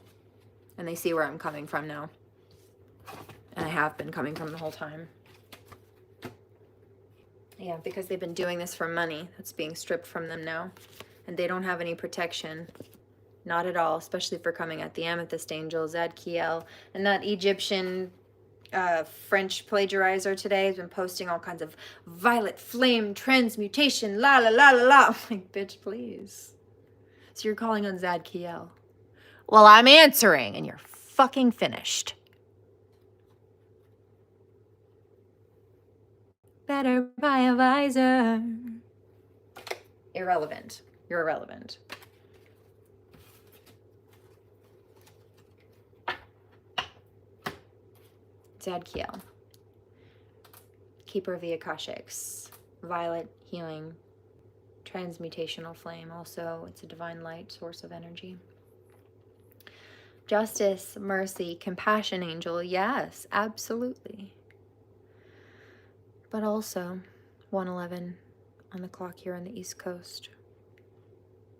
Speaker 1: And they see where I'm coming from now. And I have been coming from the whole time. Yeah, because they've been doing this for money. That's being stripped from them now. And they don't have any protection. Not at all, especially for coming at the Amethyst Angel, Zadkiel. And that Egyptian French plagiarizer today has been posting all kinds of violet flame transmutation, la la la la la. I'm like, bitch, please. So you're calling on Zadkiel. Well, I'm answering, and you're fucking finished. Better buy a visor. Irrelevant. You're irrelevant. Zadkiel. Keeper of the Akashics. Violet, healing, transmutational flame. Also, it's a divine light, source of energy. Justice, mercy, compassion angel. Yes, absolutely. But also 111 on the clock here on the East Coast.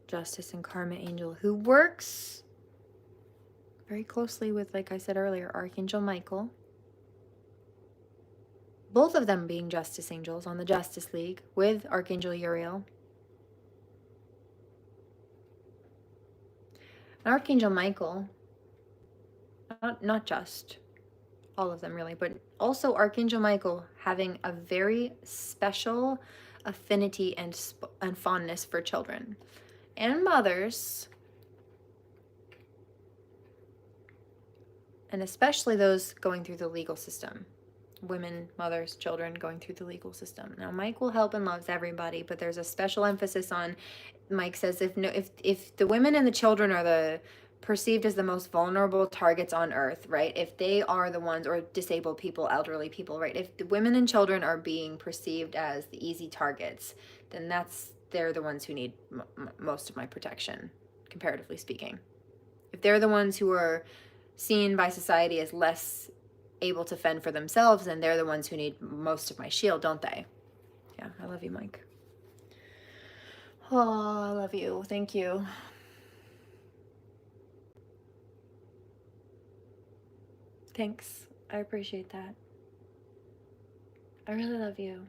Speaker 1: Justice and Karma Angel, who works very closely with, like I said earlier, Archangel Michael. Both of them being Justice Angels on the Justice League with Archangel Uriel. And Archangel Michael, not just all of them really, but also Archangel Michael having a very special affinity and fondness for children and mothers, and especially those going through the legal system, women, mothers, children going through the legal system. Now, Mike will help and loves everybody, but there's a special emphasis on, Mike says, if the women and the children are the perceived as the most vulnerable targets on earth, right? If they are the ones, or disabled people, elderly people, right? If the women and children are being perceived as the easy targets, then they're the ones who need most of my protection, comparatively speaking. If they're the ones who are seen by society as less able to fend for themselves, then they're the ones who need most of my shield, don't they? Yeah, I love you, Mike. Oh, I love you. Thank you. Thanks. I appreciate that. I really love you.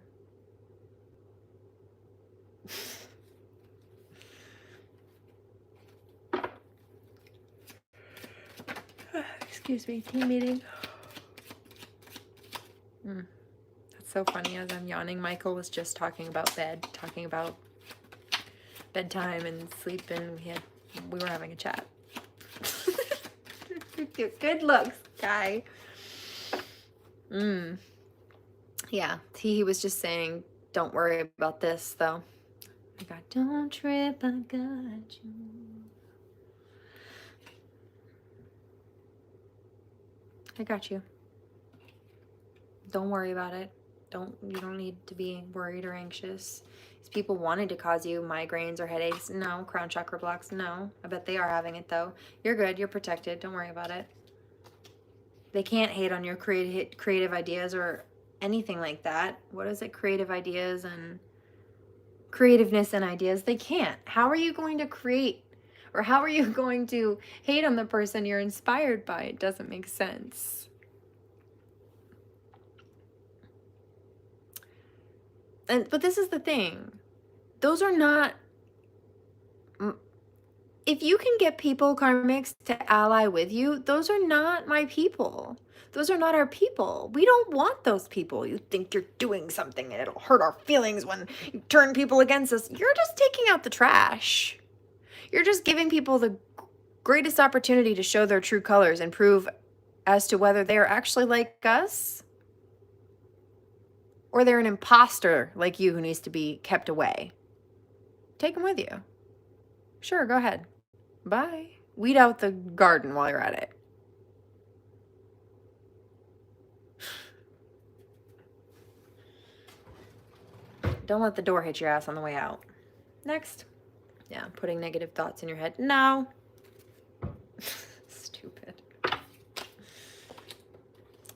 Speaker 1: Excuse me, team meeting. That's so funny. As I'm yawning, Michael was just talking about bed, talking about bedtime and sleep, and we were having a chat. Good looks, guy. Yeah, he was just saying, don't worry about this, though. I got, don't trip, I got you. I got you. Don't worry about it. You don't need to be worried or anxious. These people wanted to cause you migraines or headaches. No. Crown chakra blocks. No. I bet they are having it, though. You're good. You're protected. Don't worry about it. They can't hate on your creative ideas or anything like that. What is it? Creative ideas and creativeness and ideas. They can't. How are you going to create, or how are you going to hate on the person you're inspired by? It doesn't make sense. But this is the thing. Those are not... If you can get people, karmics, to ally with you, those are not my people. Those are not our people. We don't want those people. You think you're doing something and it'll hurt our feelings when you turn people against us. You're just taking out the trash. You're just giving people the greatest opportunity to show their true colors and prove as to whether they're actually like us, or they're an imposter like you who needs to be kept away. Take them with you. Sure, go ahead. Bye. Weed out the garden while you're at it. Don't let the door hit your ass on the way out. Next. Yeah, putting negative thoughts in your head. No. Stupid.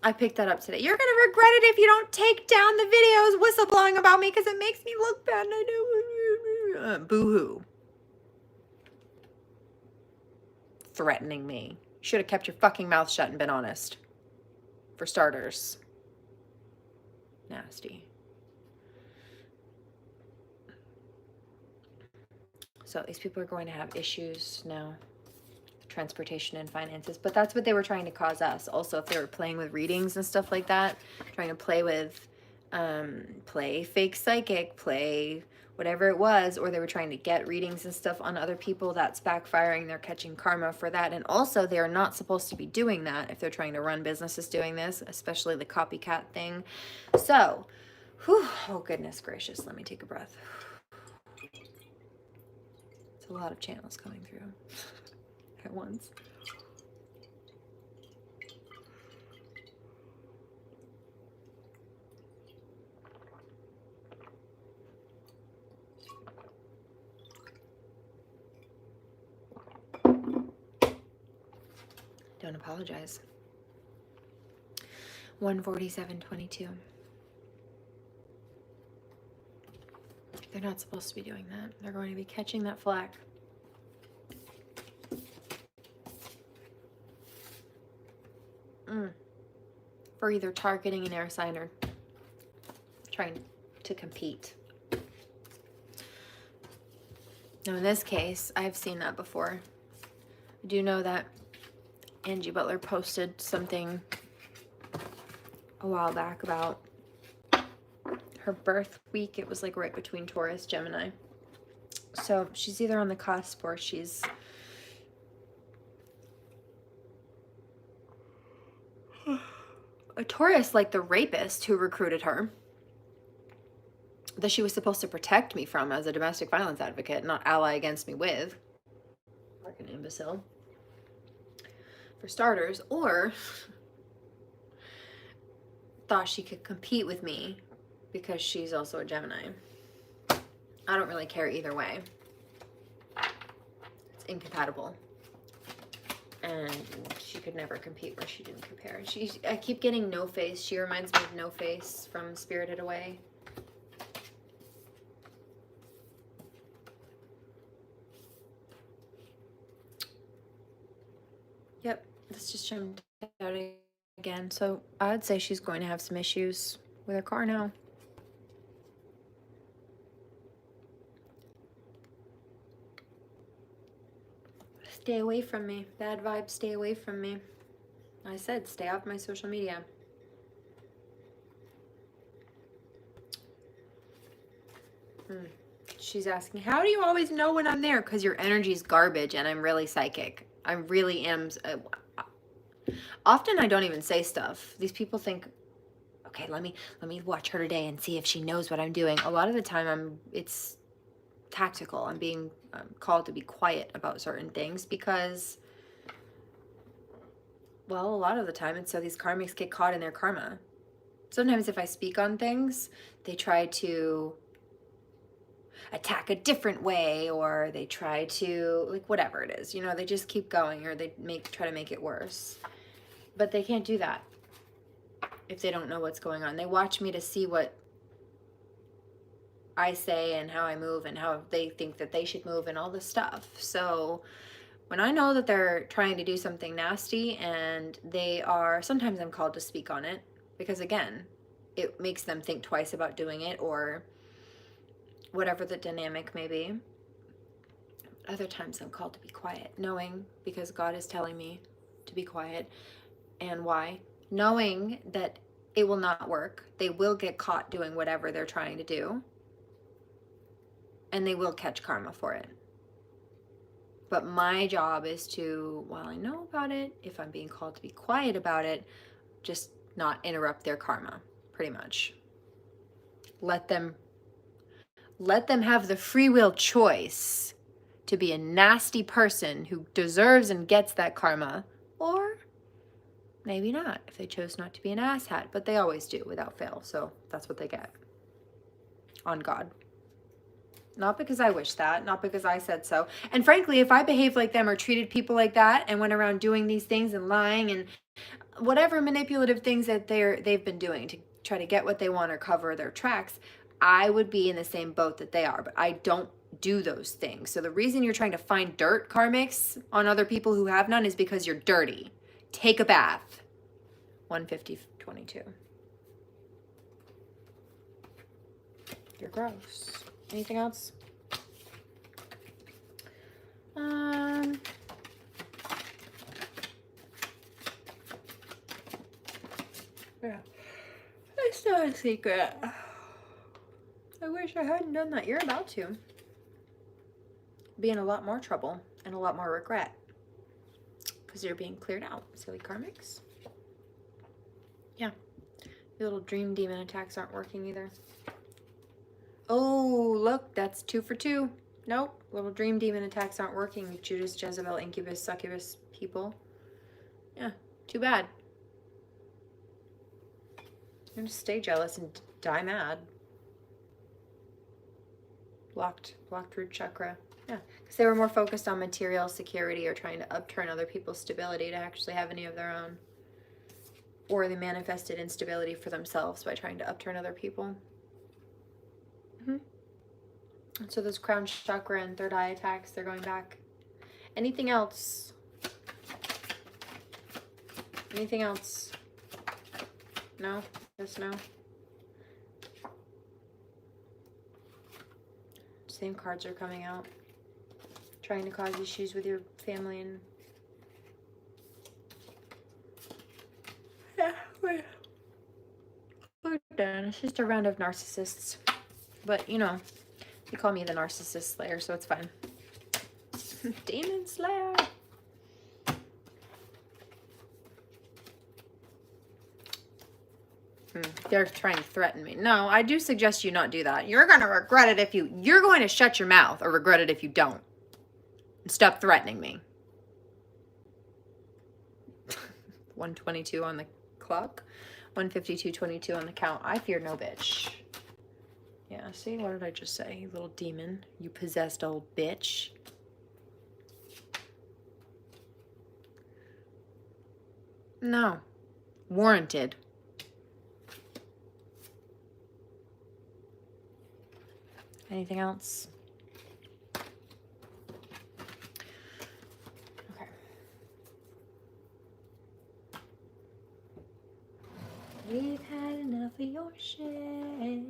Speaker 1: I picked that up today. You're going to regret it if you don't take down the videos whistleblowing about me because it makes me look bad. Boo-hoo. Threatening me. You should have kept your fucking mouth shut and been honest. For starters. Nasty. So these people are going to have issues now. Transportation and finances. But that's what they were trying to cause us. Also, if they were playing with readings and stuff like that, trying to play with, play fake psychic, play whatever it was, or they were trying to get readings and stuff on other people, that's backfiring. They're catching karma for that. And also, they are not supposed to be doing that if they're trying to run businesses doing this, especially the copycat thing. So, whew, oh goodness gracious, let me take a breath. It's a lot of channels coming through at once. Don't apologize. 147.22. They're not supposed to be doing that. They're going to be catching that flack. For either targeting an air sign or trying to compete. Now in this case, I've seen that before. I do know that Angie Butler posted something a while back about her birth week. It was like right between Taurus, Gemini. So she's either on the cusp or she's a Taurus, like the rapist who recruited her, that she was supposed to protect me from as a domestic violence advocate, not ally against me with. Like an imbecile. For starters, or thought she could compete with me because she's also a Gemini. I don't really care either way. It's incompatible. And she could never compete where she didn't compare. I keep getting No Face. She reminds me of No Face from Spirited Away. Yep, this just jumped out again. So I'd say she's going to have some issues with her car now. Stay away from me. Bad vibes, stay away from me. I said, stay off my social media. She's asking, how do you always know when I'm there? Because your energy's garbage and I'm really psychic. I really am. Often I don't even say stuff. These people think, okay, let me watch her today and see if she knows what I'm doing. A lot of the time it's tactical. I'm being called to be quiet about certain things because, well, a lot of the time it's so these karmics get caught in their karma. Sometimes if I speak on things, they try to attack a different way, or they try to, like, whatever it is, you know, they just keep going, or they try to make it worse. But they can't do that if they don't know what's going on. They watch me to see what I say and how I move and how they think that they should move and all this stuff. So when I know that they're trying to do something nasty and sometimes I'm called to speak on it because, again, it makes them think twice about doing it or whatever the dynamic may be. Other times I'm called to be quiet, knowing because God is telling me to be quiet. And why? Knowing that it will not work. They will get caught doing whatever they're trying to do. And they will catch karma for it. But my job is to, while I know about it, if I'm being called to be quiet about it, just not interrupt their karma, pretty much. Let them have the free will choice to be a nasty person who deserves and gets that karma, or maybe not, if they chose not to be an asshat, but they always do without fail, so that's what they get. On God. Not because I wish that, not because I said so. And frankly, if I behaved like them or treated people like that and went around doing these things and lying and whatever manipulative things that they've been doing to try to get what they want or cover their tracks, I would be in the same boat that they are. But I don't do those things. So the reason you're trying to find dirt, karmics, on other people who have none is because you're dirty. Take a bath. 150-22. You're gross. Anything else? Yeah. It's not a secret. I wish I hadn't done that. You're about to be in a lot more trouble and a lot more regret because you're being cleared out, silly karmics. Yeah. Your little dream demon attacks aren't working either. Oh, look, that's 2 for 2. Nope, little dream demon attacks aren't working. Judas, Jezebel, incubus, succubus people. Yeah, too bad. You're gonna stay jealous and die mad. Blocked root chakra. Yeah, because they were more focused on material security or trying to upturn other people's stability to actually have any of their own. Or they manifested instability for themselves by trying to upturn other people. So those crown chakra and third eye attacks, they're going back. Anything else? Anything else? No? Just no? Same cards are coming out. Trying to cause issues with your family and... Yeah, we're done. It's just a round of narcissists. But, you know, they call me the narcissist slayer, so it's fine. Demon slayer. They're trying to threaten me. No, I do suggest you not do that. You're going to regret it if you're going to shut your mouth or regret it if you don't. Stop threatening me. 122 on the clock. 152.22 on the count. I fear no bitch. Yeah, see? What did I just say? You little demon. You possessed old bitch. No. Warranted. Anything else? Okay. We've had enough of your shit.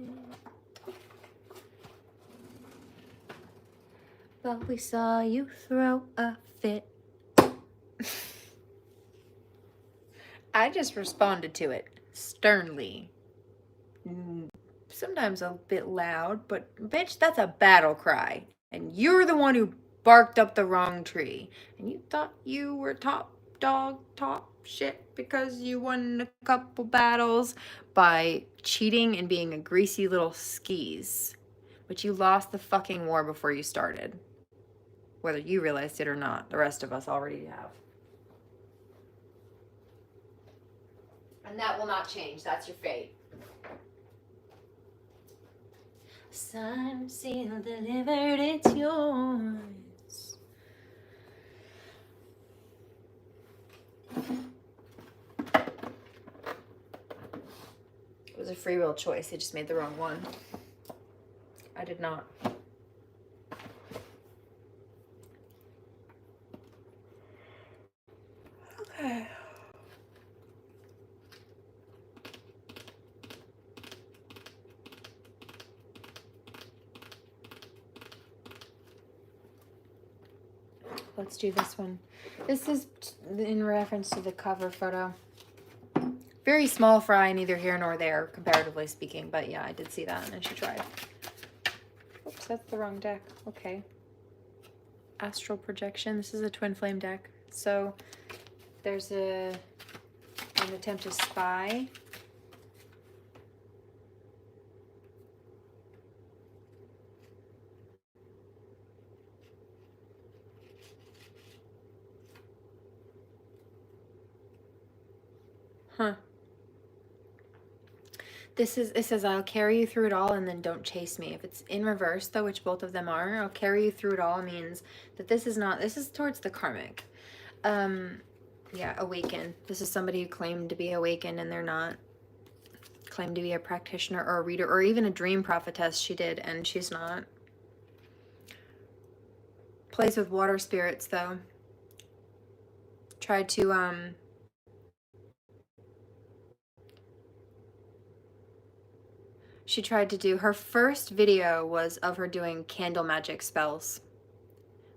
Speaker 1: But we saw you throw a fit. I just responded to it sternly. Sometimes a bit loud, but bitch, that's a battle cry. And you're the one who barked up the wrong tree. And you thought you were top dog, top shit because you won a couple battles by cheating and being a greasy little skis. But you lost the fucking war before you started. Whether you realized it or not, the rest of us already have. And that will not change. That's your fate. Signed, sealed, delivered, it's yours. It was a free will choice. They just made the wrong one. I did not. Okay. Let's do this one. This is in reference to the cover photo. Very small fry, neither here nor there, comparatively speaking. But yeah, I did see that and she tried. Oops, that's the wrong deck. Okay. Astral projection. This is a twin flame deck. So there's an attempt to spy. Huh. It says, I'll carry you through it all and then don't chase me. If it's in reverse, though, which both of them are, I'll carry you through it all means that this is towards the karmic. Yeah, awaken. This is somebody who claimed to be awakened and they're not. Claimed to be a practitioner or a reader or even a dream prophetess. She did, and she's not. Plays with water spirits, though. Tried to, she tried to do, her first video was of her doing candle magic spells.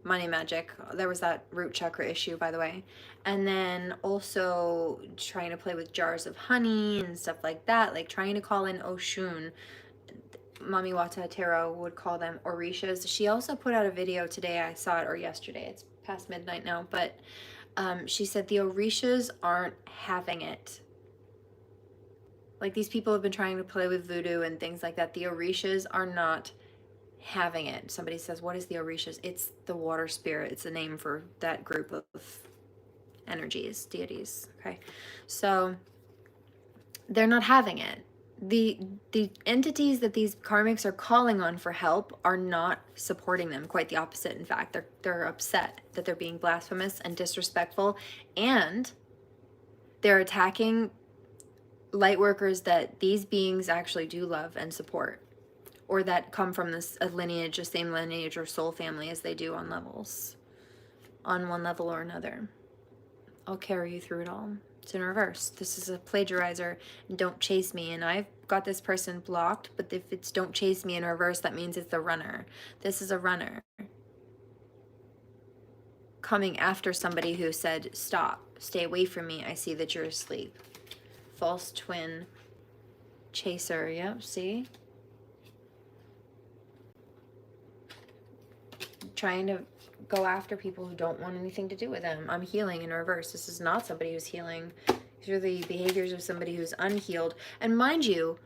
Speaker 1: Money magic. There was that root chakra issue, by the way. And then also trying to play with jars of honey and stuff like that. Like trying to call in Oshun. Mami Wata Tarot would call them Orishas. She also put out a video today. I saw it, or yesterday. It's past midnight now. But she said the Orishas aren't having it. Like these people have been trying to play with voodoo and things like that. The Orishas are not having it. Somebody says, what is the Orishas? It's the water spirit. It's a name for that group of energies, deities. Okay. So they're not having it. The entities that these karmics are calling on for help are not supporting them. Quite the opposite. In fact, they're upset that they're being blasphemous and disrespectful, and they're attacking light workers that these beings actually do love and support, or that come from this lineage, the same lineage or soul family as they do on levels, on one level or another. I'll carry you through it all. It's in reverse. This is a plagiarizer, and don't chase me. And I've got this person blocked, but if it's don't chase me in reverse, that means it's the runner. This is a runner coming after somebody who said, stop, stay away from me. I see that you're asleep. False twin chaser. Yep, see? Trying to go after people who don't want anything to do with them. I'm healing in reverse. This is not somebody who's healing These are the behaviors of somebody who's unhealed. And mind you,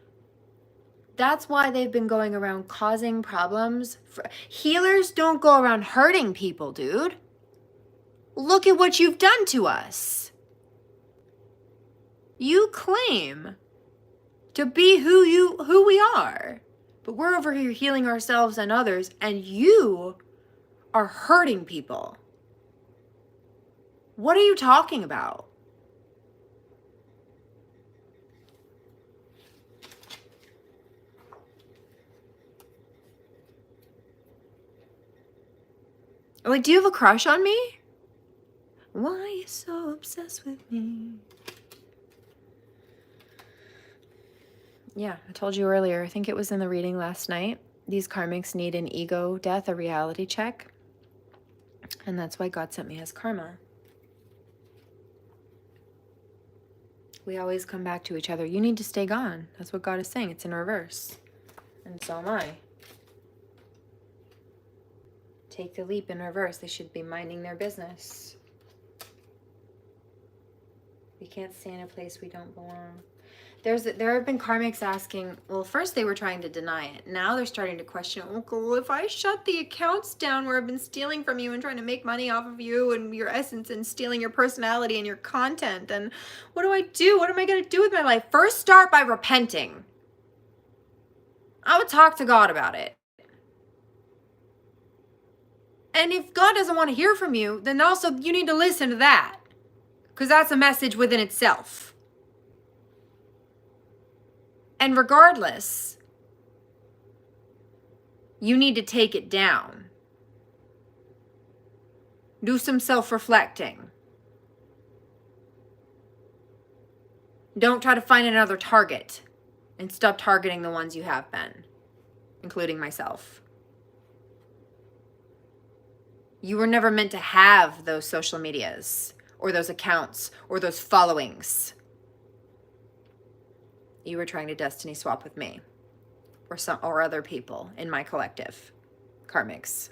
Speaker 1: that's why they've been going around causing problems. Healers don't go around hurting people, dude. Look at what you've done to us. You claim to be who we are, but we're over here healing ourselves and others, and you are hurting people. What are you talking about? Like, do you have a crush on me? Why are you so obsessed with me? Yeah, I told you earlier, I think it was in the reading last night. These karmics need an ego death, a reality check. And that's why God sent me as karma. We always come back to each other. You need to stay gone. That's what God is saying. It's in reverse. And so am I. Take the leap in reverse. They should be minding their business. We can't stay in a place we don't belong. There have been karmics asking, well, first they were trying to deny it. Now they're starting to question, well, if I shut the accounts down where I've been stealing from you and trying to make money off of you and your essence and stealing your personality and your content, then what do I do? What am I going to do with my life? First, start by repenting. I would talk to God about it. And if God doesn't want to hear from you, then also you need to listen to that, because that's a message within itself. And regardless, you need to take it down. Do some self-reflecting. Don't try to find another target, and stop targeting the ones you have been, including myself. You were never meant to have those social medias or those accounts or those followings. You were trying to destiny swap with me or other people in my collective karmics.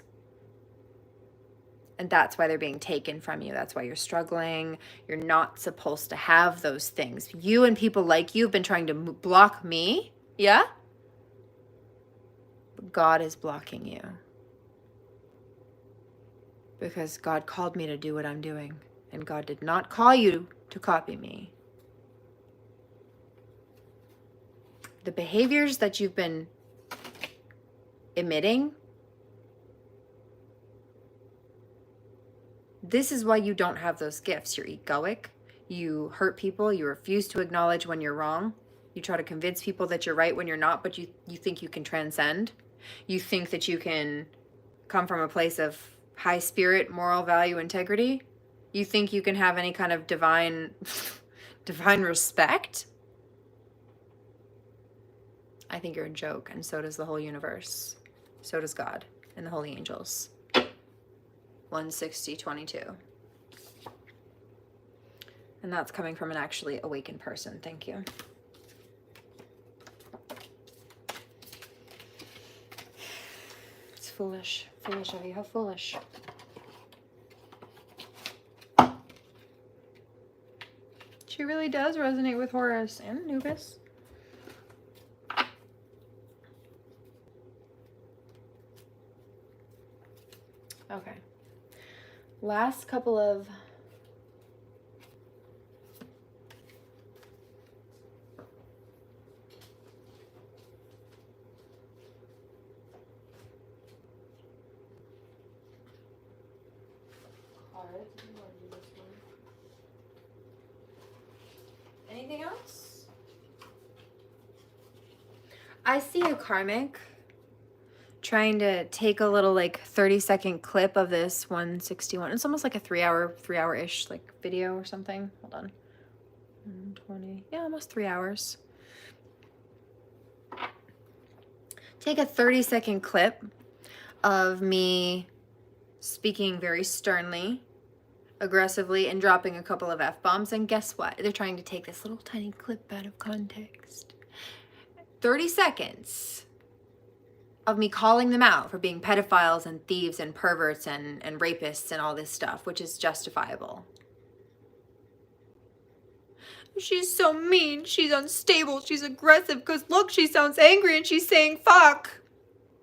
Speaker 1: And that's why they're being taken from you. That's why you're struggling. You're not supposed to have those things. You and people like you have been trying to block me. Yeah? But God is blocking you. Because God called me to do what I'm doing. And God did not call you to copy me. The behaviors that you've been emitting, this is why you don't have those gifts. You're egoic. You hurt people. You refuse to acknowledge when you're wrong. You try to convince people that you're right when you're not, but you think you can transcend. You think that you can come from a place of high spirit, moral value, integrity. You think you can have any kind of divine respect. I think you're a joke, and so does the whole universe. So does God and the holy angels. 160:22. And that's coming from an actually awakened person. Thank you. It's foolish. Foolish of you. How foolish. She really does resonate with Horus and Anubis. Okay. Last couple of cards. Anything else? I see a karmic trying to take a little like 30-second clip of this 161. It's almost like a three-hour-ish like video or something. Hold on. 120. Yeah, almost 3 hours. Take a 30-second clip of me speaking very sternly, aggressively, and dropping a couple of F-bombs. And guess what? They're trying to take this little tiny clip out of context. 30 seconds of me calling them out for being pedophiles and thieves and perverts and rapists and all this stuff, which is justifiable. She's so mean. She's unstable. She's aggressive because look, she sounds angry and she's saying fuck.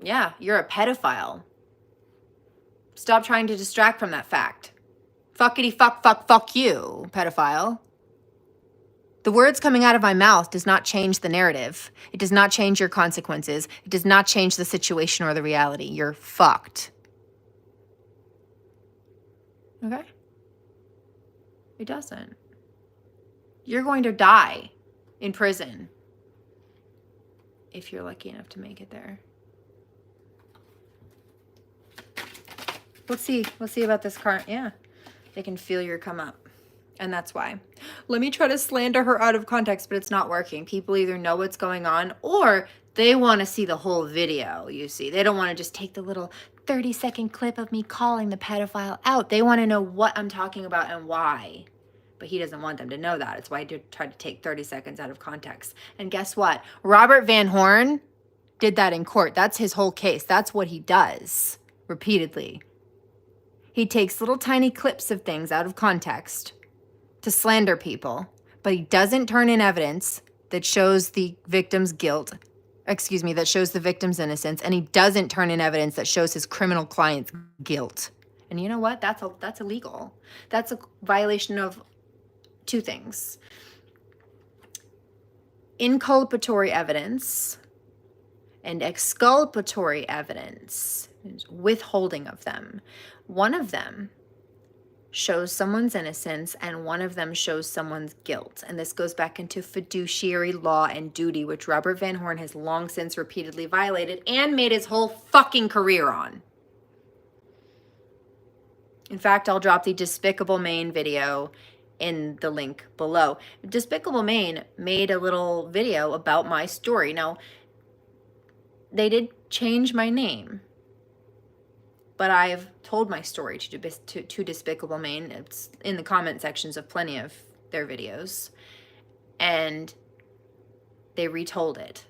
Speaker 1: Yeah, you're a pedophile. Stop trying to distract from that fact. Fuckity fuck you, pedophile. The words coming out of my mouth does not change the narrative. It does not change your consequences. It does not change the situation or the reality. You're fucked. Okay? It doesn't. You're going to die in prison if you're lucky enough to make it there. Let's see about this card. Yeah, they can feel your come up. And that's why. Let me try to slander her out of context, but it's not working. People either know what's going on or they want to see the whole video, you see. They don't want to just take the little 30-second clip of me calling the pedophile out. They want to know what I'm talking about and why. But he doesn't want them to know that. It's why I try to take 30 seconds out of context. And guess what? Robert Van Horn did that in court. That's his whole case. That's what he does repeatedly. He takes little tiny clips of things out of context to slander people, but he doesn't turn in evidence that shows the victim's guilt, that shows the victim's innocence, and he doesn't turn in evidence that shows his criminal client's guilt. And you know what? That's illegal. That's a violation of two things. Inculpatory evidence and exculpatory evidence, withholding of them. One of them shows someone's innocence and one of them shows someone's guilt. And this goes back into fiduciary law and duty, which Robert Van Horn has long since repeatedly violated and made his whole fucking career on. In fact, I'll drop the Despicable Me video in the link below. Despicable Me made a little video about my story. Now, they did change my name, but I've told my story to Despicable Me. It's in the comment sections of plenty of their videos. And they retold it.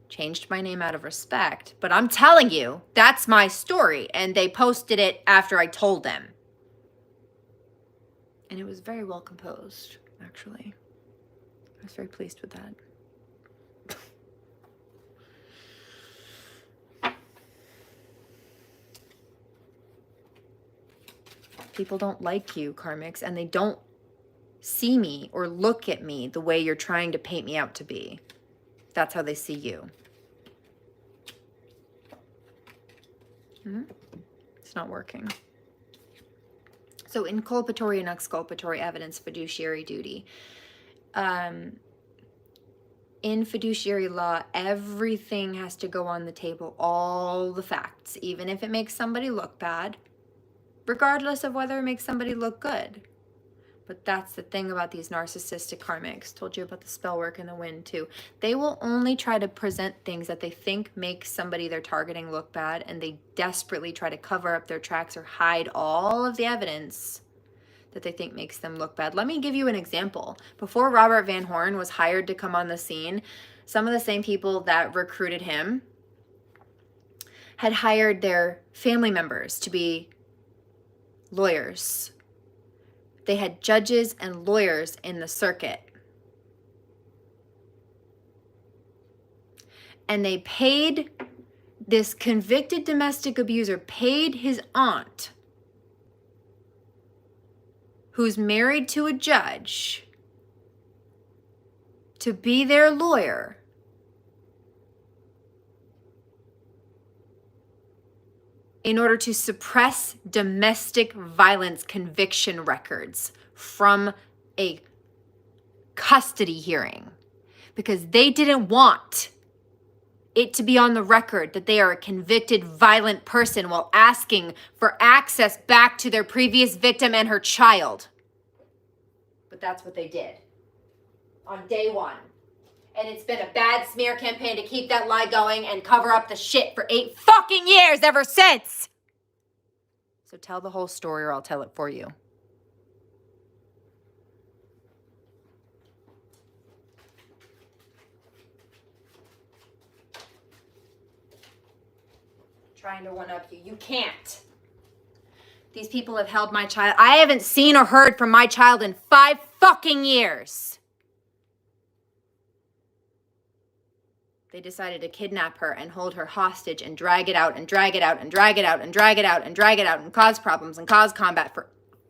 Speaker 1: Changed my name out of respect. But I'm telling you, that's my story. And they posted it after I told them. And it was very well composed, actually. I was very pleased with that. People don't like you, karmics, and they don't see me or look at me the way you're trying to paint me out to be. That's how they see you. It's not working. So inculpatory and exculpatory evidence, fiduciary duty. In fiduciary law, everything has to go on the table, all the facts, even if it makes somebody look bad, regardless of whether it makes somebody look good. But that's the thing about these narcissistic karmics. Told you about the spell work and the wind too. They will only try to present things that they think make somebody they're targeting look bad, and they desperately try to cover up their tracks or hide all of the evidence that they think makes them look bad. Let me give you an example. Before Robert Van Horn was hired to come on the scene, some of the same people that recruited him had hired their family members to be lawyers. They had judges and lawyers in the circuit. And they paid this convicted domestic abuser, paid his aunt, who's married to a judge, to be their lawyer. In order to suppress domestic violence conviction records from a custody hearing, because they didn't want it to be on the record that they are a convicted violent person while asking for access back to their previous victim and her child. But that's what they did on day one. And it's been a bad smear campaign to keep that lie going and cover up the shit for 8 fucking years ever since. So tell the whole story or I'll tell it for you. Trying to one-up you. You can't. These people have held my child. I haven't seen or heard from my child in 5 fucking years. They decided to kidnap her and hold her hostage and drag it out and drag it out and drag it out and drag it out and drag it out and cause problems and cause combat for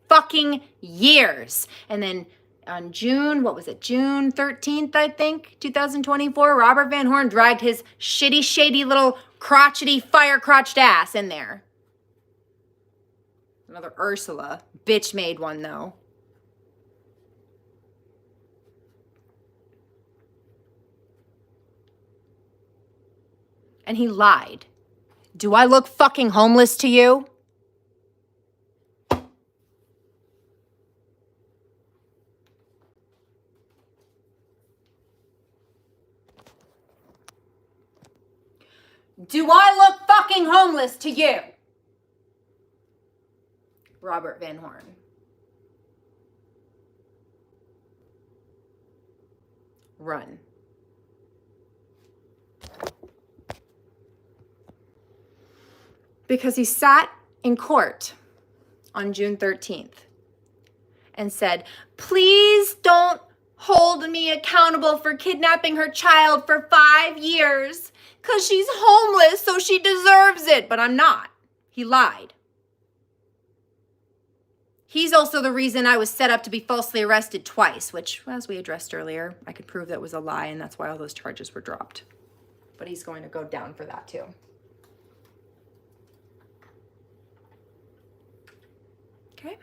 Speaker 1: fucking years. And then on June 13th, I think, 2024, Robert Van Horn dragged his shitty, shady little crotchety, fire-crotched ass in there. Another Ursula. Bitch made one, though. And he lied. Do I look fucking homeless to you? Do I look fucking homeless to you? Robert Van Horn. Run. Because he sat in court on June 13th and said, please don't hold me accountable for kidnapping her child for 5 years because she's homeless, so she deserves it. But I'm not. He lied. He's also the reason I was set up to be falsely arrested twice, which, as we addressed earlier, I could prove that was a lie, and that's why all those charges were dropped. But he's going to go down for that too. Okay.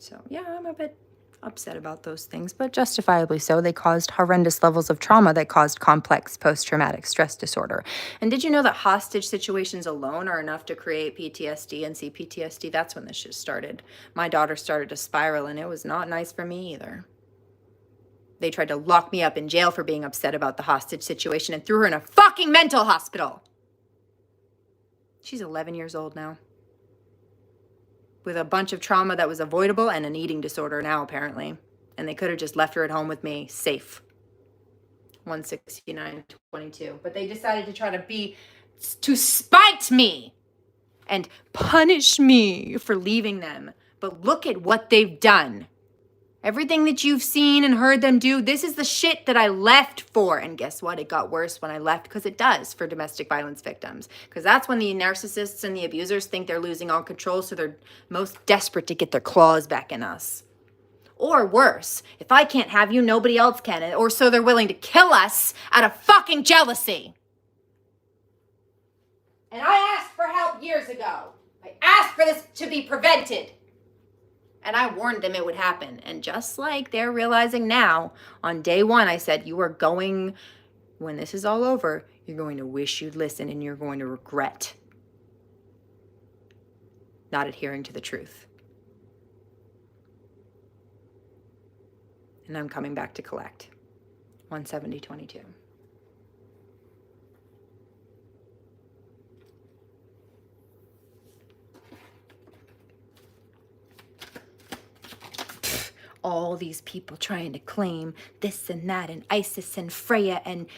Speaker 1: So, yeah, I'm a bit upset about those things, but justifiably so. They caused horrendous levels of trauma that caused complex post-traumatic stress disorder. And did you know that hostage situations alone are enough to create PTSD and CPTSD? That's when this shit started. My daughter started to spiral, and it was not nice for me either. They tried to lock me up in jail for being upset about the hostage situation and threw her in a fucking mental hospital. She's 11 years old now, with a bunch of trauma that was avoidable and an eating disorder now, apparently. And they could have just left her at home with me, safe. 169-22. But they decided to try to spite me and punish me for leaving them. But look at what they've done. Everything that you've seen and heard them do, this is the shit that I left for. And guess what? It got worse when I left, because it does for domestic violence victims. Because that's when the narcissists and the abusers think they're losing all control, so they're most desperate to get their claws back in us. Or worse, if I can't have you, nobody else can. Or so they're willing to kill us out of fucking jealousy. And I asked for help years ago. I asked for this to be prevented. And I warned them it would happen. And just like they're realizing now, on day one, I said, you are going, when this is all over, you're going to wish you'd listen, and you're going to regret not adhering to the truth. And I'm coming back to collect. 170-22. All these people trying to claim this and that, and Isis and Freya and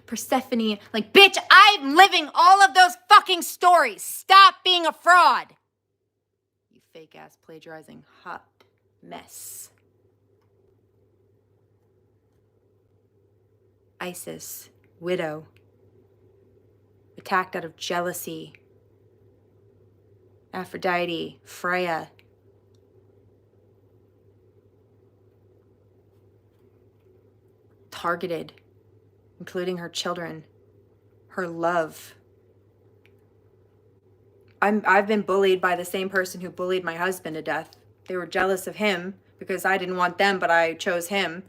Speaker 1: Persephone. Like, bitch, I'm living all of those fucking stories. Stop being a fraud. You fake ass plagiarizing hot mess. Isis, widow, attacked out of jealousy. Aphrodite, Freya. Targeted, including her children, her love. I've been bullied by the same person who bullied my husband to death. They were jealous of him because I didn't want them, but I chose him.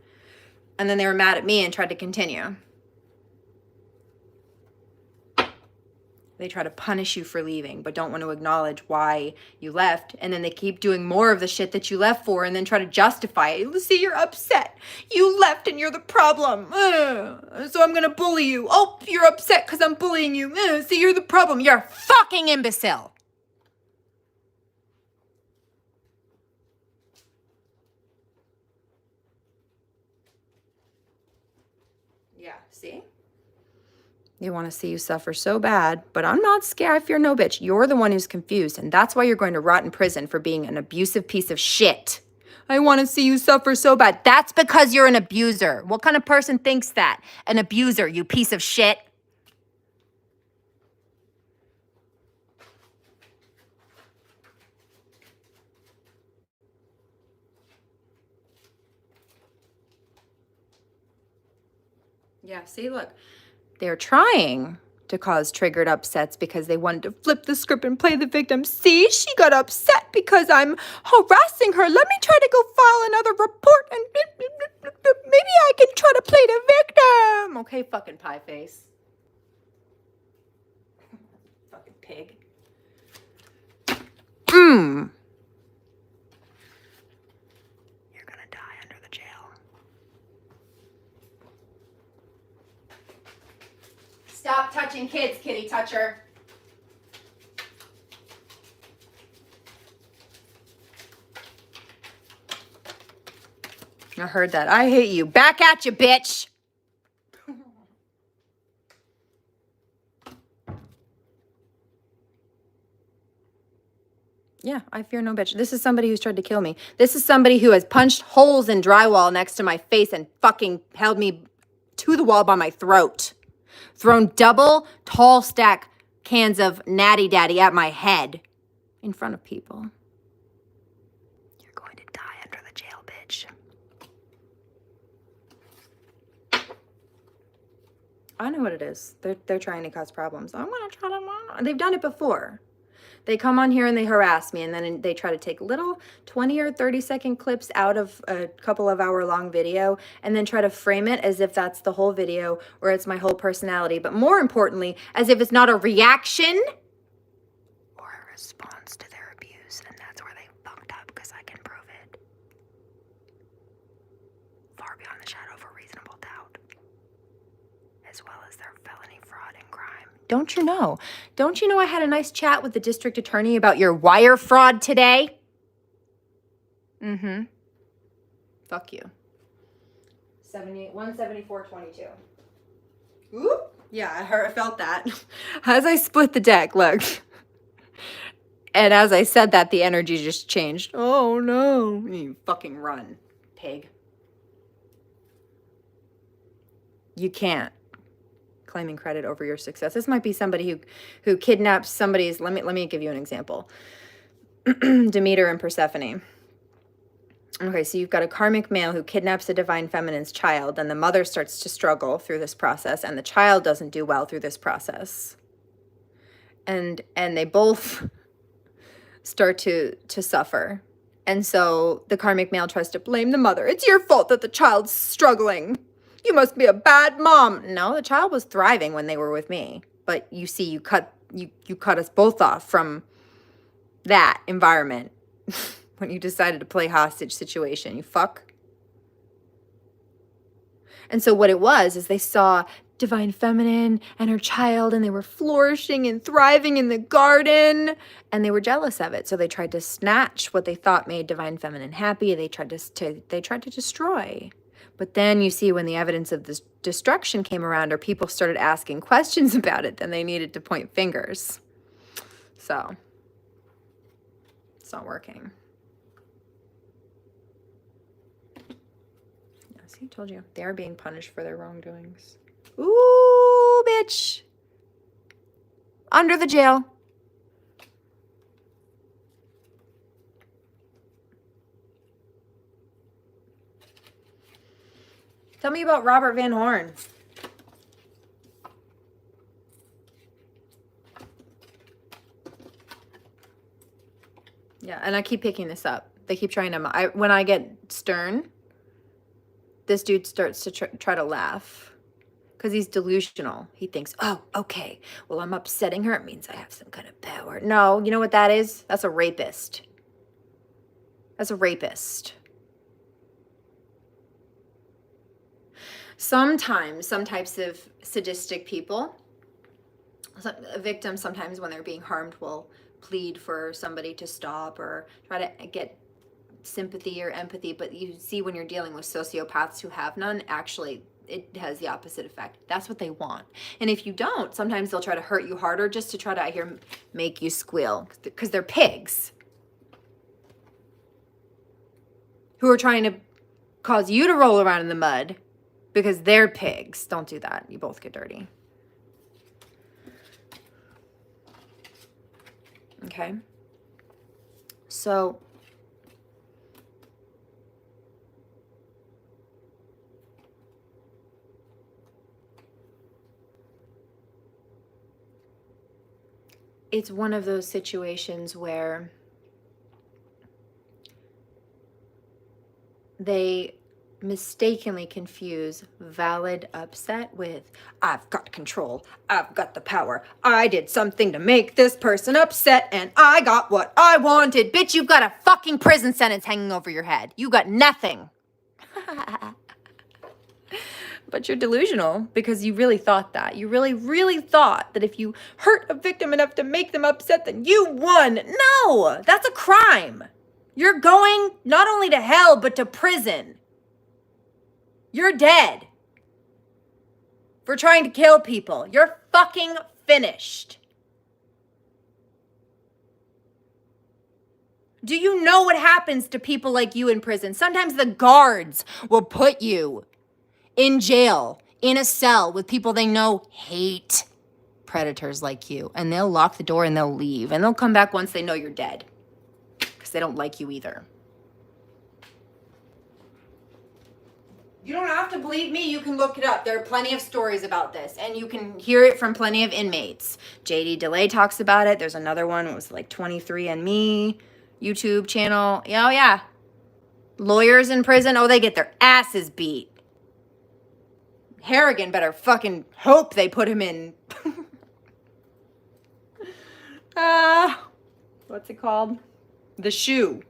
Speaker 1: And then they were mad at me and tried to continue. They try to punish you for leaving, but don't want to acknowledge why you left. And then they keep doing more of the shit that you left for, and then try to justify it. See, you're upset. You left and you're the problem. So I'm going to bully you. Oh, you're upset because I'm bullying you. See, you're the problem. You're a fucking imbecile. Yeah, see? They want to see you suffer so bad, but I'm not scared. I fear no bitch. You're the one who's confused, and that's why you're going to rot in prison for being an abusive piece of shit. I want to see you suffer so bad. That's because you're an abuser. What kind of person thinks that? An abuser, you piece of shit. Yeah, see, look. They're trying to cause triggered upsets because they wanted to flip the script and play the victim. See, she got upset because I'm harassing her. Let me try to go file another report and maybe I can try to play the victim. Okay, fucking pie face. Fucking pig. You're gonna die under the jail. Stop touching kids, kitty toucher. I heard that. I hate you. Back at you, bitch. Yeah, I fear no bitch. This is somebody who's tried to kill me. This is somebody who has punched holes in drywall next to my face and fucking held me to the wall by my throat. Thrown double tall stack cans of Natty Daddy at my head in front of people. You're going to die under the jail, bitch. I know what it is. They're trying to cause problems. I'm gonna try to. They've done it before. They come on here and they harass me, and then they try to take little 20 or 30-second clips out of a couple of hour-long video and then try to frame it as if that's the whole video or it's my whole personality. But more importantly, as if it's not a reaction or a response to their abuse. And that's where they fucked up, because I can prove it. Far beyond the shadow of a reasonable doubt. As well as their felony fraud and crime. Don't you know? Don't you know I had a nice chat with the district attorney about your wire fraud today? Mm-hmm. Fuck you. 174.22. Oop. Yeah, I felt that. As I split the deck, look. And as I said that, the energy just changed. Oh, no. You fucking run, pig. You can't. Claiming credit over your success. This might be somebody who kidnaps somebody's. Let me give you an example. Demeter and Persephone. Okay, so you've got a karmic male who kidnaps a divine feminine's child, and the mother starts to struggle through this process, and the child doesn't do well through this process. And they both start to suffer. And so the karmic male tries to blame the mother. It's your fault that the child's struggling. You must be a bad mom. No, the child was thriving when they were with me. But you see, you cut us both off from that environment when you decided to play hostage situation. You fuck. And so what it was is they saw divine feminine and her child, and they were flourishing and thriving in the garden, and they were jealous of it. So they tried to snatch what they thought made divine feminine happy. They tried to destroy. But then you see, when the evidence of this destruction came around, or people started asking questions about it, then they needed to point fingers. So it's not working. Yeah, see, I told you. They are being punished for their wrongdoings. Ooh, bitch. Under the jail. Tell me about Robert Van Horn. Yeah, and I keep picking this up. They keep trying to... when I get stern, this dude starts to try to laugh. Because he's delusional. He thinks, oh, okay, well, I'm upsetting her. It means I have some kind of power. No, you know what that is? That's a rapist. That's a rapist. Sometimes, some types of sadistic people, a victim sometimes when they're being harmed will plead for somebody to stop or try to get sympathy or empathy. But you see, when you're dealing with sociopaths who have none, actually, it has the opposite effect. That's what they want. And if you don't, sometimes they'll try to hurt you harder just to try to, I hear, make you squeal, because they're pigs. who are trying to cause you to roll around in the mud because they're pigs. Don't do that. You both get dirty. Okay? So it's one of those situations where they mistakenly confuse valid upset with, I've got control, I've got the power, I did something to make this person upset and I got what I wanted. Bitch, you've got a fucking prison sentence hanging over your head. You got nothing. But you're delusional because you really thought that. You really, really thought that if you hurt a victim enough to make them upset, then you won. No, that's a crime. You're going not only to hell, but to prison. You're dead for trying to kill people. You're fucking finished. Do you know what happens to people like you in prison? Sometimes the guards will put you in jail, in a cell with people they know hate predators like you. And they'll lock the door and they'll leave. And they'll come back once they know you're dead. Because they don't like you either. You don't have to believe me. You can look it up. There are plenty of stories about this. And you can hear it from plenty of inmates. JD DeLay talks about it. There's another one. It was like 23andMe YouTube channel. Yeah, oh yeah. Lawyers in prison. Oh, they get their asses beat. Harrigan better fucking hope they put him in. What's it called? The shoe.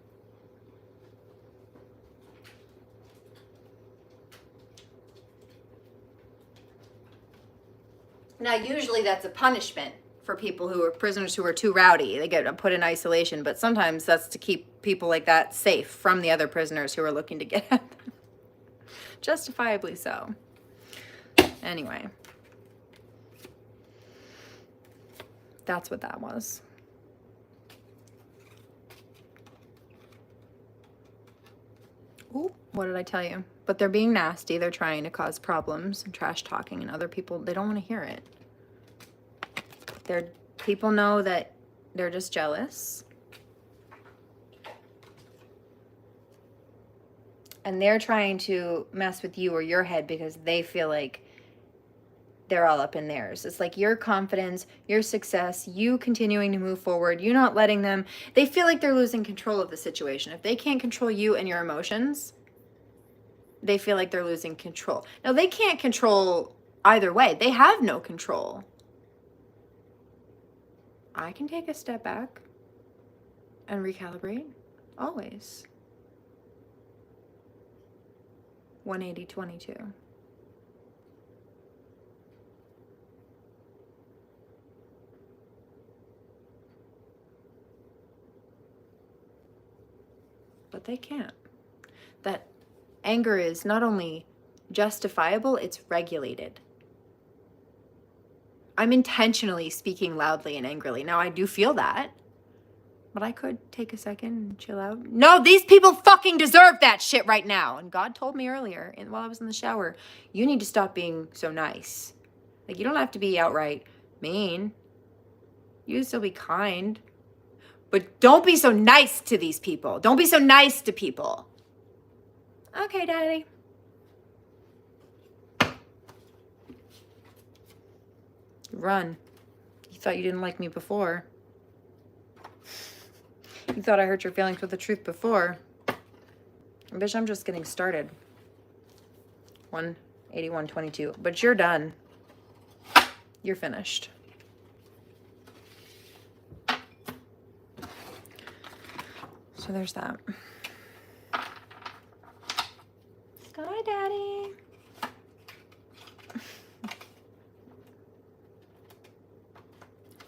Speaker 1: Now, usually that's a punishment for people who are prisoners who are too rowdy. They get put in isolation, but sometimes that's to keep people like that safe from the other prisoners who are looking to get at them. Justifiably so. Anyway. That's what that was. Ooh, what did I tell you? But they're being nasty. They're trying to cause problems and trash talking, and other people, they don't want to hear it. People know that they're just jealous. And they're trying to mess with you or your head because they feel like they're all up in theirs. It's like your confidence, your success, you continuing to move forward, you not letting them. They feel like they're losing control of the situation. If they can't control you and your emotions, they feel like they're losing control. Now, they can't control either way. They have no control. I can take a step back and recalibrate, always. 180-22. But they can't. That anger is not only justifiable, it's regulated. I'm intentionally speaking loudly and angrily. Now, I do feel that, but I could take a second and chill out. No, these people fucking deserve that shit right now. And God told me earlier, while I was in the shower, you need to stop being so nice. Like, you don't have to be outright mean. You can still be kind. But don't be so nice to these people. Don't be so nice to people. Okay, Daddy. Run. You thought you didn't like me before. You thought I hurt your feelings with the truth before. Bitch, I'm just getting started. 181-22. But you're done. You're finished. So there's that. Sky Daddy.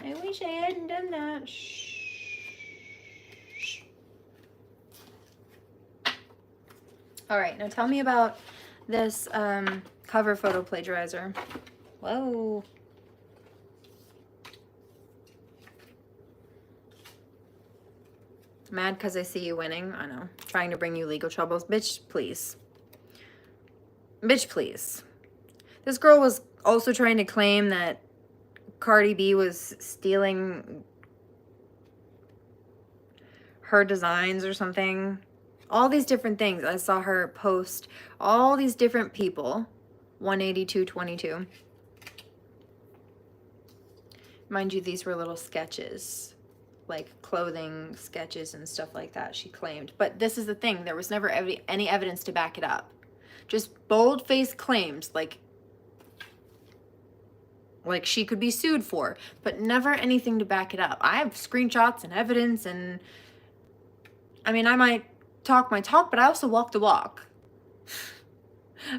Speaker 1: I wish I hadn't done that. Shh. All right, now tell me about this cover photo plagiarizer. Whoa. Mad because I see you winning. I know. Trying to bring you legal troubles. Bitch, please. Bitch, please. This girl was also trying to claim that Cardi B was stealing her designs or something. All these different things. I saw her post all these different people. 18222. Mind you, these were little sketches, like clothing sketches and stuff like that, she claimed. But this is the thing. There was never any evidence to back it up. Just bold-faced claims like she could be sued for, but never anything to back it up. I have screenshots and evidence, and I mean, I might talk my talk, but I also walk the walk.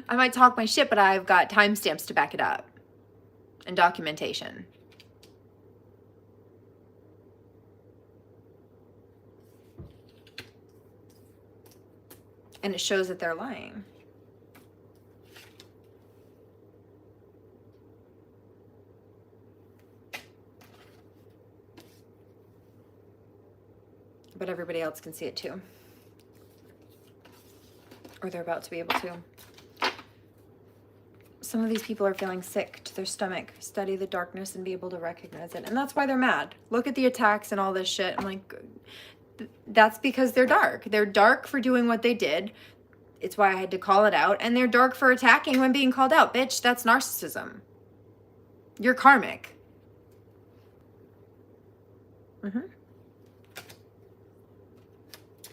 Speaker 1: I might talk my shit, but I've got timestamps to back it up and documentation. And it shows that they're lying. But everybody else can see it too. Or they're about to be able to. Some of these people are feeling sick to their stomach. Study the darkness and be able to recognize it. And that's why they're mad. Look at the attacks and all this shit. I'm like, that's because they're dark. They're dark for doing what they did. It's why I had to call it out. And they're dark for attacking when being called out. Bitch, that's narcissism. You're karmic.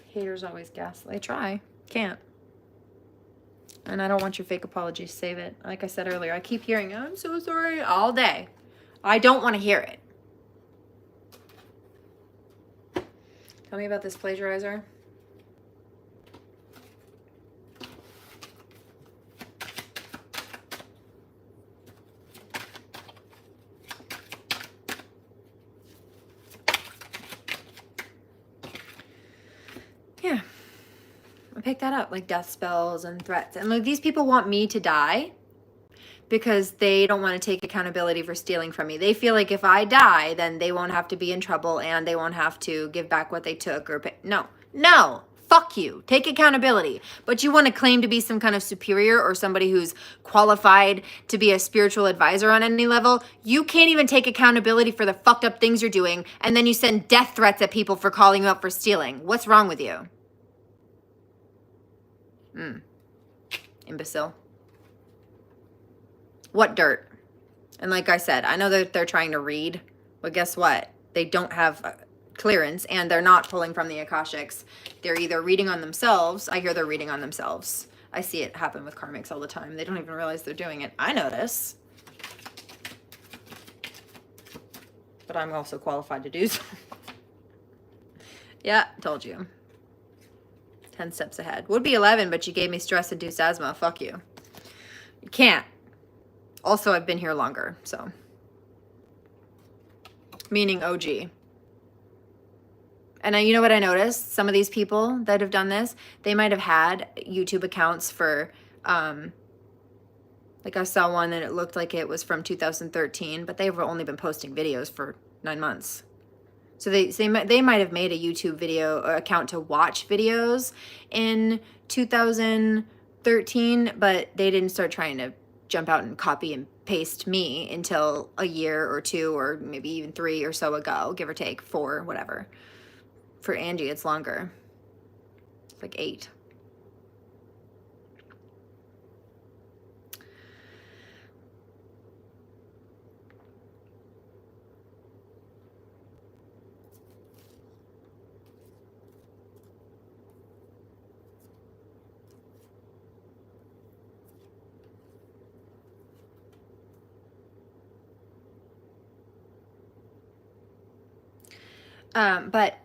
Speaker 1: Haters always gaslight. Try. Can't. And I don't want your fake apologies. Save it. Like I said earlier, I keep hearing, I'm so sorry, all day. I don't want to hear it. Tell me about this plagiarizer. Yeah. I picked that up, like death spells and threats. And like, these people want me to die because they don't want to take accountability for stealing from me. They feel like if I die, then they won't have to be in trouble and they won't have to give back what they took or pay. No, fuck you. Take accountability. But you want to claim to be some kind of superior or somebody who's qualified to be a spiritual advisor on any level. You can't even take accountability for the fucked up things you're doing. And then you send death threats at people for calling you up for stealing. What's wrong with you? Imbecile. What dirt? And like I said, I know that they're trying to read, but guess what? They don't have clearance and they're not pulling from the Akashics. They're either reading on themselves. I hear they're reading on themselves. I see it happen with karmics all the time. They don't even realize they're doing it. I notice. But I'm also qualified to do so. Yeah, told you. 10 steps ahead. Would be 11, but you gave me stress-induced asthma. Fuck you. You can't. Also, I've been here longer, so. Meaning OG. And you know what I noticed? Some of these people that have done this, they might have had YouTube accounts for, like I saw one that it looked like it was from 2013, but they've only been posting videos for 9 months. So they might have made a YouTube video account to watch videos in 2013, but they didn't start trying to jump out and copy and paste me until a year or 2 or maybe even 3 or so ago, give or take, 4, whatever. For Angie, it's longer. It's like 8. But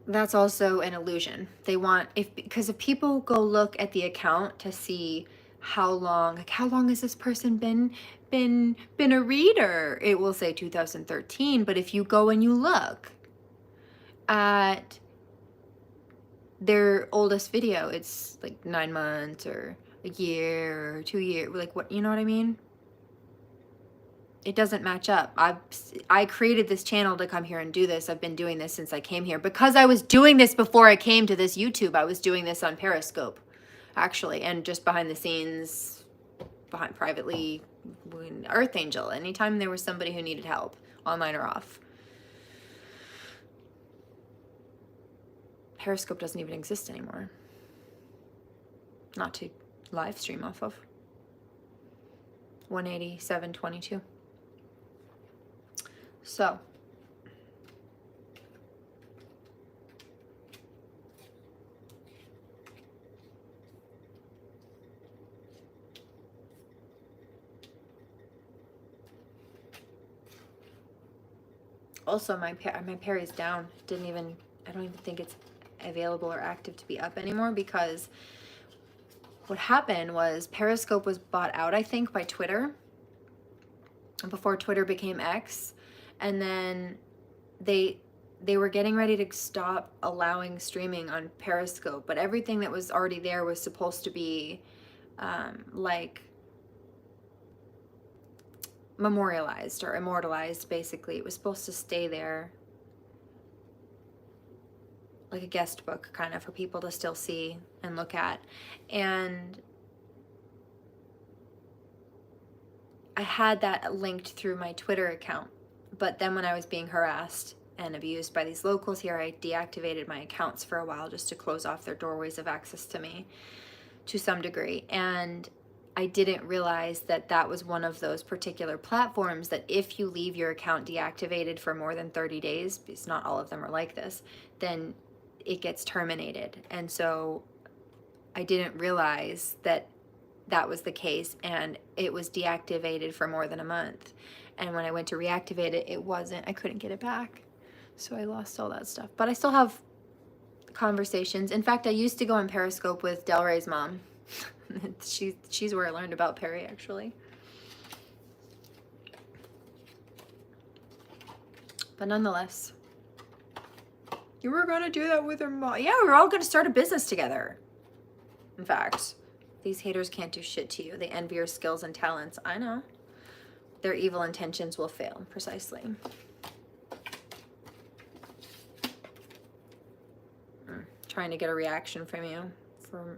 Speaker 1: that's also an illusion. They want, because if people go look at the account to see how long has this person been a reader, it will say 2013. But if you go and you look at their oldest video, it's like 9 months or a year or 2 years, like what, you know what I mean? It doesn't match up. I created this channel to come here and do this. I've been doing this since I came here because I was doing this before I came to this YouTube. I was doing this on Periscope, actually, and just behind the scenes, behind privately, Earth Angel, anytime there was somebody who needed help, online or off. Periscope doesn't even exist anymore. Not to live stream off of. 187.22. So, also my Perry's down. I don't even think it's available or active to be up anymore, because what happened was Periscope was bought out, I think, by Twitter before Twitter became X, and then they were getting ready to stop allowing streaming on Periscope, but everything that was already there was supposed to be like memorialized or immortalized. Basically, it was supposed to stay there like a guest book, kind of, for people to still see and look at. And I had that linked through my Twitter account, but then when I was being harassed and abused by these locals here, I deactivated my accounts for a while just to close off their doorways of access to me to some degree. And I didn't realize that that was one of those particular platforms that if you leave your account deactivated for more than 30 days, because not all of them are like this, then it gets terminated. And so I didn't realize that that was the case, and it was deactivated for more than a month. And when I went to reactivate it, it wasn't. I couldn't get it back. So I lost all that stuff. But I still have conversations. In fact, I used to go on Periscope with Del Rey's mom. She's where I learned about Perry, actually. But nonetheless, you were going to do that with her mom. Yeah, we were all going to start a business together. In fact, these haters can't do shit to you. They envy your skills and talents. I know. Their evil intentions will fail. Precisely. Trying to get a reaction from you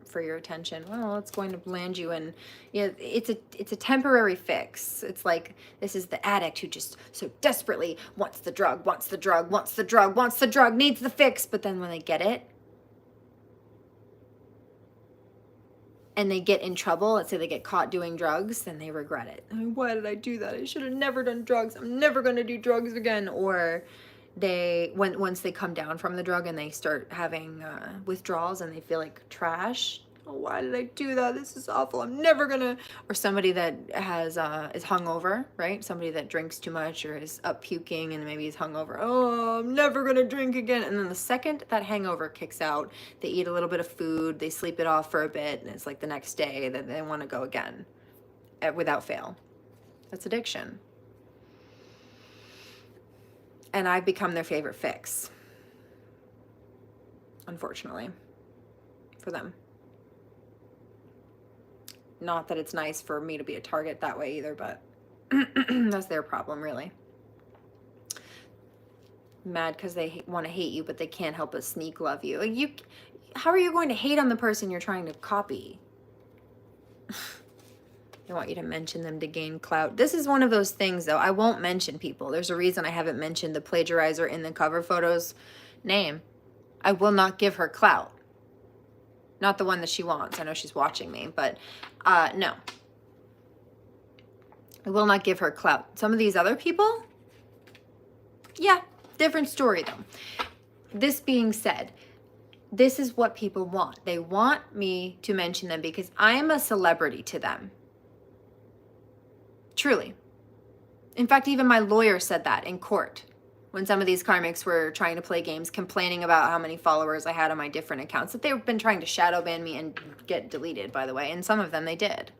Speaker 1: for your attention. Well, it's going to land you in, yeah, it's a temporary fix. It's like, this is the addict who just so desperately wants the drug, needs the fix, but then when they get it and they get in trouble, let's say they get caught doing drugs, then they regret it. I mean, why did I do that? I should have never done drugs. I'm never going to do drugs again. Or once they come down from the drug and they start having withdrawals and they feel like trash. Oh, why did I do that? This is awful. I'm never gonna. Or somebody that has is hungover, right? Somebody that drinks too much or is up puking and maybe is hungover. Oh, I'm never gonna drink again. And then the second that hangover kicks out, they eat a little bit of food, they sleep it off for a bit, and it's like the next day that they want to go again, without fail. That's addiction. And I've become their favorite fix, unfortunately, for them. Not that it's nice for me to be a target that way either, but that's their problem, really. Mad because they want to hate you, but they can't help but sneak love you. How are you going to hate on the person you're trying to copy? I want you to mention them to gain clout. This is one of those things, though. I won't mention people. There's a reason I haven't mentioned the plagiarizer in the cover photo's name. I will not give her clout. Not the one that she wants. I know she's watching me, but no. I will not give her clout. Some of these other people, yeah, different story, though. This being said, this is what people want. They want me to mention them because I am a celebrity to them. Truly. In fact, even my lawyer said that in court when some of these karmics were trying to play games, complaining about how many followers I had on my different accounts, that they've been trying to shadow ban me and get deleted, by the way. And some of them they did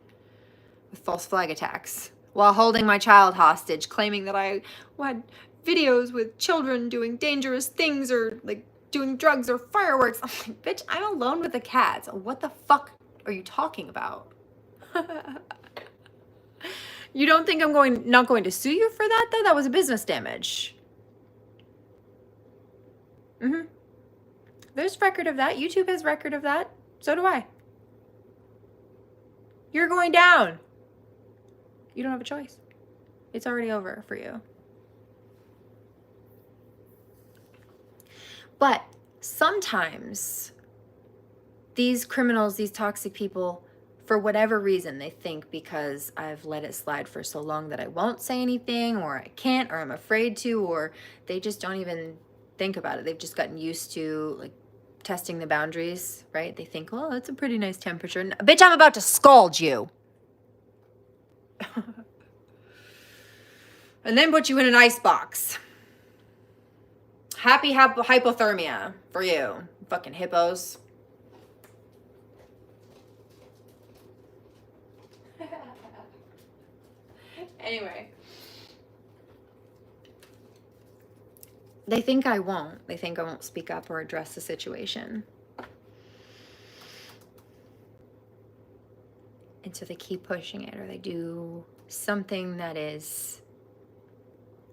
Speaker 1: with false flag attacks while holding my child hostage, claiming that I had videos with children doing dangerous things or like doing drugs or fireworks. I'm like, bitch, I'm alone with the cats. What the fuck are you talking about?
Speaker 2: You don't think I'm not going to sue you for that, though? That was a business damage. Mm-hmm. There's record of that. YouTube has record of that. So do I. You're going down. You don't have a choice. It's already over for you. But sometimes these criminals, these toxic people, for whatever reason, they think because I've let it slide for so long that I won't say anything, or I can't, or I'm afraid to, or they just don't even think about it. They've just gotten used to like testing the boundaries, right? They think, oh, it's a pretty nice temperature. No, bitch, I'm about to scald you. And then put you in an ice box. Happy hypothermia for you, fucking hippos. Anyway. They think I won't. They think I won't speak up or address the situation. And so they keep pushing it, or they do something that is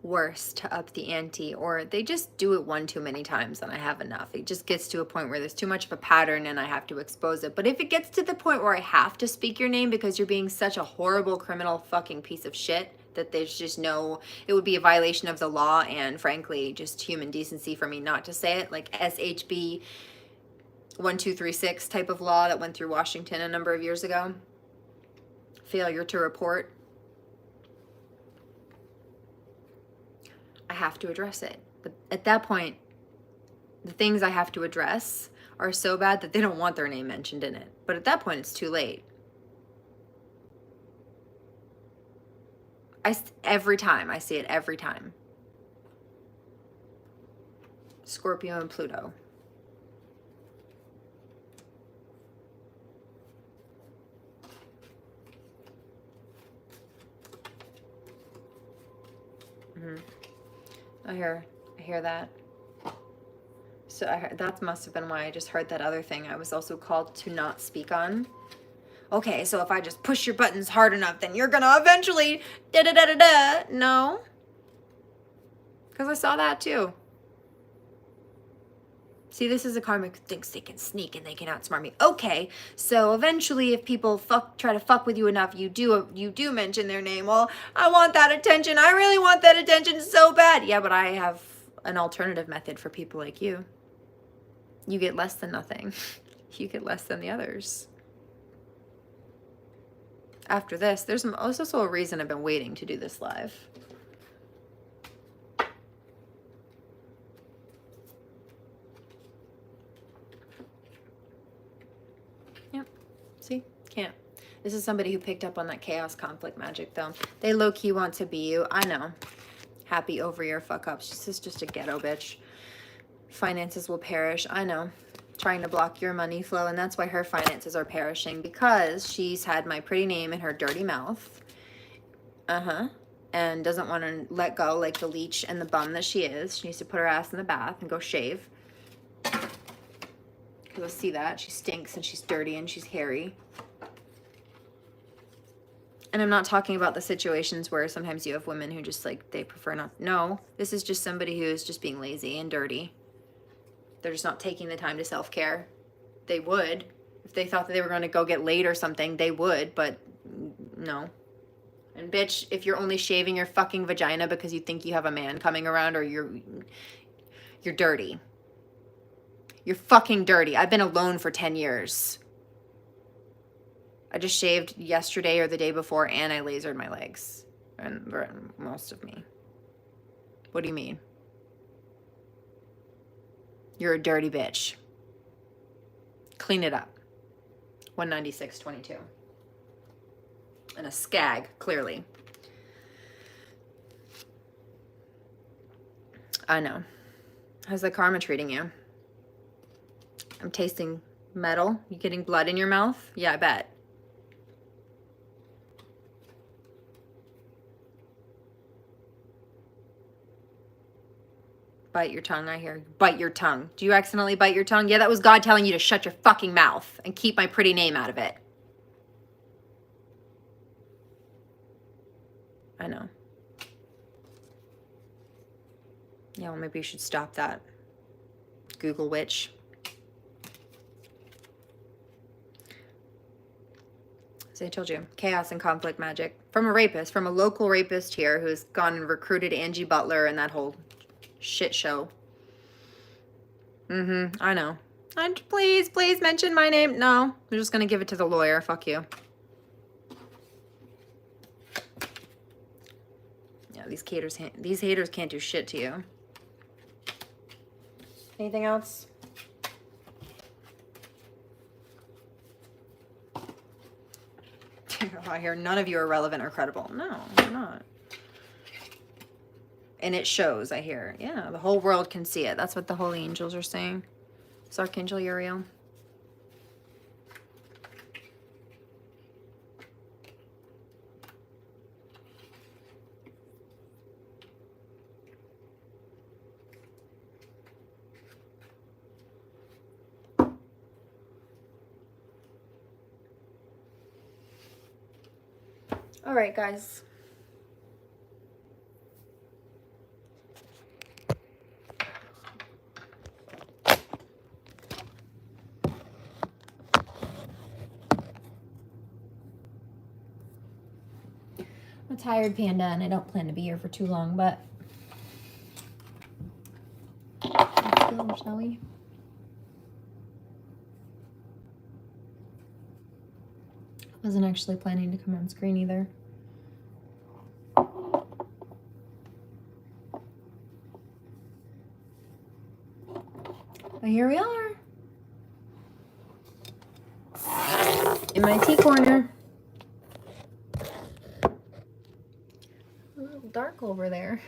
Speaker 2: worse to up the ante, or they just do it one too many times and I have enough. It just gets to a point where there's too much of a pattern and I have to expose it. But if it gets to the point where I have to speak your name because you're being such a horrible criminal fucking piece of shit that there's just no, it would be a violation of the law and frankly just human decency for me not to say it, like SHB 1236 type of law that went through Washington a number of years ago. Failure to report. I have to address it. But at that point, the things I have to address are so bad that they don't want their name mentioned in it. But at that point, it's too late. Every time, I see it every time. Scorpio and Pluto. Mm-hmm. I hear that. So that must have been why I just heard that other thing I was also called to not speak on. Okay, so if I just push your buttons hard enough, then you're gonna eventually da-da-da-da-da. No. Because I saw that too. See, this is a karmic who thinks they can sneak and they can outsmart me. Okay, so eventually if people try to fuck with you enough, you do mention their name. Well, I want that attention. I really want that attention so bad. Yeah, but I have an alternative method for people like you. You get less than nothing. You get less than the others. After this, there's also a reason I've been waiting to do this live. Yep. See? Can't. This is somebody who picked up on that chaos conflict magic, though. They low-key want to be you. I know. Happy over your fuck-ups. This is just a ghetto bitch. Finances will perish. I know. Trying to block your money flow, and that's why her finances are perishing, because she's had my pretty name in her dirty mouth. And doesn't want to let go like the leech and the bum that she is. She needs to put her ass in the bath and go shave. Because I see that. She stinks and she's dirty and she's hairy. And I'm not talking about the situations where sometimes you have women who just like, they prefer not. No, this is just somebody who is just being lazy and dirty. They're just not taking the time to self-care. They would. If they thought that they were going to go get laid or something, they would, but no. And bitch, if you're only shaving your fucking vagina because you think you have a man coming around, or you're dirty. You're fucking dirty. I've been alone for 10 years. I just shaved yesterday or the day before, and I lasered my legs. And most of me. What do you mean? You're a dirty bitch. Clean it up. 196.22. And a skag, clearly. I know. How's the karma treating you? I'm tasting metal. You getting blood in your mouth? Yeah, I bet. Bite your tongue, I hear. Bite your tongue. Do you accidentally bite your tongue? Yeah, that was God telling you to shut your fucking mouth and keep my pretty name out of it. I know. Yeah, well, maybe you should stop that. Google witch. So I told you, chaos and conflict magic. From a rapist, from a local rapist here who's gone and recruited Angie Butler and that whole shit show. I know. And please mention my name. No, I'm just going to give it to the lawyer. Fuck you. Yeah, these haters can't do shit to you. Anything else? I hear none of you are relevant or credible. No, they're not. And it shows, I hear. Yeah, the whole world can see it. That's what the holy angels are saying. It's Archangel Uriel. All right, guys. I'm a tired panda, and I don't plan to be here for too long, but let's go, shall we? I wasn't actually planning to come on screen either. But here we are. In my tea corner. A little dark over there.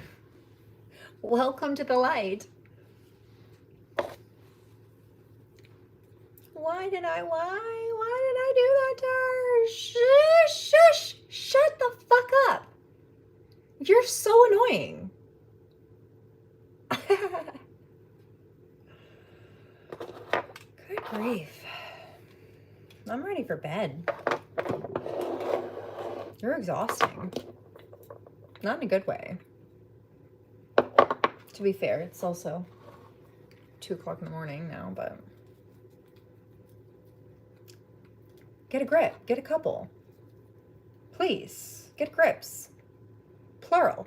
Speaker 2: Welcome to the light. Why did I do that to her? Shush! Shut the fuck up. You're so annoying. Good grief. I'm ready for bed. You're exhausting. Not in a good way. To be fair, it's also 2 o'clock in the morning now, but get a grip. Get a couple. Please. Get grips. Plural.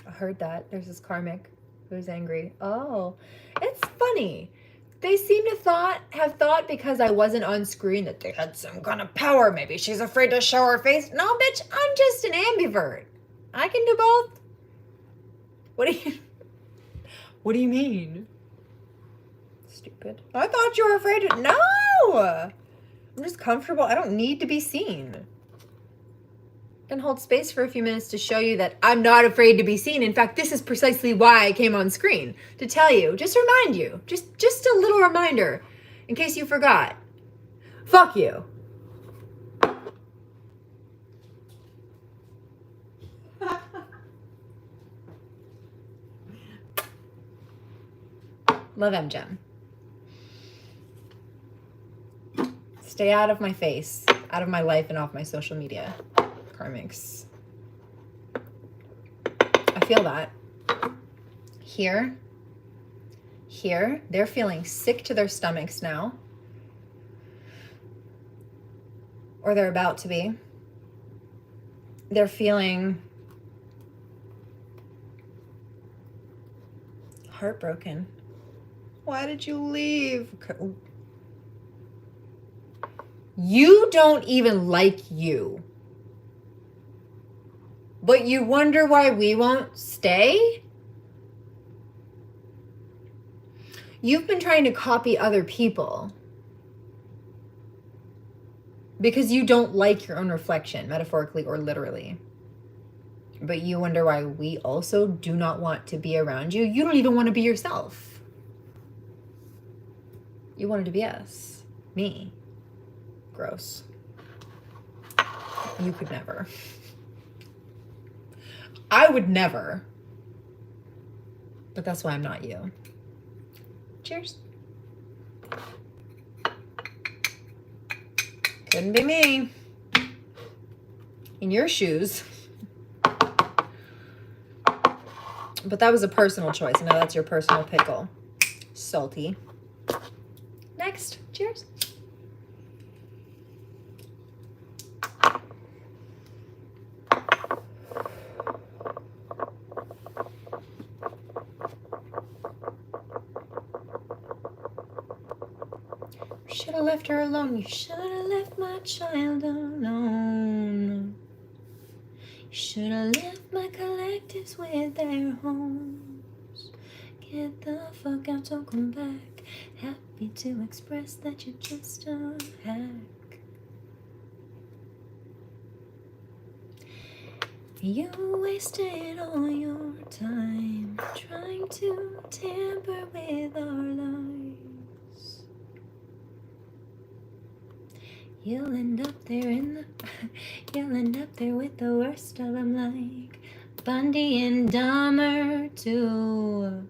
Speaker 2: I heard that. There's this karmic who's angry. Oh, it's funny. They seem to have thought because I wasn't on screen that they had some kind of power. Maybe she's afraid to show her face. No, bitch, I'm just an ambivert. I can do both. What do you mean? Stupid. I thought you were afraid to. No! I'm just comfortable. I don't need to be seen. I can hold space for a few minutes to show you that I'm not afraid to be seen. In fact, this is precisely why I came on screen. To tell you, just remind you. Just a little reminder. In case you forgot. Fuck you. Love MGem. Stay out of my face, out of my life, and off my social media. Karmics. I feel that. Here, they're feeling sick to their stomachs now. Or they're about to be. They're feeling heartbroken. Why did you leave? You don't even like you. But you wonder why we won't stay? You've been trying to copy other people because you don't like your own reflection, metaphorically or literally. But you wonder why we also do not want to be around you. You don't even want to be yourself. You wanted to be us. Me. Gross. You could never. I would never. But that's why I'm not you. Cheers. Couldn't be me. In your shoes. But that was a personal choice. I know that's your personal pickle. Salty. Next. Cheers. Should have left her alone. You should have left my child alone. You should have left my collectives with their homes. Get the fuck out, don't come back. Happy to express that you're just a hack. You wasted all your time trying to tamper with our lives. You'll end up there you'll end up there with the worst of them, like Bundy and Dahmer too.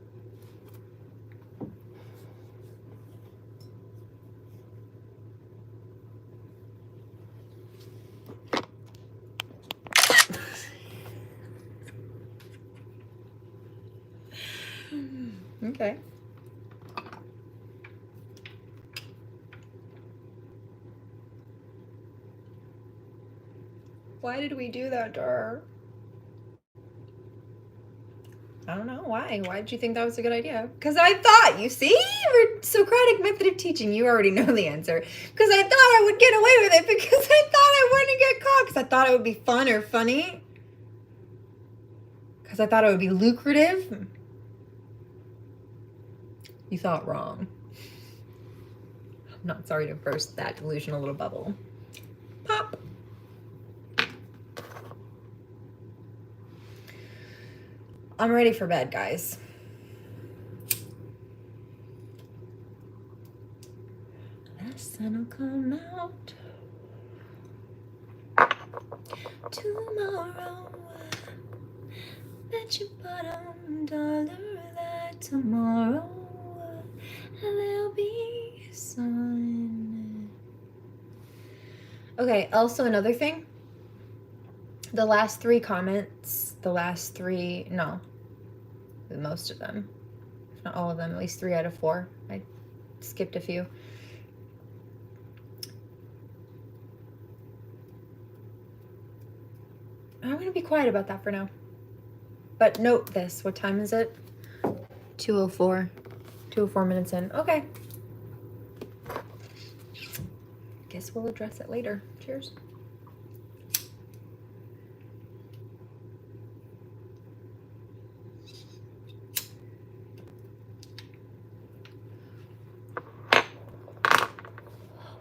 Speaker 2: Okay. Why did we do that to her? I don't know. Why? Why did you think that was a good idea? Because I thought, you see? Your Socratic method of teaching. You already know the answer. Because I thought I would get away with it because I thought I wouldn't get caught. Because I thought it would be fun or funny. Because I thought it would be lucrative. You thought wrong. I'm not sorry to burst that delusional little bubble. Pop. I'm ready for bed, guys. The sun will come out tomorrow. Bet your bottom dollar that tomorrow there'll be sun. Okay, also another thing. The last three comments, most of them, if not all of them, at least 3 out of 4. I skipped a few. I'm going to be quiet about that for now. But note this. What time is it? 2:04. 2:04 minutes in. Okay. Guess we'll address it later. Cheers.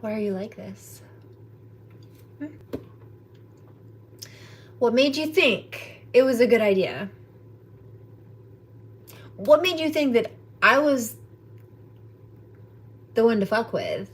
Speaker 2: Why are you like this? What made you think it was a good idea? What made you think that I was the one to fuck with?